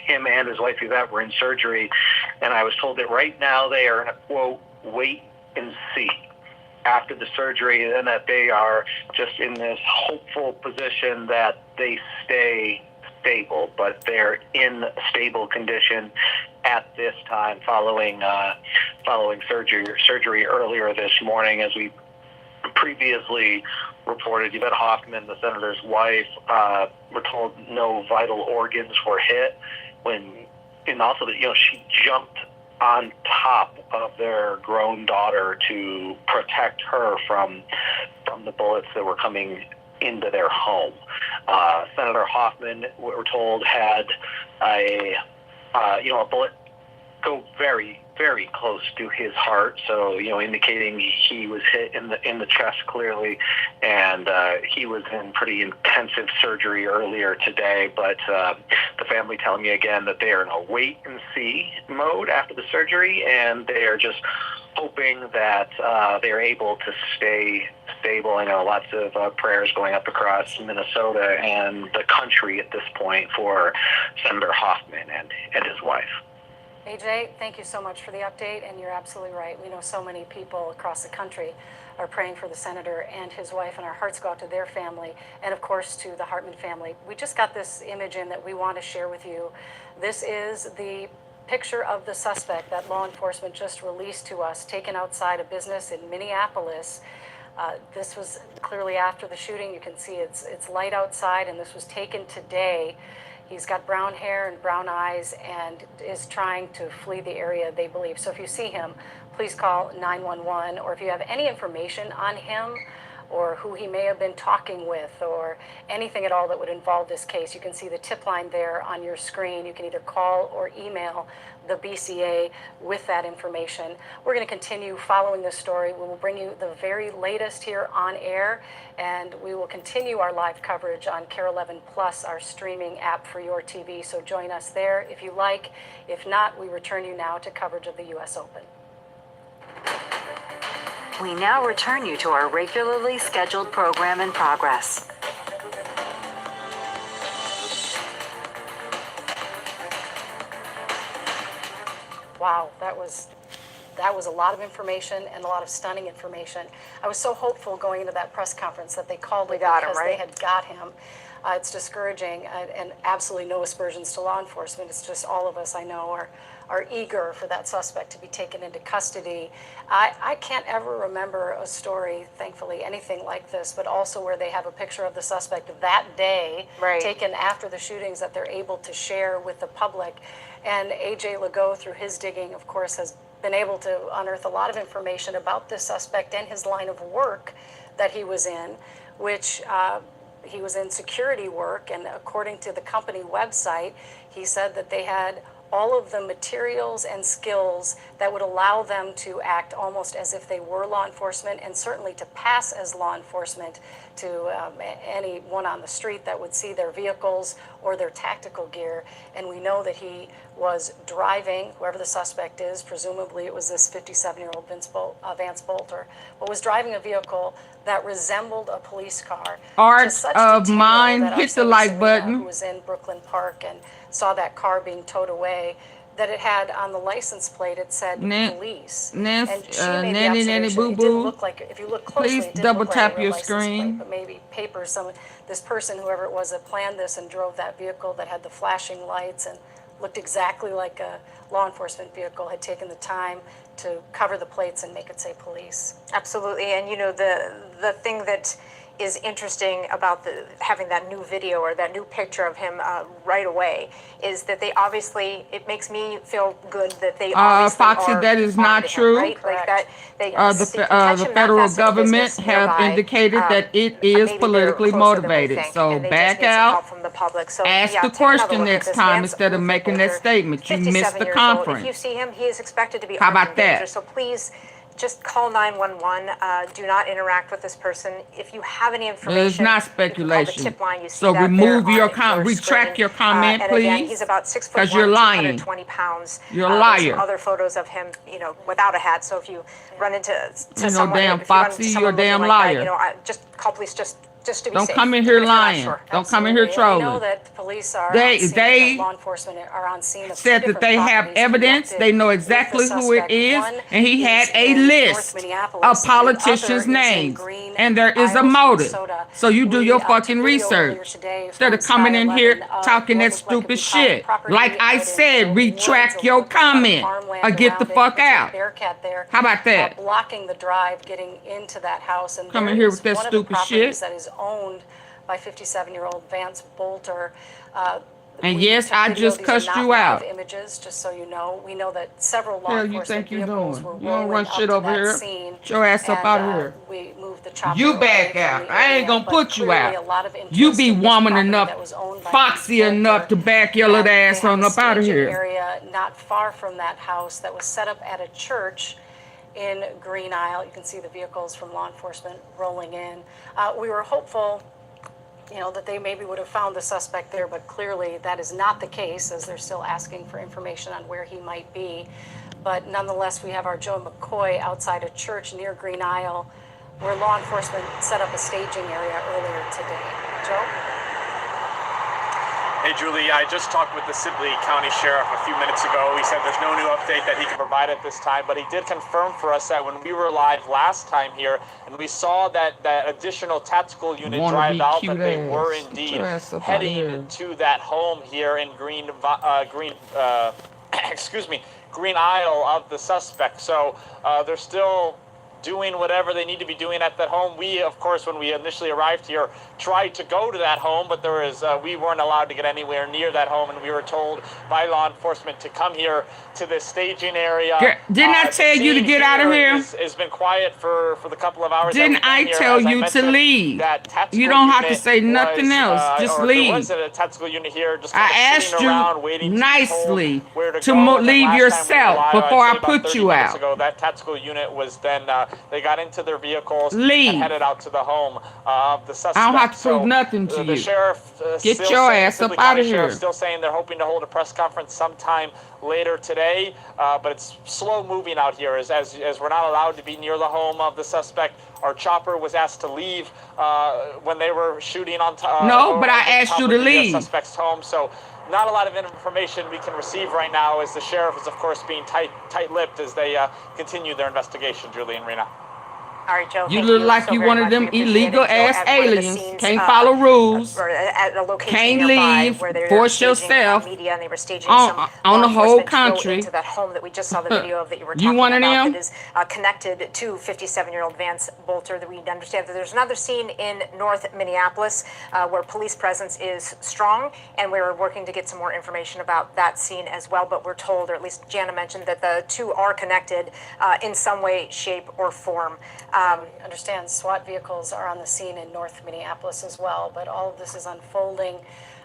him and his wife Yvette were in surgery, and I was told that right now they are in a quote wait and see after the surgery, and that they are just in this hopeful position that they stay stable, but they're in stable condition at this time following surgery earlier this morning. As we previously reported, Yvette Hoffman, the senator's wife, were told no vital organs were hit, and also that she jumped on top of their grown daughter to protect her from the bullets that were coming into their home. Senator Hoffman, we're told, had a bullet go very, very close to his heart, so indicating he was hit in the chest clearly, and he was in pretty intensive surgery earlier today. But the family telling me again that they are in a wait and see mode after the surgery, and they are just hoping that they are able to stay stable. I know lots of prayers going up across Minnesota and the country at this point for Senator Hoffman and his wife. AJ, thank you so much for the update, and you're absolutely right. We know so many people across the country are praying for the senator and his wife, and our hearts go out to their family, and of course to the Hartman family. We just got this image in that we want to share with you. This is the picture of the suspect that law enforcement just released to us, taken outside a business in Minneapolis. This was clearly after the shooting. You can see it's light outside, and this was taken today. He's got brown hair and brown eyes and is trying to flee the area, they believe. So if you see him, please call 911, or if you have any information on him or who he may have been talking with or anything at all that would involve this case, you can see the tip line there on your screen. You can either call or email the BCA with that information. We're going to continue following this story. We will bring you the very latest here on air, and we will continue our live coverage on KARE 11 Plus, our streaming app for your TV. So join us there if you like. If not, we return you now to coverage of the U.S. Open. We now return you to our regularly scheduled program in progress. That was a lot of information and a lot of stunning information. I was so hopeful going into that press conference that they called it because they had got him. It's discouraging, and absolutely no aspersions to law enforcement. It's just all of us, I know, are eager for that suspect to be taken into custody. I can't ever remember a story, thankfully, anything like this, but also where they have a picture of the suspect that day, taken after the shootings, that they're able to share with the public. And AJ Legault, through his digging, of course, has been able to unearth a lot of information about this suspect and his line of work that he was in, which he was in security work. And according to the company website, he said that they had all of the materials and skills that would allow them to act almost as if they were law enforcement, and certainly to pass as law enforcement to anyone on the street that would see their vehicles or their tactical gear. And we know that he was driving, whoever the suspect is, presumably it was this 57-year-old Vance Boelter, but was driving a vehicle that resembled a police car. Art of mine, hit the like button. Who was in Brooklyn Park and saw that car being towed away, that it had on the license plate, it said police. And she made the observation, it didn't look like, if you look closely, it didn't double look tap like a your license screen. plate, but maybe paper. This person, whoever it was that planned this and drove that vehicle that had the flashing lights and looked exactly like a law enforcement vehicle, had taken the time to cover the plates and make it say police. Absolutely, and you know, the thing that is interesting about having that new video or that new picture of him right away is that they obviously, it makes me feel good that they obviously Foxy, are that is not true. right? Like that, the federal government have indicated that it is politically motivated. So back out, from the public. So, ask the question next time instead of making that statement. You missed the conference. If you see him, he is expected to be How about that? So please, just call 911. Do not interact with this person. If you have any information, it's not speculation. So remove your comment, retract your comment, and please. Again, he's about 6'1", because you're lying. 220 pounds. You're a liar. There's some other photos of him, you know, without a hat. So if you run into someone, damn Foxy, you're a damn liar. You know, just call police just to be Don't safe. come in here lying. Don't come in here trolling. We know that the police are They law enforcement are on scene. Said that they have evidence. They know exactly who it is, and he had a list of politicians' names, and there is a motive. So you do your fucking research instead of coming in here talking that stupid shit. Like I said, retract your comment or get the fuck out. How about that? Blocking the drive, getting into that house, and come in here with that stupid shit. That is owned by 57-year-old Vance Boelter. And yes, I just cussed you out. Images, just so you know, we know that several law Hell, you enforcement think you vehicles doing? were You don't run rolling shit up over to here. that scene, Get your ass up and, out of here. We moved the chopper You back away out. from the I ain't area, gonna but put you clearly out. a lot of interest You be in this woman property enough, that was owned by foxy Vance enough to back your little They ass have on a up out of staging here. area not far from that house that was set up at a church in Green Isle. You can see the vehicles from law enforcement rolling in. We were hopeful, you know, that they maybe would have found the suspect there, but clearly that is not the case, as they're still asking for information on where he might be. But nonetheless, we have our Joe McCoy outside a church near Green Isle, where law enforcement set up a staging area earlier today. Joe? Hey, Julie, I just talked with the Sibley County Sheriff a few minutes ago. He said there's no new update that he can provide at this time, but he did confirm for us that when we were live last time here and we saw that additional tactical unit drive out, that they were indeed heading to that home here in Green Isle of the suspect. So they're still doing whatever they need to be doing at that home. We, of course, when we initially arrived here, tried to go to that home, but there was we weren't allowed to get anywhere near that home, and we were told by law enforcement to come here to this staging area. Didn't I tell you to get out of here? It's been quiet for the couple of hours. Didn't I tell you to leave? You don't have to say nothing else. Just leave. There was a tactical unit here. Just I asked you nicely to leave yourself before I put you out. Ago, that tactical unit was then they got into their vehicles and headed out to the home of the suspect. I don't have to prove nothing to you. The sheriff get your ass up out of here. Still saying they're hoping to hold a press conference sometime later today, but it's slow moving out here as we're not allowed to be near the home of the suspect. Our chopper was asked to leave when they were shooting on top. No, but I asked you to leave. The suspect's home, so not a lot of information we can receive right now, as the sheriff is, of course, being tight-lipped as they continue their investigation, Julie and Rena. All right, Joe. You look like you one of them illegal ass aliens. Can't follow rules. At a location Can't nearby leave. where they were Force staging, yourself media, and they were staging on some the law whole enforcement to go country. into that home that we just saw the video of that you were You talking one of about them? that is connected to 57-year-old Vance Boelter. That we understand that there's another scene in North Minneapolis where police presence is strong, and we're working to get some more information about that scene as well. But we're told, or at least Jana mentioned, that the two are connected in some way, shape, or form. Understand SWAT vehicles are on the scene in North Minneapolis as well, but all of this is unfolding,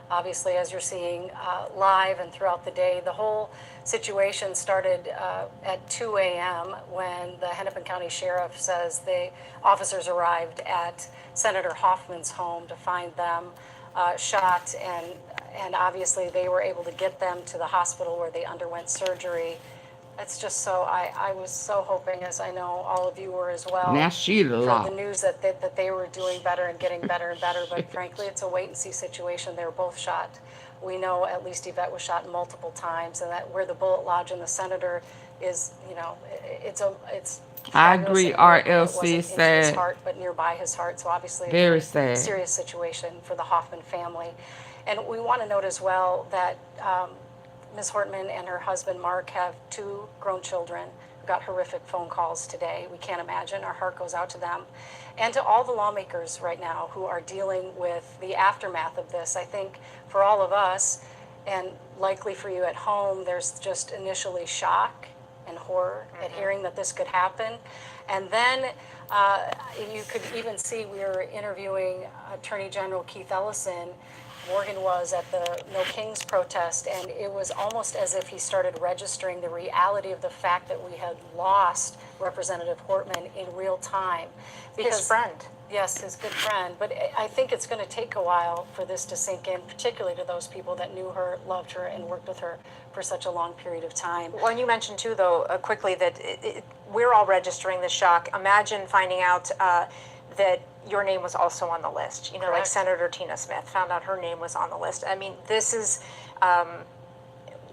obviously, as you're seeing live and throughout the day. The whole situation started at 2 a.m. when the Hennepin County Sheriff says the officers arrived at Senator Hoffman's home to find them shot, and obviously they were able to get them to the hospital where they underwent surgery. It's just so, I was so hoping, as I know all of you were as well, Now she the for law. the news that they were doing better and getting better and better, but frankly, it's a wait-and-see situation. They were both shot. We know at least Yvette was shot multiple times, and that where the bullet lodged in the senator is, you know, it's I agree, it wasn't RLC into his sad. heart, but nearby his heart, so obviously Very a sad. serious situation for the Hoffman family. And we want to note as well that Ms. Hortman and her husband, Mark, have 2 grown children who got horrific phone calls today. We can't imagine. Our heart goes out to them. And to all the lawmakers right now who are dealing with the aftermath of this. I think for all of us, and likely for you at home, there's just initially shock and horror at hearing that this could happen. And then you could even see, we were interviewing Attorney General Keith Ellison. Morgan was at the No Kings protest, and it was almost as if he started registering the reality of the fact that we had lost Representative Hortman in real time. His friend. Yes, his good friend. But I think it's going to take a while for this to sink in, particularly to those people that knew her, loved her, and worked with her for such a long period of time. Well, and you mentioned too, though, quickly, that we're all registering the shock. Imagine finding out that your name was also on the list. You know, like Senator Tina Smith found out her name was on the list. I mean, this is,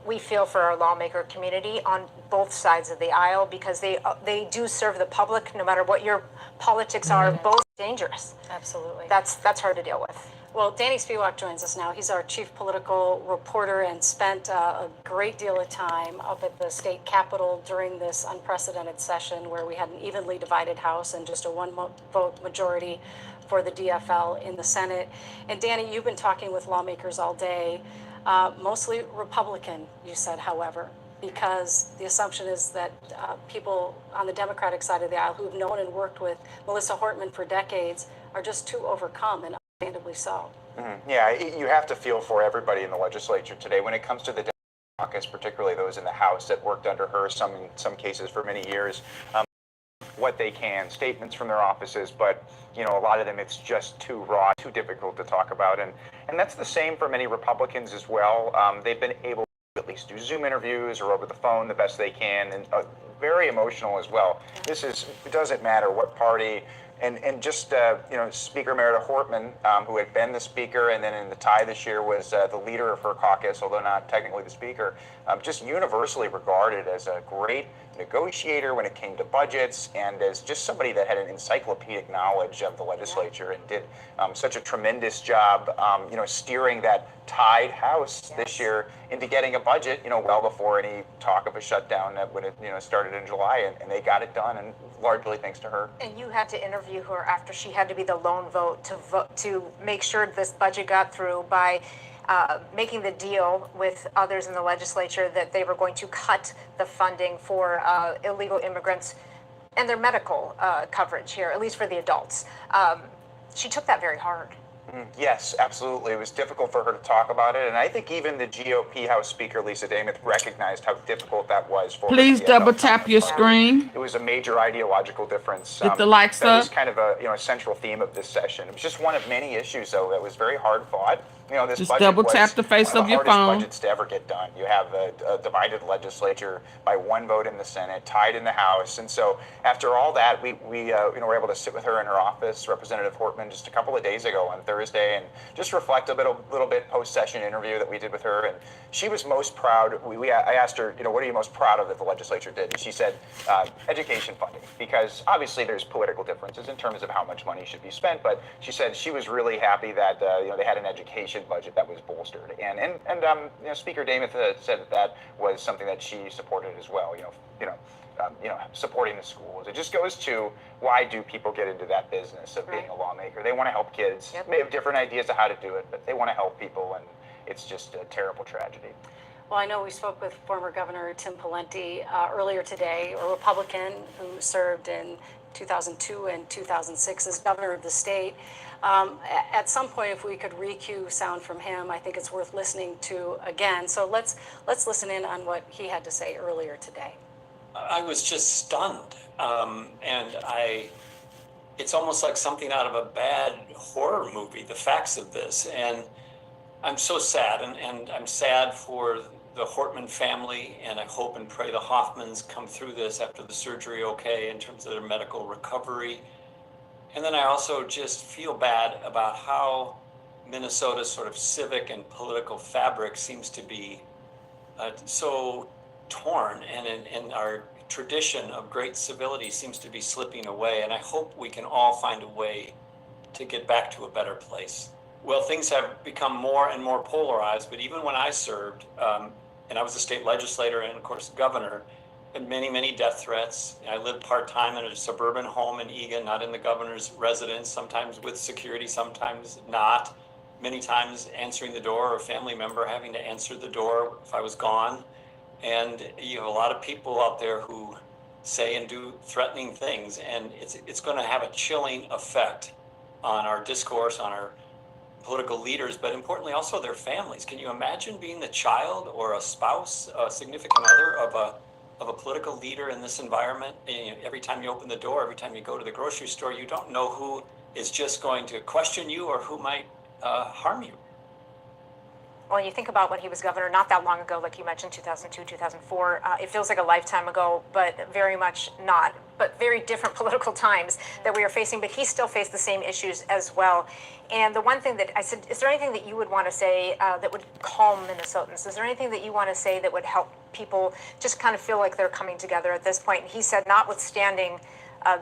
we feel for our lawmaker community on both sides of the aisle, because they do serve the public, no matter what your politics are, both dangerous. Absolutely. That's hard to deal with. Well, Danny Spiewak joins us now. He's our chief political reporter and spent a great deal of time up at the state capitol during this unprecedented session where we had an evenly divided House and just a one-vote majority for the DFL in the Senate. And Danny, you've been talking with lawmakers all day, mostly Republican, you said, however, because the assumption is that people on the Democratic side of the aisle who've known and worked with Melissa Hortman for decades are just too overcome, and understandably so. Yeah, you have to feel for everybody in the legislature today when it comes to the caucus, particularly those in the House that worked under her, in some cases for many years. What they can, statements from their offices, but you know, a lot of them it's just too raw, too difficult to talk about, and that's the same for many Republicans as well. They've been able to at least do Zoom interviews or over the phone the best they can, and very emotional as well. It doesn't matter what party. And just, you know, Speaker Meredith Hortman, who had been the Speaker and then in the tie this year was the leader of her caucus, although not technically the Speaker, just universally regarded as a great negotiator when it came to budgets and as just somebody that had an encyclopedic knowledge of the legislature and did such a tremendous job, you know, steering that tied House this year into getting a budget, you know, well before any talk of a shutdown that would have, you know, started in July, and they got it done, and largely thanks to her. And you had to interview her after she had to be the lone vote to make sure this budget got through by making the deal with others in the legislature that they were going to cut the funding for illegal immigrants and their medical coverage here, at least for the adults. She took that very hard. Yes, absolutely. It was difficult for her to talk about it, and I think even the GOP House Speaker, Lisa Damith, recognized how difficult that was for her. Please double tap your screen. It was a major ideological difference. Get the likes that up. was kind of a central theme of this session. It was just one of many issues, though, that was very hard fought. this Just budget double was tap the face one of of the your hardest phone. budgets to ever get done. You have a divided legislature by one vote in the Senate, tied in the House, and so after all that, we were able to sit with her in her office, Representative Hortman, just a couple of days ago on Thursday, and just reflect a little bit post-session interview that we did with her, and she was most proud. I asked her, what are you most proud of that the legislature did? And she said, education funding, because obviously there's political differences in terms of how much money should be spent, but she said she was really happy that they had an education budget that was bolstered, and Speaker Demuth said that was something that she supported as well. Supporting the schools. It just goes to, why do people get into that business of being a lawmaker? They want to help kids. They have different ideas of how to do it, but they want to help people, and it's just a terrible tragedy. Well, I know we spoke with former Governor Tim Pawlenty earlier today, a Republican who served in 2002 and 2006 as governor of the state. At some point, if we could re-cue sound from him, I think it's worth listening to again. So let's listen in on what he had to say earlier today. I was just stunned, it's almost like something out of a bad horror movie, the facts of this, and I'm so sad, and I'm sad for the Hortman family, and I hope and pray the Hoffmans come through this after the surgery okay in terms of their medical recovery. And then I also just feel bad about how Minnesota's sort of civic and political fabric seems to be so torn, and in our tradition of great civility seems to be slipping away. And I hope we can all find a way to get back to a better place. Well, things have become more and more polarized, but even when I served, and I was a state legislator and of course governor, and many death threats. I lived part-time in a suburban home in Eagan, not in the governor's residence, sometimes with security, sometimes not. Many times answering the door, or a family member having to answer the door if I was gone. And you have a lot of people out there who say and do threatening things, and it's going to have a chilling effect on our discourse, on our political leaders, but importantly also their families. Can you imagine being the child or a spouse, a significant other of a political leader in this environment? And every time you open the door, every time you go to the grocery store, you don't know who is just going to question you or who might harm you. Well, you think about when he was governor not that long ago, like you mentioned, 2002, 2004, it feels like a lifetime ago, but very much not. But very different political times that we are facing, but he still faced the same issues as well. And the one thing that I said, is there anything that you would want to say that would calm Minnesotans? Is there anything that you want to say that would help people just kind of feel like they're coming together at this point? And he said, notwithstanding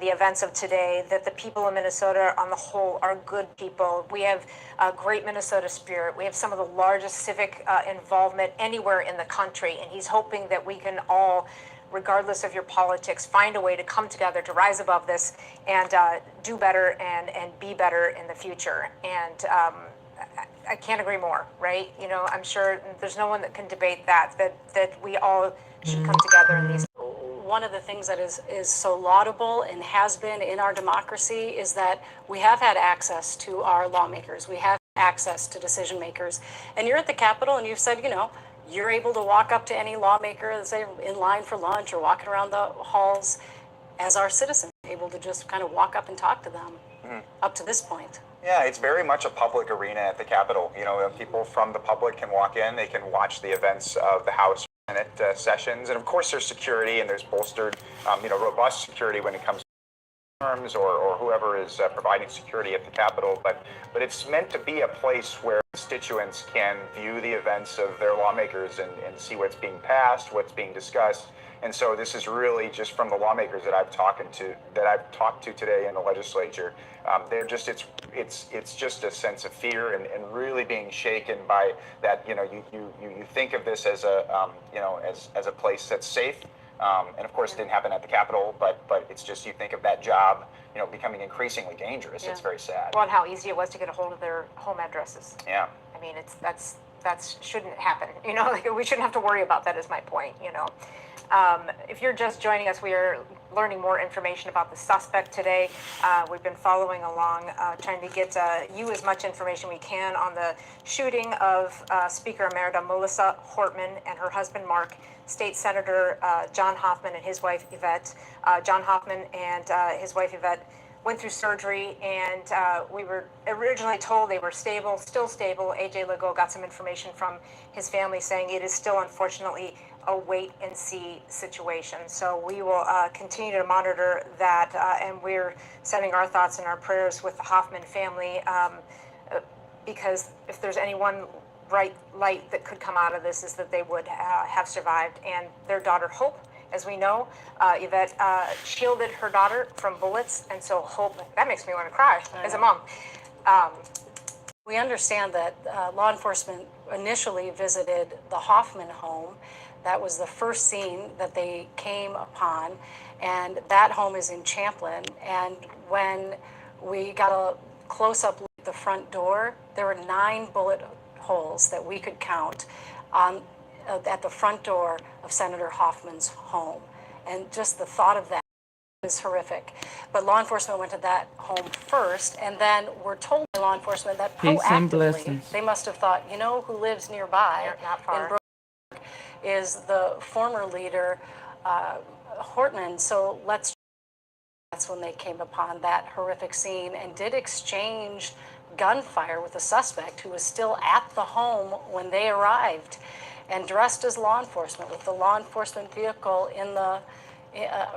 the events of today, that the people of Minnesota on the whole are good people. We have a great Minnesota spirit. We have some of the largest civic involvement anywhere in the country. And he's hoping that we can all, regardless of your politics, find a way to come together, to rise above this and do better and be better in the future. And I can't agree more, right? I'm sure there's no one that can debate that we all should come together in these. One of the things that is so laudable and has been in our democracy is that we have had access to our lawmakers. We have access to decision makers. And you're at the Capitol and you've said, you're able to walk up to any lawmaker that's in line for lunch or walking around the halls as our citizens, able to just kind of walk up and talk to them up to this point. Yeah, it's very much a public arena at the Capitol. People from the public can walk in, they can watch the events of the House Senate sessions, and of course there's security, and there's bolstered, robust security when it comes to firms or whoever is providing security at the Capitol. But it's meant to be a place where constituents can view the events of their lawmakers and see what's being passed, what's being discussed. And so this is really just from the lawmakers that I've talked to today in the legislature. They're just it's just a sense of fear and really being shaken by that. You think of this as a as a place that's safe. And of course, it didn't happen at the Capitol, but it's just, you think of that job, becoming increasingly dangerous. Yeah. It's very sad. Well, and how easy it was to get a hold of their home addresses. Yeah. I mean, that shouldn't happen. We shouldn't have to worry about that, is my point. If you're just joining us, we are learning more information about the suspect today. We've been following along, trying to get you as much information we can on the shooting of Speaker Emerita Melissa Hortman and her husband Mark, State Senator John Hoffman and his wife Yvette. John Hoffman and his wife Yvette went through surgery, and we were originally told they were stable, still stable. AJ Legault got some information from his family saying it is still, unfortunately, a wait-and-see situation. So we will continue to monitor that, and we're sending our thoughts and our prayers with the Hoffman family, because if there's any one bright light that could come out of this is that they would have survived. And their daughter, Hope, as we know, Yvette shielded her daughter from bullets, and so Hope, that makes me want to cry as a mom. We understand that law enforcement initially visited the Hoffman home. That was the first scene that they came upon, and that home is in Champlin. And when we got a close-up look at the front door, there were 9 bullet holes that we could count on at the front door of Senator Hoffman's home. And just the thought of that is horrific. But law enforcement went to that home first, and then we're told by law enforcement that Peace and proactively, blessings. they must have thought, you know who lives nearby not far. in Brooklyn is the former leader, Hortman, so let's. That's when they came upon that horrific scene and did exchange gunfire with the suspect, who was still at the home when they arrived, and dressed as law enforcement with the law enforcement vehicle in the,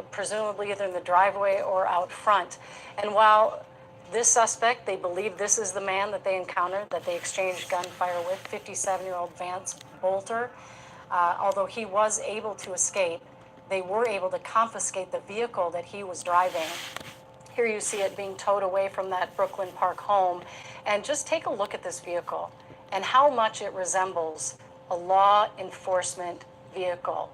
presumably either in the driveway or out front. And while this suspect, they believe this is the man that they encountered, that they exchanged gunfire with, 57-year-old Vance Boelter, although he was able to escape, they were able to confiscate the vehicle that he was driving. Here you see it being towed away from that Brooklyn Park home. And just take a look at this vehicle and how much it resembles a law enforcement vehicle.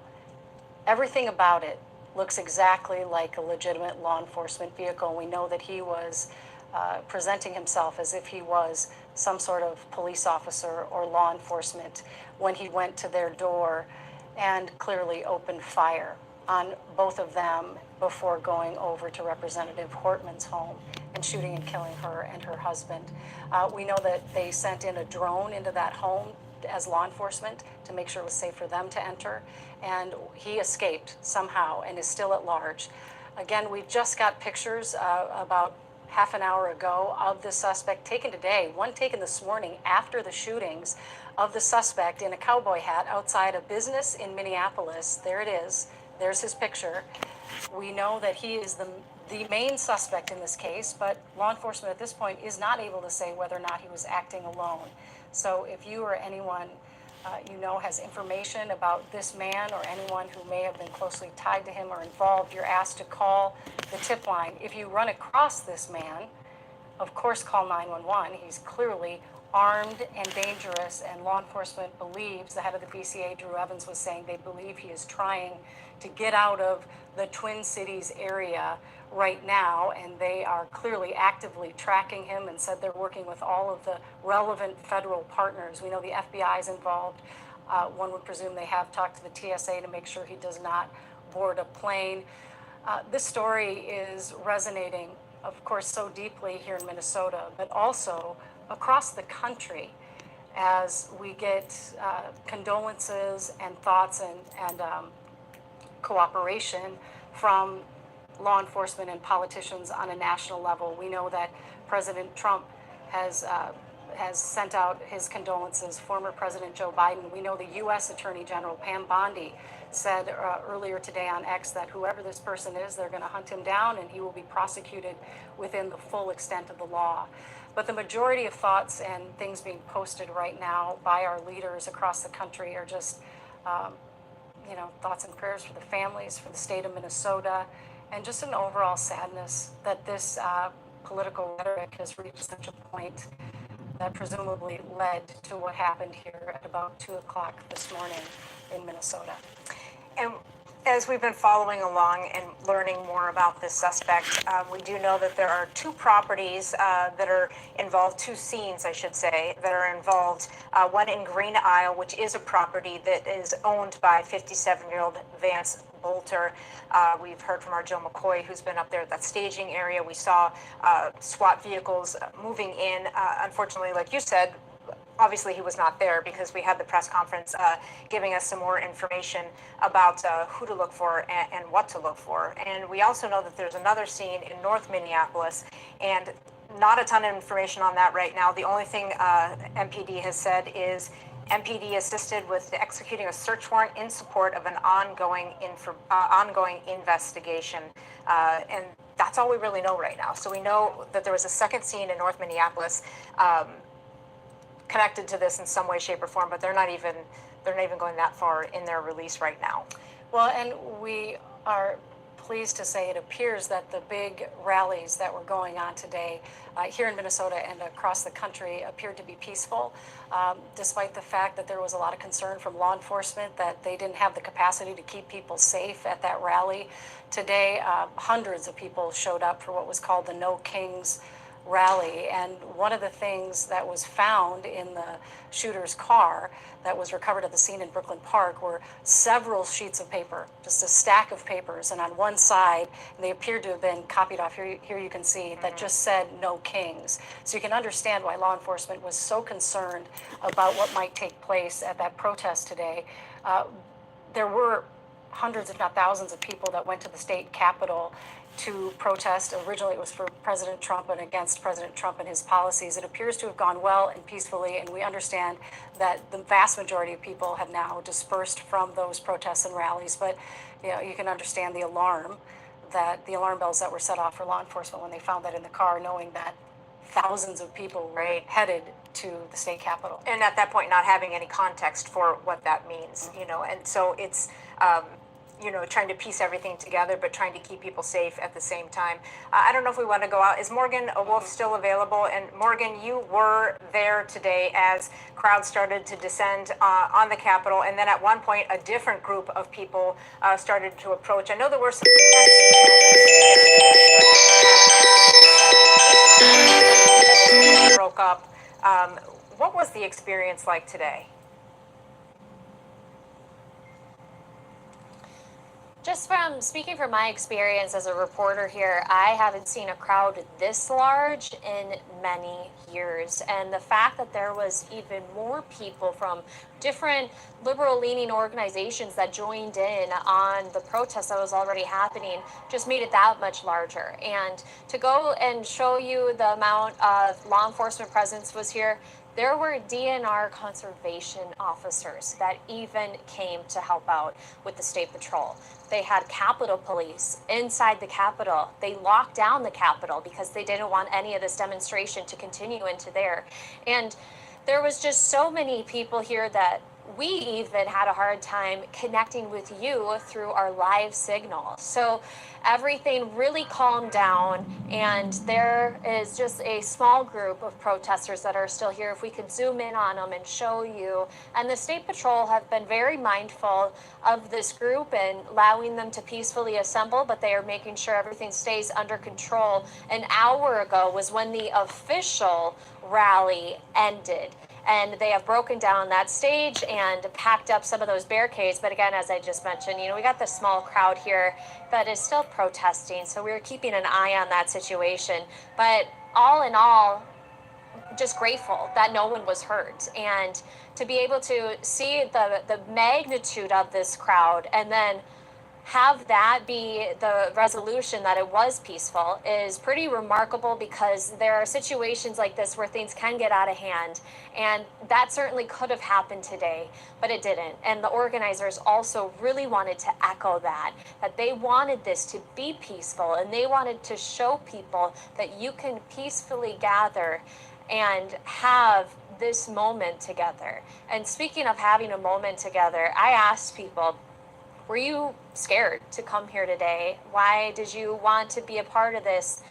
Everything about it looks exactly like a legitimate law enforcement vehicle. We know that he was presenting himself as if he was some sort of police officer or law enforcement when he went to their door and clearly opened fire on both of them before going over to Representative Hortman's home and shooting and killing her and her husband. We know that they sent in a drone into that home as law enforcement to make sure it was safe for them to enter, and he escaped somehow and is still at large. Again, we just got pictures about half an hour ago of the suspect taken today, one taken this morning after the shootings, of the suspect in a cowboy hat outside a business in Minneapolis. There it is. There's his picture. We know that he is the main suspect in this case, but law enforcement at this point is not able to say whether or not he was acting alone. So if you or anyone you know has information about this man or anyone who may have been closely tied to him or involved, you're asked to call the tip line. If you run across this man, of course call 911. He's clearly armed and dangerous, and law enforcement believes, the head of the BCA, Drew Evans, was saying they believe he is trying to get out of the Twin Cities area right now, and they are clearly actively tracking him and said they're working with all of the relevant federal partners. We know the FBI is involved. One would presume they have talked to the TSA to make sure he does not board a plane. This story is resonating, of course, so deeply here in Minnesota, but also across the country as we get condolences and thoughts and cooperation from law enforcement and politicians on a national level. We know that President Trump has sent out his condolences, former President Joe Biden. We know the U.S. Attorney General Pam Bondi said earlier today on X that whoever this person is, they're going to hunt him down and he will be prosecuted within the full extent of the law. But the majority of thoughts and things being posted right now by our leaders across the country are just, thoughts and prayers for the families, for the state of Minnesota, and just an overall sadness that this political rhetoric has reached such a point that presumably led to what happened here at about 2 o'clock this morning in Minnesota. And as we've been following along and learning more about this suspect, we do know that there are 2 properties that are involved, 2 scenes, I should say, that are involved. One in Green Isle, which is a property that is owned by 57-year-old Vance Boelter. We've heard from our Joe McCoy, who's been up there at that staging area. We saw SWAT vehicles moving in. Unfortunately, like you said, obviously he was not there because we had the press conference giving us some more information about who to look for and what to look for. And we also know that there's another scene in North Minneapolis, and not a ton of information on that right now. The only thing MPD has said is MPD assisted with executing a search warrant in support of an ongoing investigation. And that's all we really know right now. So we know that there was a second scene in North Minneapolis connected to this in some way, shape, or form, but they're not even going that far in their release right now. Well, and we are pleased to say it appears that the big rallies that were going on today here in Minnesota and across the country appeared to be peaceful, despite the fact that there was a lot of concern from law enforcement that they didn't have the capacity to keep people safe at that rally. Today, hundreds of people showed up for what was called the No Kings rally, and one of the things that was found in the shooter's car that was recovered at the scene in Brooklyn Park were several sheets of paper, just a stack of papers, and on one side, and they appeared to have been copied off, here you can see, that just said No Kings. So you can understand why law enforcement was so concerned about what might take place at that protest today. There were hundreds, if not thousands, of people that went to the state capitol to protest. Originally, it was for President Trump and against President Trump and his policies. It appears to have gone well and peacefully, and we understand that the vast majority of people have now dispersed from those protests and rallies. But you can understand the alarm bells that were set off for law enforcement when they found that in the car, knowing that thousands of people were headed to the state capitol. And at that point, not having any context for what that means, and so it's, trying to piece everything together, but trying to keep people safe at the same time. I don't know if we want to go out. Is Morgan Wolf still available? And Morgan, you were there today as crowds started to descend on the Capitol, and then at one point, a different group of people started to approach. I know there were some broke up. What was the experience like today? Just from speaking from my experience as a reporter here, I haven't seen a crowd this large in many years. And the fact that there was even more people from different liberal-leaning organizations that joined in on the protest that was already happening just made it that much larger. And to go and show you the amount of law enforcement presence was here, there were DNR conservation officers that even came to help out with the state patrol. They had Capitol Police inside the Capitol. They locked down the Capitol because they didn't want any of this demonstration to continue into there. And there was just so many people here that we even had a hard time connecting with you through our live signal. So everything really calmed down, and there is just a small group of protesters that are still here. If we could zoom in on them and show you. And the State Patrol have been very mindful of this group and allowing them to peacefully assemble, but they are making sure everything stays under control. An hour ago was when the official rally ended. And they have broken down that stage and packed up some of those barricades. But again, as I just mentioned, we got this small crowd here that is still protesting. So we're keeping an eye on that situation. But all in all, just grateful that no one was hurt. And to be able to see the magnitude of this crowd and then have that be the resolution that it was peaceful is pretty remarkable, because there are situations like this where things can get out of hand, and that certainly could have happened today, but it didn't. And the organizers also really wanted to echo that they wanted this to be peaceful, and they wanted to show people that you can peacefully gather and have this moment together. And speaking of having a moment together, I asked people, were you scared to come here today? Why did you want to be a part of this,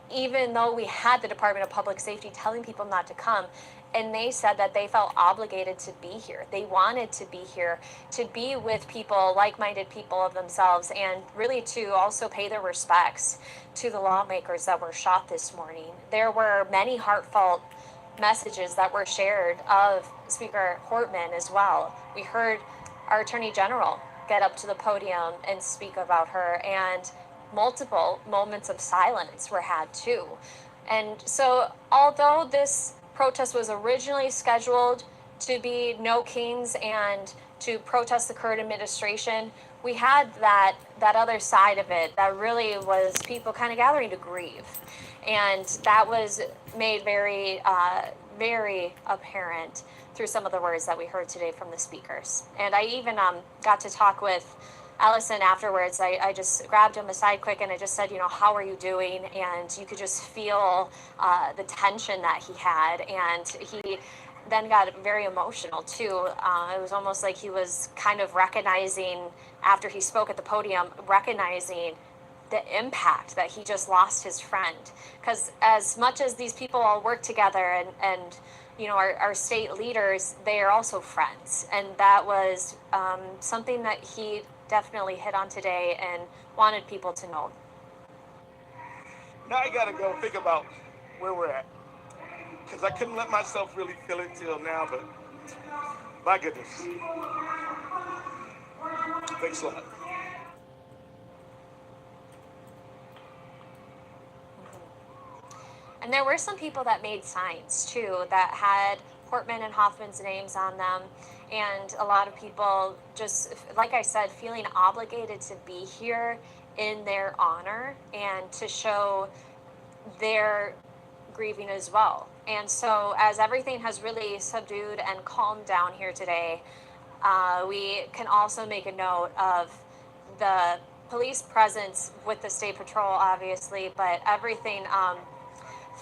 even though we had the Department of Public Safety telling people not to come? And they said that they felt obligated to be here. They wanted to be here, to be with people, like-minded people of themselves, and really to also pay their respects to the lawmakers that were shot this morning. There were many heartfelt messages that were shared of Speaker Hortman as well. We heard our Attorney General get up to the podium and speak about her, and multiple moments of silence were had too. And so although this protest was originally scheduled to be no kings and to protest the current administration, we had that other side of it that really was people kind of gathering to grieve. And that was made very, very apparent through some of the words that we heard today from the speakers. And I even got to talk with Allison afterwards. I just grabbed him aside quick and I just said, you know, how are you doing? And you could just feel the tension that he had. And he then got very emotional too. It was almost like he was kind of recognizing, after he spoke at the podium, recognizing the impact that he just lost his friend. Because as much as these people all work together and you know, our state leaders, they are also friends. And that was something that he definitely hit on today and wanted people to know. Now I gotta go think about where we're at. Because I couldn't let myself really feel it till now, but my goodness. Thanks a lot. And there were some people that made signs too that had Portman and Hoffman's names on them. And a lot of people just, like I said, feeling obligated to be here in their honor and to show their grieving as well. And so as everything has really subdued and calmed down here today, we can also make a note of the police presence with the state patrol, obviously, but everything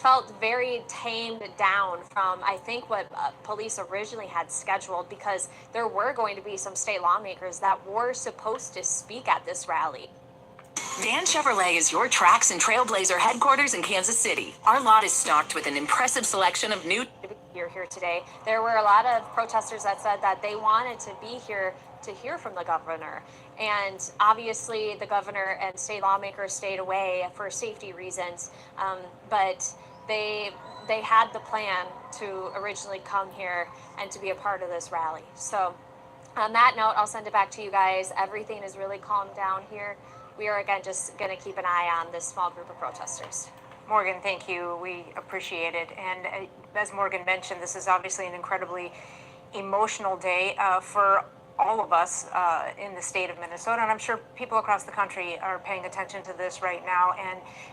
felt very tamed down from, I think, what police originally had scheduled, because there were going to be some state lawmakers that were supposed to speak at this rally. Dan Chevrolet is your Tracks and Trailblazer headquarters in Kansas City. Our lot is stocked with an impressive selection of new... You're here today. There were a lot of protesters that said that they wanted to be here to hear from the governor. And obviously the governor and state lawmakers stayed away for safety reasons. But they had the plan to originally come here and to be a part of this rally. So on that note, I'll send it back to you guys. Everything is really calmed down here. We are, again, just going to keep an eye on this small group of protesters. Morgan, thank you. We appreciate it. And as Morgan mentioned, this is obviously an incredibly emotional day for all of us in the state of Minnesota. And I'm sure people across the country are paying attention to this right now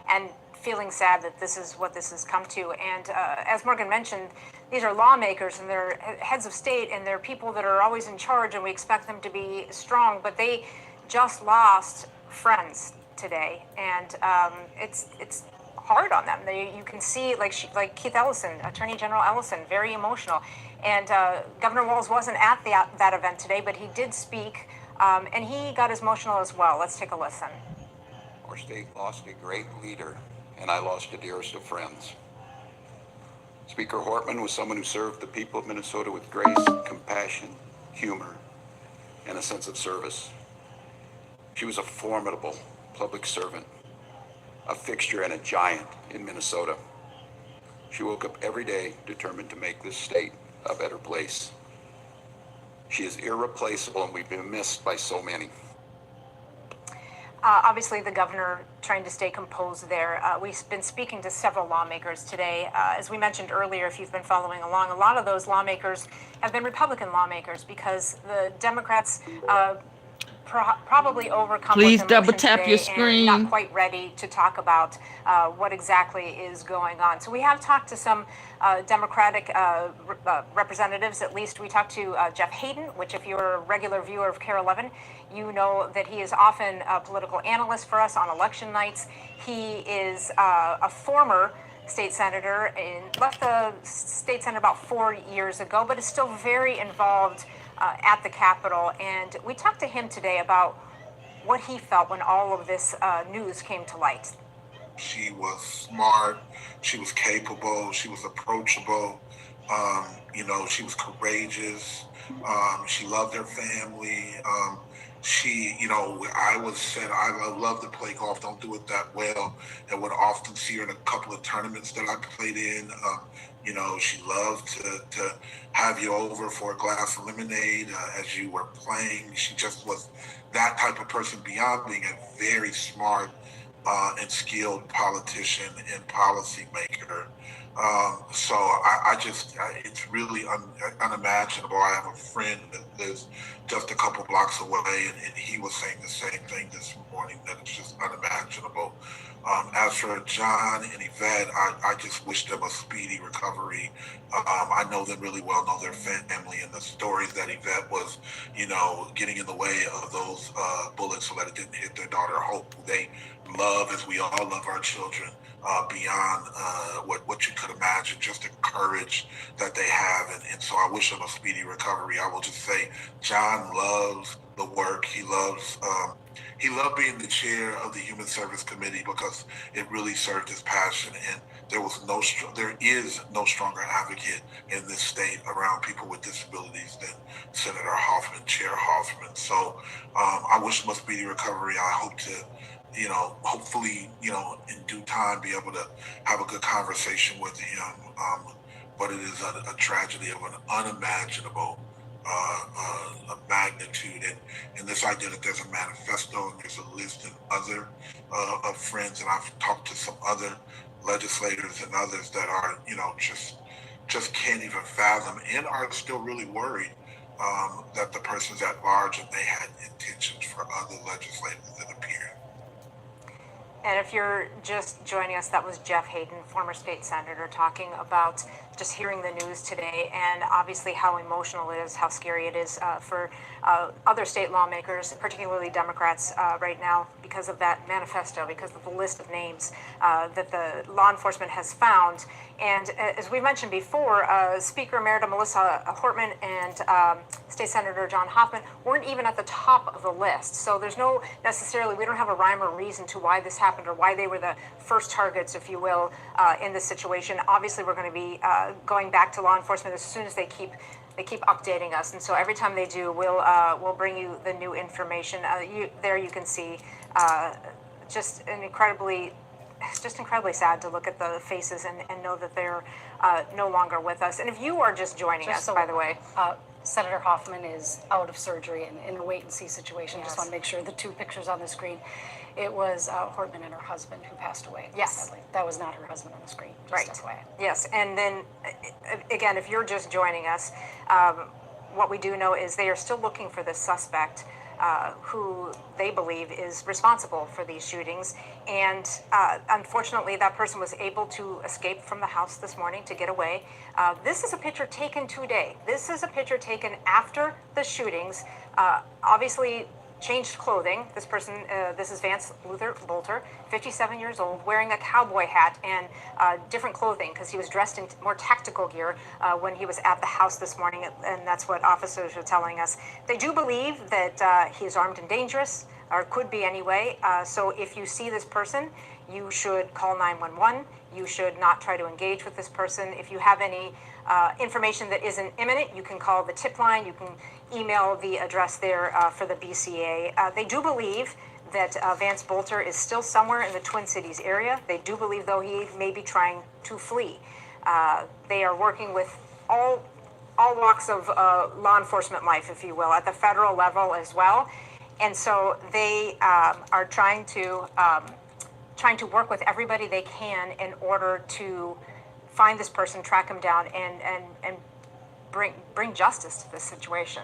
and feeling sad that this is what this has come to. And as Morgan mentioned, these are lawmakers and they're heads of state and they're people that are always in charge, and we expect them to be strong, but they just lost friends today. And it's hard on them. You can see, like Keith Ellison, Attorney General Ellison, very emotional. And Governor Walz wasn't at that event today, but he did speak, and he got emotional as well. Let's take a listen. Our state lost a great leader, and I lost the dearest of friends. Speaker Hortman was someone who served the people of Minnesota with grace, compassion, humor, and a sense of service. She was a formidable public servant, a fixture and a giant in Minnesota. She woke up every day determined to make this state a better place. She is irreplaceable, and we've been missed by so many. Obviously, the governor trying to stay composed there. We've been speaking to several lawmakers today. As we mentioned earlier, if you've been following along, a lot of those lawmakers have been Republican lawmakers because the Democrats probably overcome. Please double tap your screen. Not quite ready to talk about what exactly is going on. So we have talked to some Democratic representatives. At least we talked to Jeff Hayden, which, if you're a regular viewer of KARE 11, you know that he is often a political analyst for us on election nights. He is a former state senator and left the state senate about 4 years ago, but is still very involved at the Capitol. And we talked to him today about what he felt when all of this news came to light. She was smart, she was capable, she was approachable, she was courageous, she loved her family. I was said I love to play golf, don't do it that well, and would often see her in a couple of tournaments that I played in. She loved to have you over for a glass of lemonade as you were playing. She just was that type of person, beyond being a very smart and skilled politician and policymaker. So it's really unimaginable. I have a friend that lives just a couple blocks away, and he was saying the same thing this morning, that it's just unimaginable. As for John and Yvette, I just wish them a speedy recovery. I know them really well, know their family, and the stories that Yvette was, getting in the way of those bullets so that it didn't hit their daughter Hope, who they love, as we all love our children, beyond what you could imagine, just the courage that they have. And so I wish them a speedy recovery. I will just say, John loves the work. He loved being the chair of the Human Service Committee because it really served his passion. And there is no stronger advocate in this state around people with disabilities than Senator Hoffman, Chair Hoffman. So I wish him a speedy recovery. I hope to, hopefully, in due time, be able to have a good conversation with him. But it is a tragedy of an unimaginable magnitude, and this idea that there's a manifesto and there's a list and other of friends, and I've talked to some other legislators and others that are, just can't even fathom and are still really worried that the person's at large and they had intentions for other legislators that appear. And if you're just joining us, that was Jeff Hayden, former state senator, talking about just hearing the news today, and obviously how emotional it is, how scary it is for other state lawmakers, particularly Democrats right now, because of that manifesto, because of the list of names that the law enforcement has found. And as we mentioned before, Speaker Emerita Melissa Hortman and State Senator John Hoffman weren't even at the top of the list. So there's no necessarily, we don't have a rhyme or reason to why this happened or why they were the first targets, if you will, in this situation. Obviously, we're going to be going back to law enforcement as soon as they keep updating us, and so every time they do, we'll bring you the new information. There you can see just incredibly sad to look at the faces and know that they're no longer with us. And if you are just joining us, by the way, Senator Hoffman is out of surgery and in a wait-and-see situation. Yes. Just want to make sure the two pictures on the screen. It was Hortman and her husband who passed away. Yes. Sadly. That was not her husband on the screen. Just Right. FYI. Yes, and then again, if you're just joining us, what we do know is they are still looking for this suspect who they believe is responsible for these shootings. And unfortunately, that person was able to escape from the house this morning to get away. This is a picture taken today. This is a picture taken after the shootings. Obviously, changed clothing. This person, this is Vance Boelter, 57 years old, wearing a cowboy hat and different clothing because he was dressed in more tactical gear when he was at the house this morning, and that's what officers are telling us. They do believe that he is armed and dangerous, or could be anyway. So if you see this person, you should call 911. You should not try to engage with this person. If you have any information that isn't imminent, you can call the tip line. You can email the address there for the BCA. They do believe that Vance Boelter is still somewhere in the Twin Cities area. They do believe, though, he may be trying to flee. They are working with all walks of law enforcement life, if you will, at the federal level as well. And so they are trying to work with everybody they can in order to find this person, track him down, and bring justice to this situation.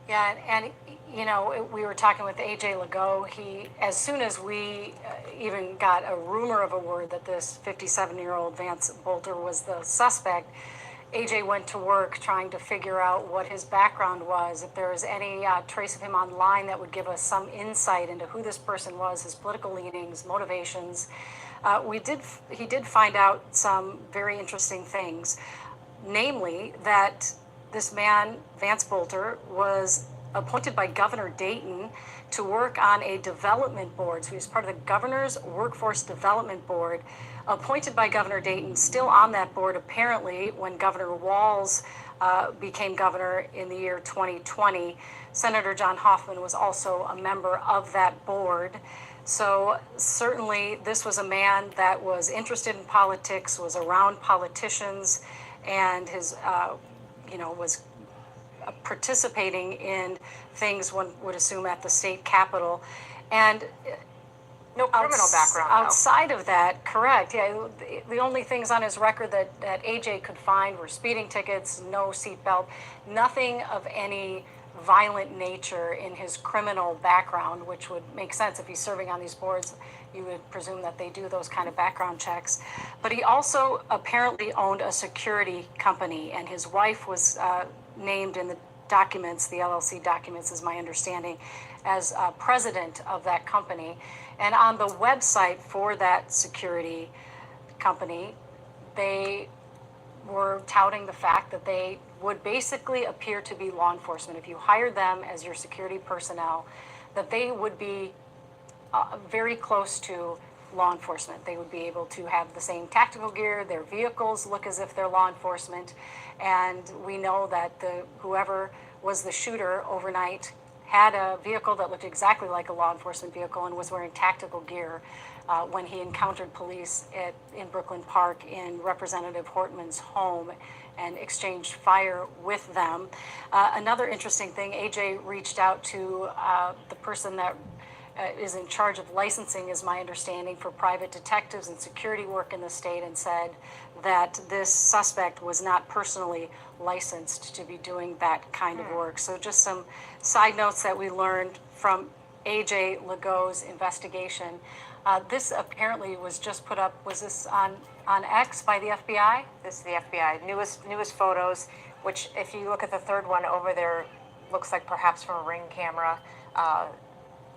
Yeah, and you know, we were talking with AJ Legault. As soon as we even got a rumor of a word that this 57-year-old Vance Boelter was the suspect, AJ went to work trying to figure out what his background was, if there was any trace of him online that would give us some insight into who this person was, his political leanings, motivations. He did find out some very interesting things, namely that this man, Vance Boelter, was appointed by Governor Dayton to work on a development board. So he was part of the Governor's Workforce Development Board, appointed by Governor Dayton, still on that board apparently when Governor Walz became governor in the year 2020. Senator John Hoffman was also a member of that board. So certainly this was a man that was interested in politics, was around politicians, and his, was participating in things one would assume at the state capitol. And No criminal background, though. Outside of that, correct. Yeah, the only things on his record that AJ could find were speeding tickets, no seatbelt, nothing of any violent nature in his criminal background, which would make sense if he's serving on these boards. You would presume that they do those kind of background checks. But he also apparently owned a security company, and his wife was named in the documents, the LLC documents is my understanding, as president of that company. And on the website for that security company, they were touting the fact that they would basically appear to be law enforcement. If you hired them as your security personnel, that they would be very close to law enforcement. They would be able to have the same tactical gear, their vehicles look as if they're law enforcement, and we know that whoever was the shooter overnight had a vehicle that looked exactly like a law enforcement vehicle and was wearing tactical gear when he encountered police in Brooklyn Park in Representative Hortman's home and exchanged fire with them. Another interesting thing, AJ reached out to the person that is in charge of licensing, is my understanding, for private detectives and security work in the state, and said that this suspect was not personally licensed to be doing that kind of work. So just some side notes that we learned from AJ Legault's investigation. This apparently was just put up, was this on X by the FBI? This is the FBI, newest photos, which if you look at the third one over there, looks like perhaps from a Ring camera.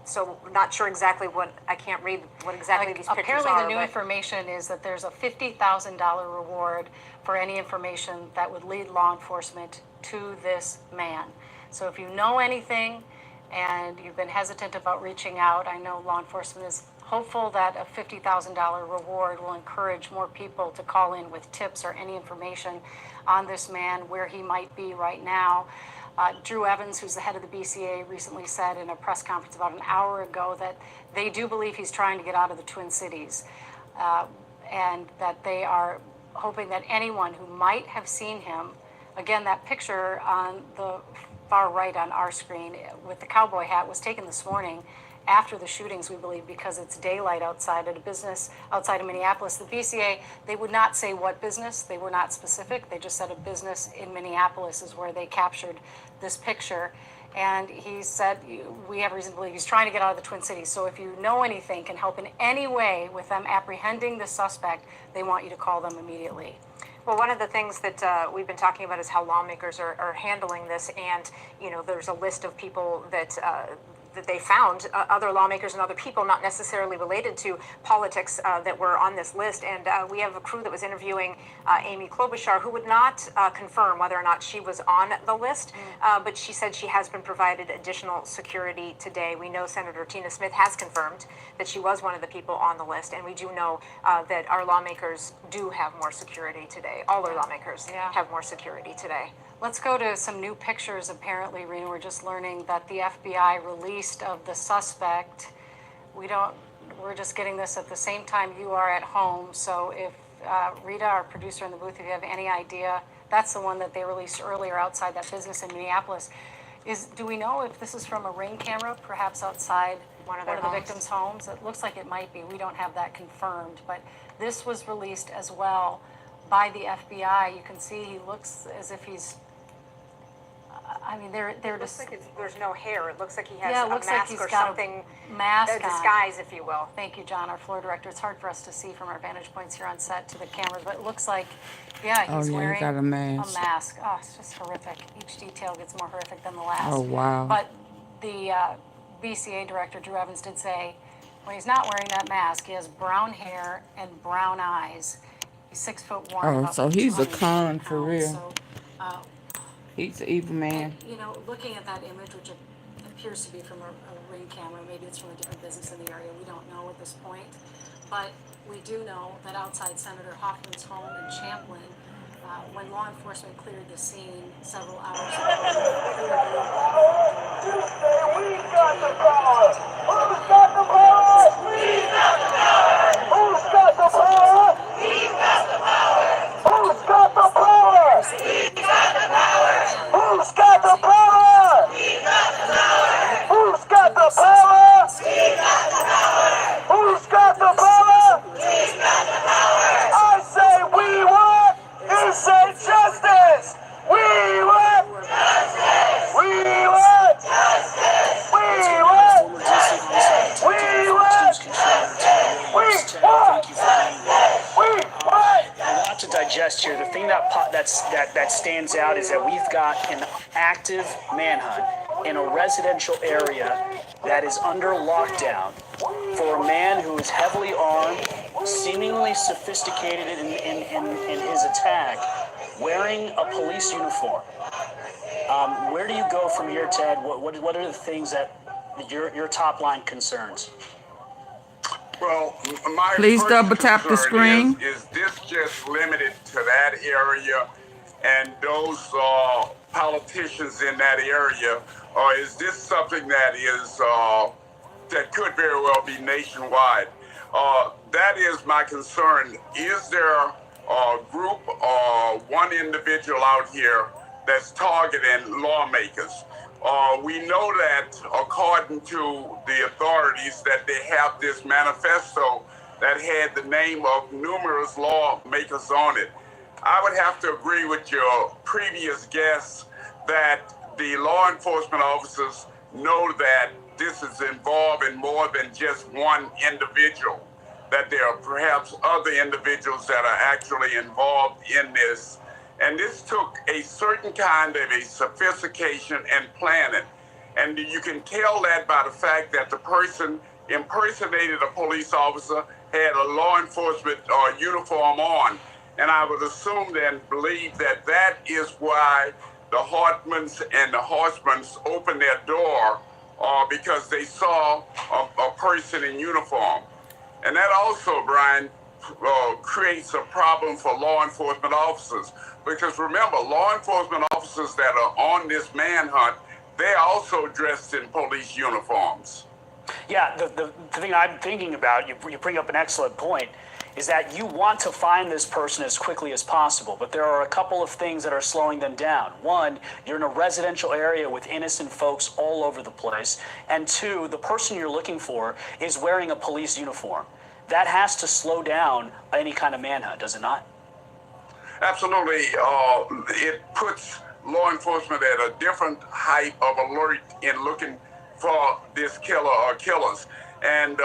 So not sure exactly what, I can't read what exactly these pictures are. Apparently the new information is that there's a $50,000 reward for any information that would lead law enforcement to this man. So if you know anything and you've been hesitant about reaching out, I know law enforcement is hopeful that a $50,000 reward will encourage more people to call in with tips or any information on this man, where he might be right now. Drew Evans, who's the head of the BCA, recently said in a press conference about an hour ago that they do believe he's trying to get out of the Twin Cities, and that they are hoping that anyone who might have seen him, again, that picture on the far right on our screen with the cowboy hat was taken this morning after the shootings, we believe, because it's daylight outside at a business outside of Minneapolis. The BCA, they would not say what business, they were not specific, they just said a business in Minneapolis is where they captured this picture. And he said, we have reason to believe he's trying to get out of the Twin Cities. So if you know anything, can help in any way with them apprehending the suspect, they want you to call them immediately. Well, one of the things that we've been talking about is how lawmakers are handling this, and there's a list of people that they found, other lawmakers and other people not necessarily related to politics that were on this list. And we have a crew that was interviewing Amy Klobuchar, who would not confirm whether or not she was on the list, but she said she has been provided additional security today. We know Senator Tina Smith has confirmed that she was one of the people on the list, and we do know that our lawmakers do have more security today. All our lawmakers have more security today. Let's go to some new pictures. Apparently, Rena, we're just learning that the FBI released of the suspect. We're just getting this at the same time you are at home. So if Rita, our producer in the booth, if you have any idea, that's the one that they released earlier outside that business in Minneapolis. Do we know if this is from a Ring camera, perhaps outside one of the victims' homes? It looks like it might be. We don't have that confirmed, but this was released as well by the FBI. You can see he looks as if he's, I mean, they're just... Looks like there's no hair. It looks like he has a looks mask like he's or got something, a mask a disguise, if you will. Thank you, John, our floor director. It's hard for us to see from our vantage points here on set to the cameras, but it looks like, he's wearing he got a mask. Oh, it's just horrific. Each detail gets more horrific than the last. Oh, wow. But the BCA director, Drew Evans, did say when he's not wearing that mask, he has brown hair and brown eyes. He's 6'1". Oh, so he's a con for pounds. real. So, he's an evil man. Looking at that image, which appears to be from a Ring camera, maybe it's from a different business in the area, we don't know at this point. But we do know that outside Senator Hoffman's home in Champlin, when law enforcement cleared the scene several hours ago, We've got the power! Who's got the power? We've got the power! Who's got the power? We've got the power! Who's got the power? We've got the power! Who's got the power? We've got the power! Who's got the power? We've got the power! Thank you for being here. A lot to digest here. The thing that stands out is that we've got an active manhunt in a residential area that is under lockdown for a man who is heavily armed, seemingly sophisticated in his attack, wearing a police uniform. Where do you go from here, Ted? What are the things that your top line concerns? Well, my Please first double tap the concern screen. is this just limited to that area and those politicians in that area, or is this something that is that could very well be nationwide? That is my concern. Is there a group or one individual out here that's targeting lawmakers? We know that according to the authorities that they have this manifesto that had the name of numerous lawmakers on it. I would have to agree with your previous guests that the law enforcement officers know that this is involving more than just one individual, that there are perhaps other individuals that are actually involved in this. And this took a certain kind of a sophistication and planning. And you can tell that by the fact that the person impersonated a police officer, had a law enforcement uniform on. And I would assume and believe that that is why the Hartmans and the Horsemans opened their door because they saw a person in uniform. And that also, Brian, creates a problem for law enforcement officers. Because remember, law enforcement officers that are on this manhunt, they're also dressed in police uniforms. Yeah, the thing I'm thinking about, you bring up an excellent point, is that you want to find this person as quickly as possible, but there are a couple of things that are slowing them down. One, you're in a residential area with innocent folks all over the place. And two, the person you're looking for is wearing a police uniform. That has to slow down any kind of manhunt, does it not? Absolutely. It puts law enforcement at a different height of alert in looking for this killer or killers. And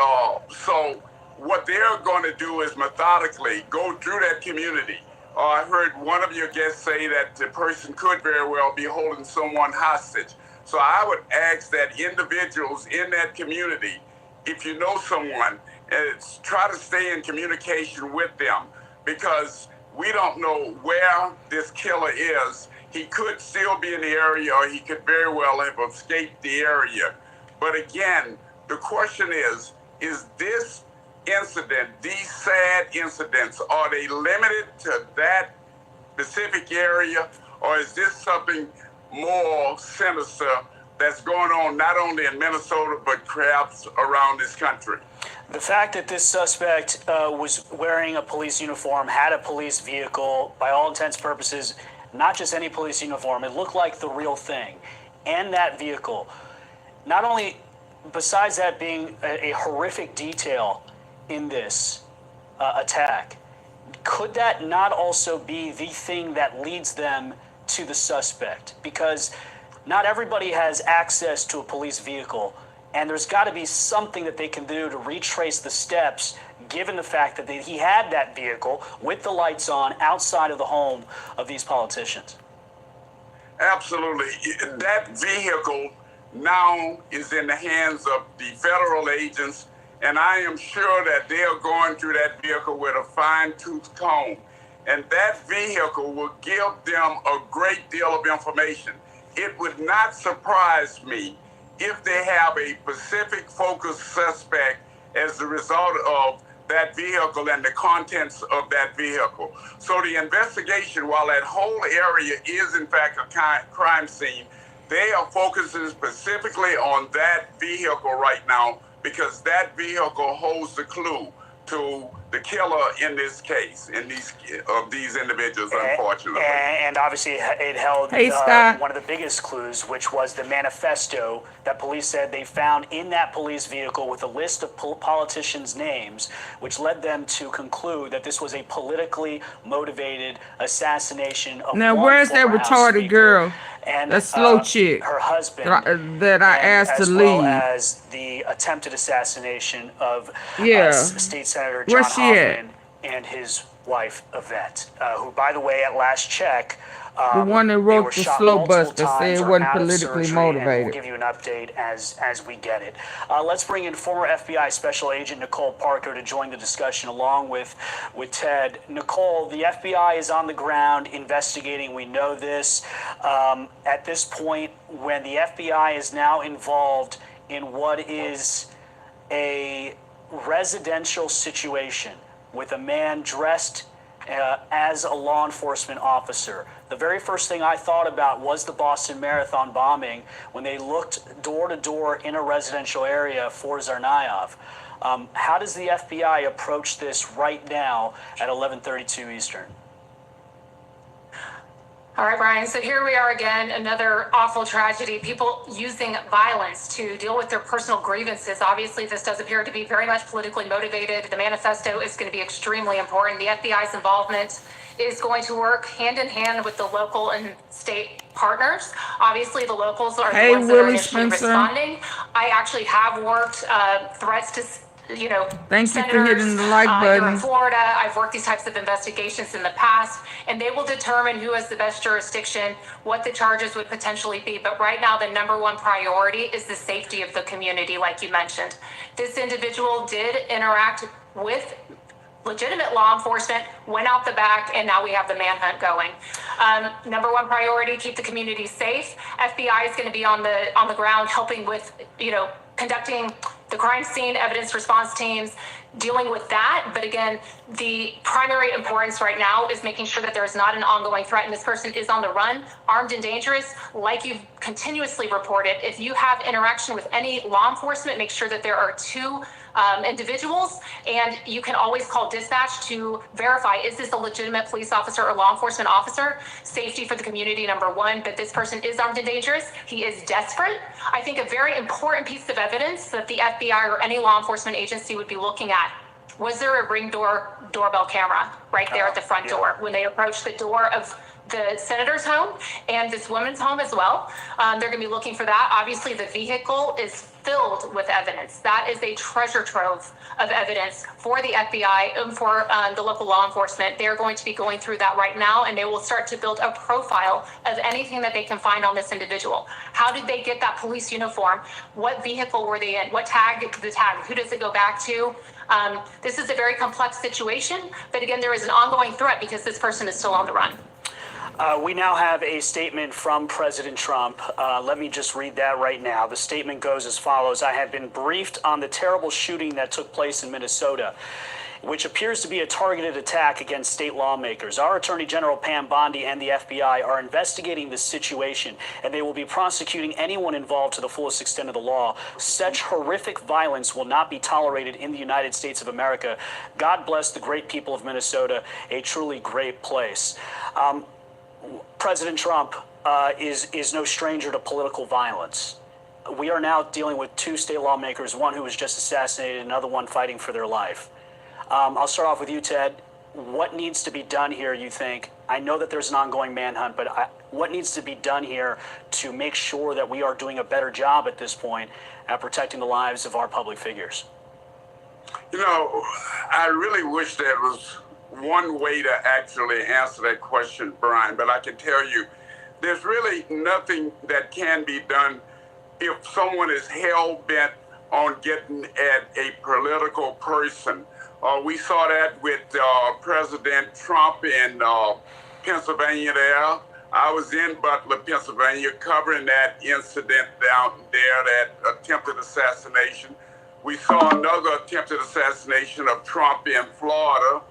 so what they're going to do is methodically go through that community. I heard one of your guests say that the person could very well be holding someone hostage. So I would ask that individuals in that community, if you know someone, try to stay in communication with them, because we don't know where this killer is. He could still be in the area, or he could very well have escaped the area. But again, the question is this incident, these sad incidents, are they limited to that specific area, or is this something more sinister that's going on not only in Minnesota, but perhaps around this country? The fact that this suspect was wearing a police uniform, had a police vehicle, by all intents and purposes, not just any police uniform, it looked like the real thing. And that vehicle, not only, besides that being a horrific detail in this attack, could that not also be the thing that leads them to the suspect? Because not everybody has access to a police vehicle, and there's got to be something that they can do to retrace the steps, given the fact that he had that vehicle with the lights on outside of the home of these politicians. Absolutely. That vehicle now is in the hands of the federal agents, and I am sure that they are going through that vehicle with a fine-tooth comb. And that vehicle will give them a great deal of information. It would not surprise me if they have a Pacific focused suspect as a result of that vehicle and the contents of that vehicle. So the investigation, while that whole area is in fact a crime scene, they are focusing specifically on that vehicle right now, because that vehicle holds the clue to the killer in this case, in these individuals, unfortunately. And obviously it held Hey, Scott. one of the biggest clues, which was the manifesto that police said they found in that police vehicle with a list of politicians' names, which led them to conclude that this was a politically motivated assassination of Now, one where's that former House retarded Speaker girl? and That slow chick her husband that I asked to as well leave. as the attempted assassination of Yeah. State Senator John Where's she at? Hoffman and his wife, Yvette, who, by the way, at last check, The one that they wrote were the shot slow multiple bus that said times it or wasn't out of politically surgery, and motivated. we'll give you an update as we get it. Let's bring in former FBI Special Agent Nicole Parker to join the discussion along with Ted. Nicole, the FBI is on the ground investigating. We know this. At this point, when the FBI is now involved in what is a residential situation with a man dressed as a law enforcement officer. The very first thing I thought about was the Boston Marathon bombing when they looked door to door in a residential area for Tsarnaev. How does the FBI approach this right now at 11:32 Eastern? All right, Brian, so here we are again, another awful tragedy. People using violence to deal with their personal grievances. Obviously, this does appear to be very much politically motivated. The manifesto is going to be extremely important. The FBI's involvement is going to work hand in hand with the local and state partners. Obviously, the locals are the ones that are initially responding. I actually have worked threats to Thank you for hitting the like here in button. Florida. I've worked these types of investigations in the past, and they will determine who has the best jurisdiction, what the charges would potentially be. But right now, the number one priority is the safety of the community, like you mentioned. This individual did interact with legitimate law enforcement, went out the back, and now we have the manhunt going. Number one priority, keep the community safe. FBI is going to be on the ground helping with, conducting the crime scene evidence response teams, dealing with that. But again, the primary importance right now is making sure that there is not an ongoing threat and this person is on the run, armed and dangerous, like you've continuously reported. If you have interaction with any law enforcement, make sure that there are two individuals, and you can always call dispatch to verify, is this a legitimate police officer or law enforcement officer? Safety for the community, number one, but this person is armed and dangerous. He is desperate. I think a very important piece of evidence that the FBI or any law enforcement agency would be looking at, was there a Ring doorbell camera right there at the front door when they approached the door of the senator's home and this woman's home as well? They're going to be looking for that. Obviously, the vehicle is filled with evidence. That is a treasure trove of evidence for the FBI and for the local law enforcement. They're going to be going through that right now, and they will start to build a profile of anything that they can find on this individual. How did they get that police uniform? What vehicle were they in? What tag, the tag? Who does it go back to? This is a very complex situation, but again, there is an ongoing threat because this person is still on the run. We now have a statement from President Trump. Let me just read that right now. The statement goes as follows. I have been briefed on the terrible shooting that took place in Minnesota, which appears to be a targeted attack against state lawmakers. Our Attorney General Pam Bondi and the FBI are investigating this situation, and they will be prosecuting anyone involved to the fullest extent of the law. Such horrific violence will not be tolerated in the United States of America. God bless the great people of Minnesota, a truly great place. President Trump is no stranger to political violence. We are now dealing with two state lawmakers, one who was just assassinated, another one fighting for their life. I'll start off with you, Ted. What needs to be done here, you think? I know that there's an ongoing manhunt, but what needs to be done here to make sure that we are doing a better job at this point at protecting the lives of our public figures? I really wish there was one way to actually answer that question, Brian, but I can tell you there's really nothing that can be done if someone is hell-bent on getting at a political person. We saw that with President Trump in Pennsylvania there. I was in Butler, Pennsylvania, covering that incident down there, that attempted assassination. We saw another attempted assassination of Trump in Florida.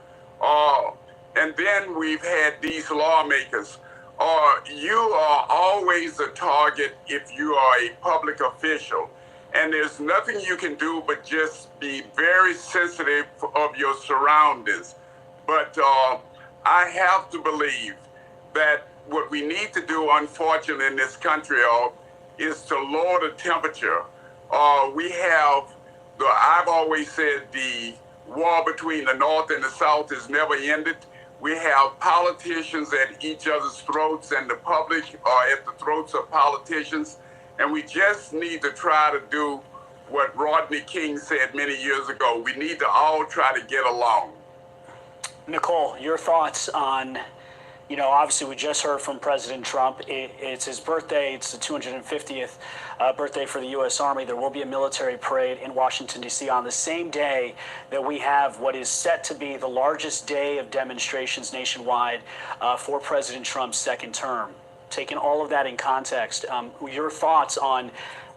And then we've had these lawmakers. You are always a target if you are a public official. And there's nothing you can do but just be very sensitive of your surroundings. But I have to believe that what we need to do, unfortunately, in this country is to lower the temperature. We have, I've always said the war between the North and the South is never ended. We have politicians at each other's throats, and the public are at the throats of politicians. And we just need to try to do what Rodney King said many years ago. We need to all try to get along. Nicole, your thoughts on, you know, obviously we just heard from President Trump. It's his birthday. It's the 250th birthday for the U.S. Army. There will be a military parade in Washington, D.C. on the same day that we have what is set to be the largest day of demonstrations nationwide for President Trump's second term. Taking all of that in context, your thoughts on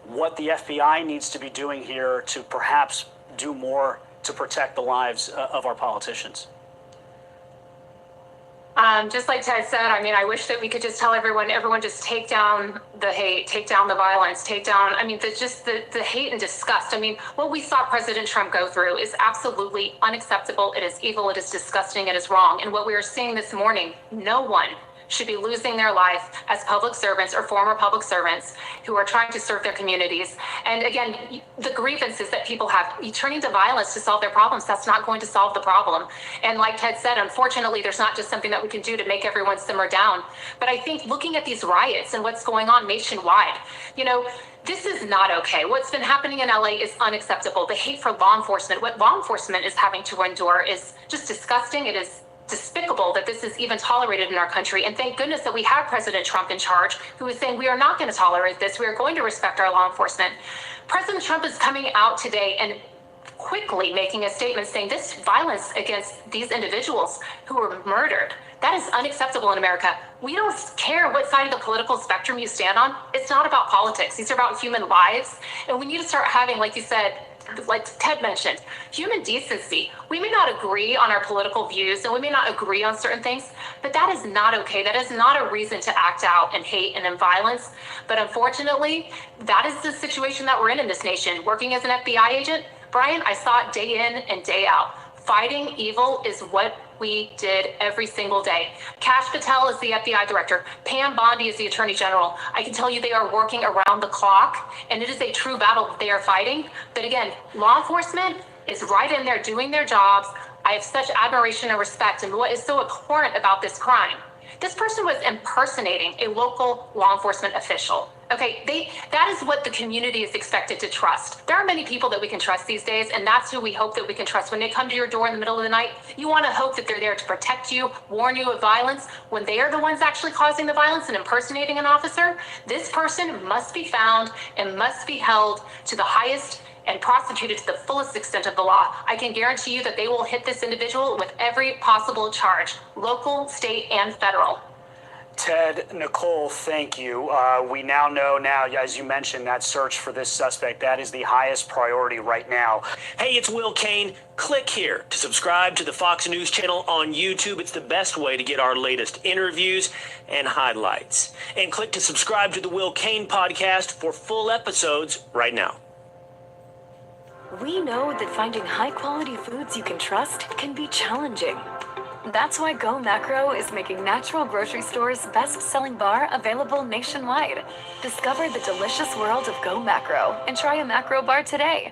what the FBI needs to be doing here to perhaps do more to protect the lives of our politicians? Just like Ted said, I mean, I wish that we could just tell everyone just take down the hate, take down the violence, take down, I mean, the hate and disgust. I mean, what we saw President Trump go through is absolutely unacceptable. It is evil. It is disgusting. It is wrong. And what we are seeing this morning, no one should be losing their life as public servants or former public servants who are trying to serve their communities. And again, the grievances that people have, turning to violence to solve their problems, that's not going to solve the problem. And like Ted said, unfortunately, there's not just something that we can do to make everyone simmer down. But I think looking at these riots and what's going on nationwide, you know, this is not okay. What's been happening in LA is unacceptable. The hate for law enforcement, what law enforcement is having to endure is just disgusting. It is despicable that this is even tolerated in our country. And thank goodness that we have President Trump in charge, who is saying we are not going to tolerate this. We are going to respect our law enforcement. President Trump is coming out today and quickly making a statement saying this violence against these individuals who were murdered, that is unacceptable in America. We don't care what side of the political spectrum you stand on. It's not about politics. These are about human lives. And we need to start having, like you said, like Ted mentioned, human decency. We may not agree on our political views and we may not agree on certain things, but that is not okay. That is not a reason to act out in hate and in violence. But unfortunately, that is the situation that we're in this nation. Working as an FBI agent, Brian, I saw it day in and day out. Fighting evil is what we did every single day. Kash Patel is the FBI director. Pam Bondi is the attorney general. I can tell you they are working around the clock, and it is a true battle that they are fighting. But again, law enforcement is right in there doing their jobs. I have such admiration and respect. And what is so abhorrent about this crime, this person was impersonating a local law enforcement official. Okay, that is what the community is expected to trust. There are many people that we can trust these days, and that's who we hope that we can trust. When they come to your door in the middle of the night, you want to hope that they're there to protect you, warn you of violence. When they are the ones actually causing the violence and impersonating an officer, this person must be found and must be held to the highest and prosecuted to the fullest extent of the law. I can guarantee you that they will hit this individual with every possible charge, local, state, and federal. Ted, Nicole, thank you. We now know as you mentioned, that search for this suspect, that is the highest priority right now. Hey, it's Will Kane. Click here to subscribe to the Fox News channel on YouTube. It's the best way to get our latest interviews and highlights. And click to subscribe to the Will Kane podcast for full episodes right now. We know that finding high-quality foods you can trust can be challenging. That's why Go Macro is making Natural Grocery Store's best-selling bar available nationwide. Discover the delicious world of Go Macro and try a macro bar today.